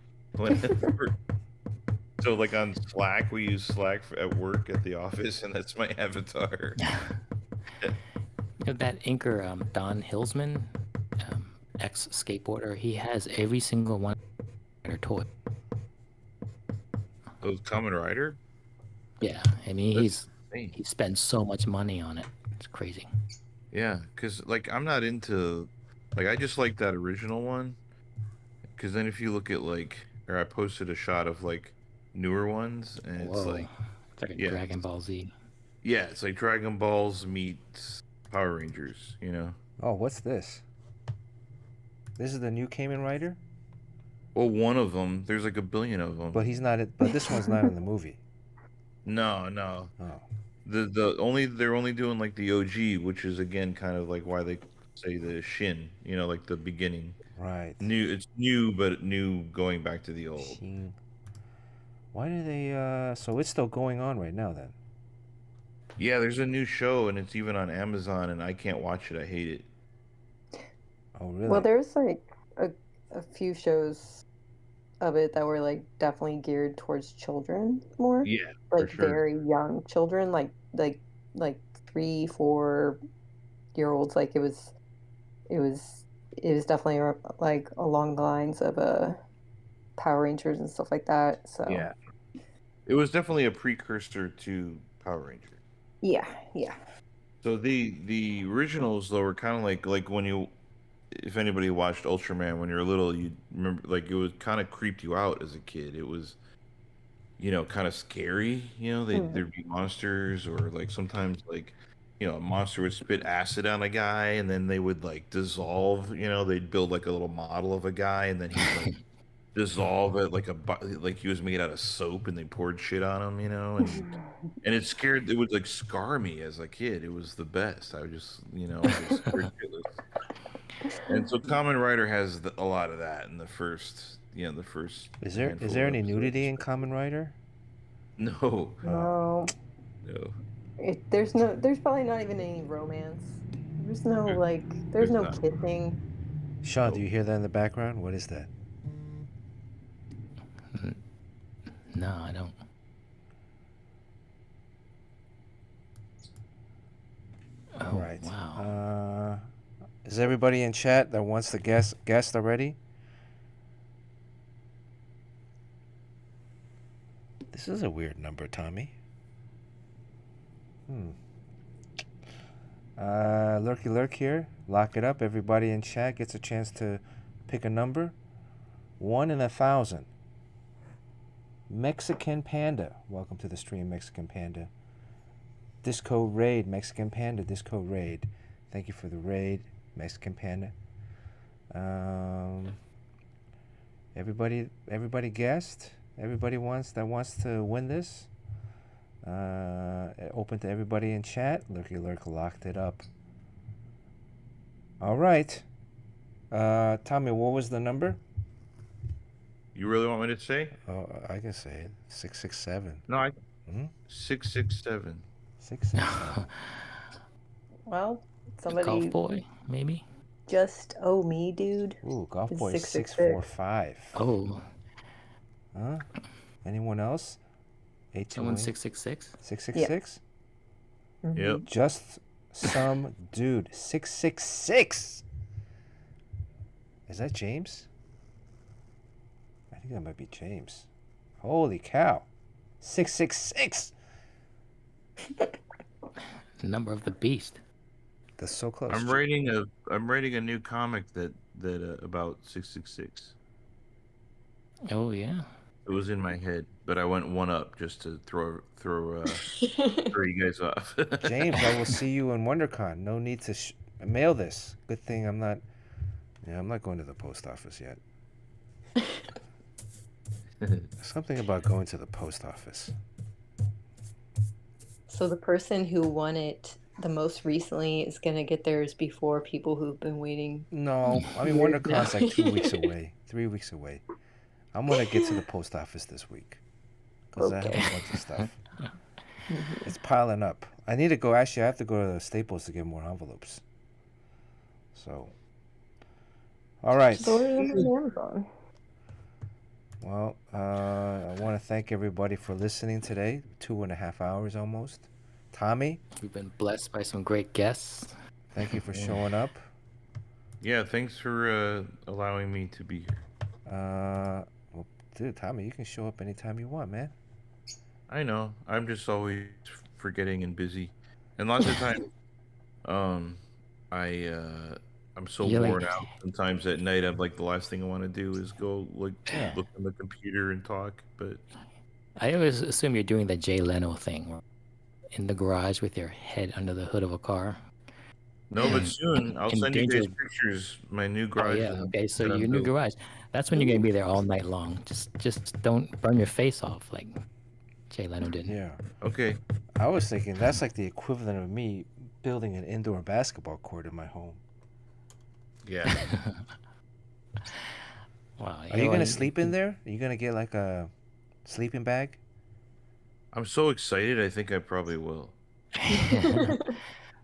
So like on Slack, we use Slack at work at the office, and that's my avatar. You know, that inker, Don Hillsman, ex-skateboarder, he has every single one of their toy. Oh, Kamen Rider? Yeah, I mean, That's insane. he spends so much money on it. It's crazy. Yeah, because like I'm not into, like I just like that original one. Because then if you look at like, or I posted a shot of like newer ones, and it's Whoa. like, It's like a yeah. Dragon Ball Z. yeah, it's like Dragon Balls meets Power Rangers, you know? Oh, what's this? This is the new Kamen Rider? Well, one of them, there's like a billion of them. But he's not. But this one's not in the movie. No. Oh. They're only doing like the OG, which is again kind of like why they say the Shin, you know, like the beginning. Right. It's new, but new going back to the old. Sheen. Why do they? So it's still going on right now then. Yeah, there's a new show, and it's even on Amazon, and I can't watch it. I hate it. Oh really? Well, there's like a few shows of it that were like definitely geared towards children more. Yeah, Like for sure. very young children, like 3-4-year-olds. Like it was definitely like along the lines of Power Rangers and stuff like that. So Yeah, it was definitely a precursor to Power Rangers. yeah. So the originals though were kind of like when you, if anybody watched Ultraman when you were little, you remember like it was kind of creeped you out as a kid. It was, you know, kind of scary. You know, there'd be monsters, or like sometimes like, you know, a monster would spit acid on a guy, and then they would like dissolve. You know, they'd build like a little model of a guy, and then he'd like dissolve it like he was made out of soap, and they poured shit on him. You know, and it scared. It would like scar me as a kid. It was the best. I would just, you know, just scared shitless. And so Kamen Rider has a lot of that in the first, you know, the first. Is there handful any of nudity in episodes. Kamen Rider? No, No, no. there's probably not even any romance. There's no there's There's no not. kissing. Sean, do you hear that in the background? What is that? No, I don't. Oh, Right. wow. Is everybody in chat that wants to guess already? This is a weird number, Tommy. Lurky Lurk here. Lock it up. Everybody in chat gets a chance to pick a number. 1 in 1,000. Mexican Panda. Welcome to the stream, Mexican Panda. Disco Raid, Mexican Panda, Disco Raid. Thank you for the raid, Mexican Panda. Everybody guessed. Everybody wants to win this. Open to everybody in chat. Lurky Lurk locked it up. All right. Tommy, what was the number? You really want me to say? Oh, I can say it. 667. No, I. Hmm? 667. 667. Well, Golf somebody boy, maybe. just owe me, dude. Ooh, Golf It's Boy 666. 645. Oh, Huh? Anyone else? someone 828. 666. 666? Yep. Just some dude. 666. Is that James? I think that might be James. Holy cow. 666. Number of the beast. That's so close. I'm writing a new comic that about 666. Oh yeah. It was in my head, but I went one up just to throw you guys off. James, I will see you in WonderCon. No need to mail this. Good thing I'm not going to the post office yet. Something about going to the post office. So the person who won it the most recently is going to get theirs before people who've been waiting. No, I mean Years WonderCon's now. like 2 weeks away, 3 weeks away. I'm gonna get to the post office this week because I have Okay. a bunch of stuff. It's piling up. I need to go. Actually, I have to go to Staples to get more envelopes. So, all right. Just order them on Amazon. Well, I want to thank everybody for listening today. 2.5 hours almost. Tommy, We've been blessed by some great guests. thank you for showing up. Yeah, thanks for allowing me to be here. Well, dude, Tommy, you can show up anytime you want, man. I know. I'm just always forgetting and busy, and lots of times, I'm so You're like- worn out. Sometimes at night, I'm like the last thing I want to do is go Yeah. look on the computer and talk. But I always assume you're doing the Jay Leno thing, where in the garage with your head under the hood of a car. no, but soon I'll send you guys Endangered- pictures. My new Oh garage. yeah. Okay. So that I'm your new building. garage. That's when you're gonna be there all night long. Just don't burn your face off like Jay Leno did. Yeah. Okay. I was thinking that's like the equivalent of me building an indoor basketball court in my home. Yeah. Wow. Are you gonna sleep in there? Are you gonna get like a sleeping bag? I'm so excited. I think I probably will.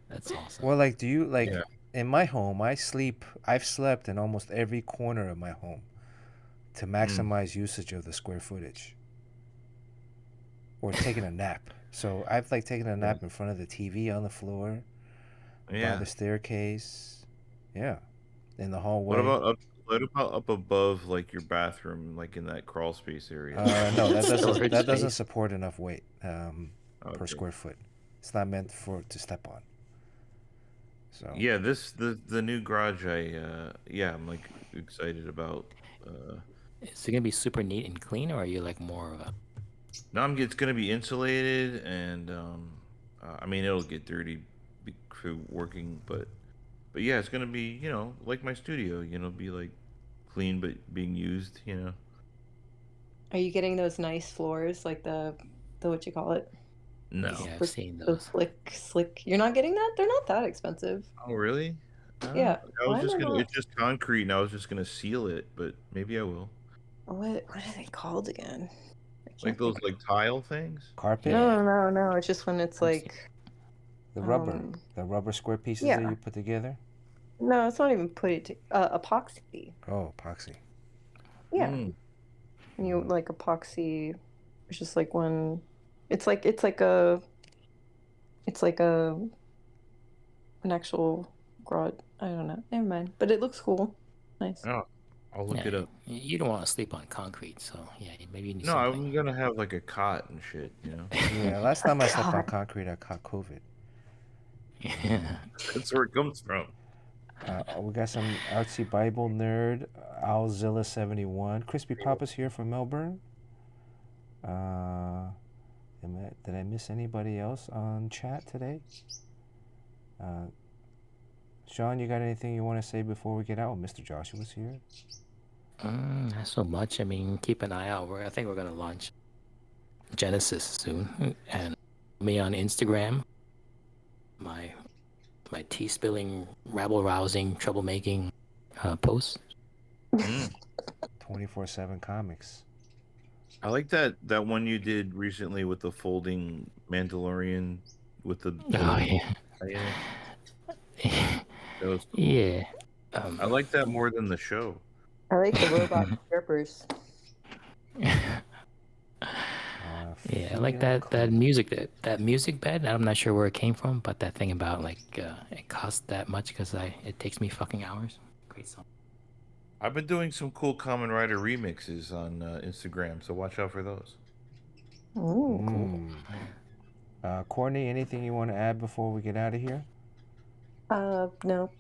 That's awesome. Well, like, do you like Yeah. in my home? I've slept in almost every corner of my home to maximize usage of the square footage, or taking a nap. So I've like taken a nap in front of the TV on the floor, by Yeah. the staircase, yeah, in the hallway. What about up above, like your bathroom, like in that crawl space area? No, that Storage doesn't space. support enough weight per Okay. square foot. It's not meant to step on. So Yeah, the new garage. I'm like excited about. Is it gonna be super neat and clean, or are you like more of a? No, it's gonna be insulated, and I mean it'll get dirty through working, but yeah, it's gonna be like my studio. Be like clean but being used. Are you getting those nice floors, like the what you call it? No. Yeah, I've Those- seen Those those. slick. You're not getting that? They're not that expensive. Oh really? Yeah. I Why was just am I gonna. not? It's just concrete, and I was just gonna seal it, but maybe I will. What are they called again? I Like can't those think. like tile things. carpet, No. It's just when it's I've seen- like the rubber square pieces that yeah. you put together. no, it's not even put it epoxy. Oh, epoxy. Yeah. Mm. And you like epoxy. It's just like when it's like a an actual garage. I don't know. Never mind. But it looks cool. Nice. Oh, I'll look Yeah, it up. you don't want to sleep on concrete, so yeah, maybe you need No, something. I'm gonna have like a cot and shit. Yeah, last time I slept on God. concrete, I caught COVID. Yeah. That's where it comes from. We got some artsy Bible nerd, Owlzilla71. Crispy Papa's here from Melbourne. Did I miss anybody else on chat today? Sean, you got anything you want to say before we get out? Mr. Joshua's here. Not so much. I mean, keep an eye out. I think we're gonna launch Genesis soon, and me on Instagram. My tea spilling, rabble rousing, troublemaking posts. 24/7 comics. I like that one you did recently with the folding Mandalorian with the. Oh yeah. That was cool. Yeah. I like that more than the show. I like the robot strippers. Yeah, I like that music bed. I'm not sure where it came from, but that thing about like it costs that much because it takes me fucking hours. Great song. I've been doing some cool Kamen Rider remixes on Instagram, so watch out for those. Cool. Courtney, anything you want to add before we get out of here? No.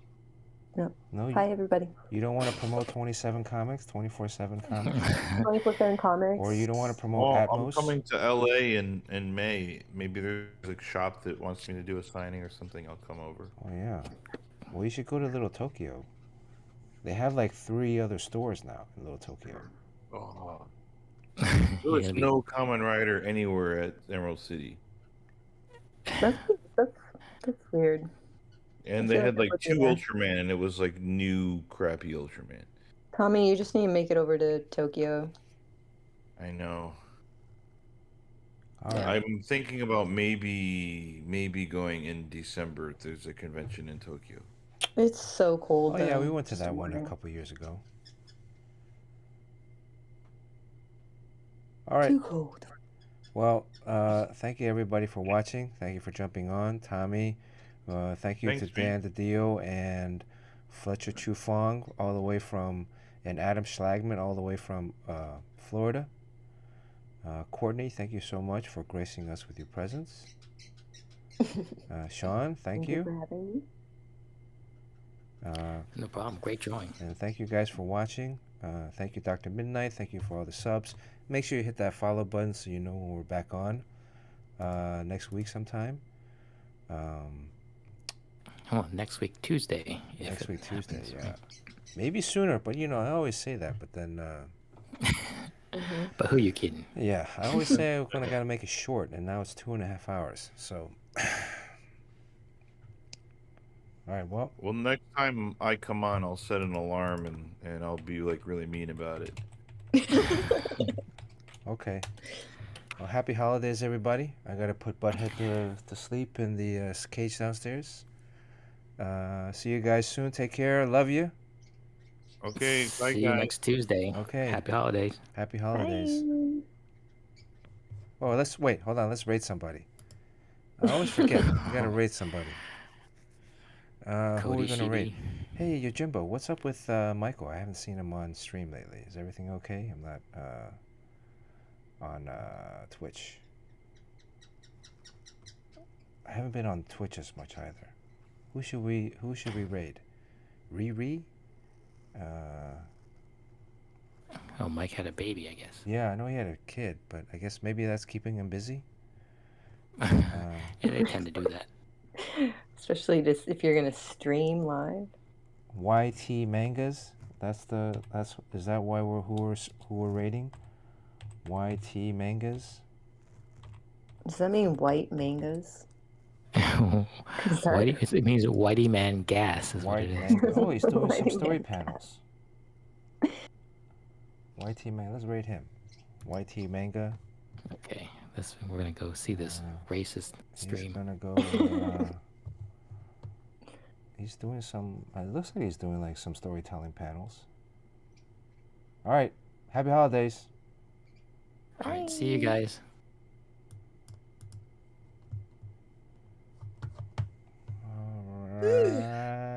No. Hi, everybody. You don't want to promote 27 comics, 24/7 comics, 24/7 comics. or you don't want to promote Well, Atmos? I'm coming to LA in May. Maybe there's a shop that wants me to do a signing or something. I'll come over. Oh yeah. Well, you should go to Little Tokyo. They have like 3 other stores now in Little Tokyo. Oh. There was no Kamen Rider anywhere at Emerald City. That's weird. And they had like 2 Ultraman, and it was like new crappy Ultraman. Tommy, you just need to make it over to Tokyo. I know. All right. I'm thinking about maybe going in December. There's a convention in Tokyo. It's so cold. Oh yeah, though. we went to Just that one a wondering. couple years ago. All right. Too cold. Well, thank you everybody for watching. Thank you for jumping on, Tommy. Thank you Thanks, to Dan DiDio and Fletcher Chufong all the way from, and Adam Schlagman all the way from Florida. Courtney, thank you so much for gracing us with your presence. Sean, thank you. for having me. No problem. Great drawing. And thank you guys for watching. Thank you, Dr. Midnight. Thank you for all the subs. Make sure you hit that follow button so you know when we're back on next week sometime. Next week Tuesday. Next week Tuesday, yeah. Maybe sooner, but you know, I always say that, but then... But who you kidding? Yeah, I always say I'm gonna gotta make it short, and now it's 2.5 hours, so... Alright, well... Well, next time I come on, I'll set an alarm, and I'll be, like, really mean about it. Okay. Well, happy holidays, everybody. I gotta put Butthead to sleep in the cage downstairs. See you guys soon. Take care. Love you. Okay, bye, See you guys. next Tuesday. Okay. Happy holidays. Happy holidays. Oh, let's wait. Hold on. Let's rate somebody. I always forget. We gotta rate somebody. Who are we gonna rate? Hey, Yojimbo, what's up with Michael? I haven't seen him on stream lately. Is everything okay? I'm not on Twitch. I haven't been on Twitch as much either. Who should we raid? Riri? Oh, Mike had a baby, I guess. Yeah, I know he had a kid, but I guess maybe that's keeping him busy. Yeah, they tend to do that. Especially just if you're gonna stream live. YT mangas. Is that why who we're rating? YT mangas. Does that mean white mangoes? Whitey, it means Whitey Man Gas is what it is. Oh, he's doing some Whitey story Man panels. YT man, let's rate him. YT manga. Okay, we're gonna go see this racist stream. He's gonna go. He's doing some. It looks like he's doing like some storytelling panels. All right, happy holidays. All right, see you guys. All right.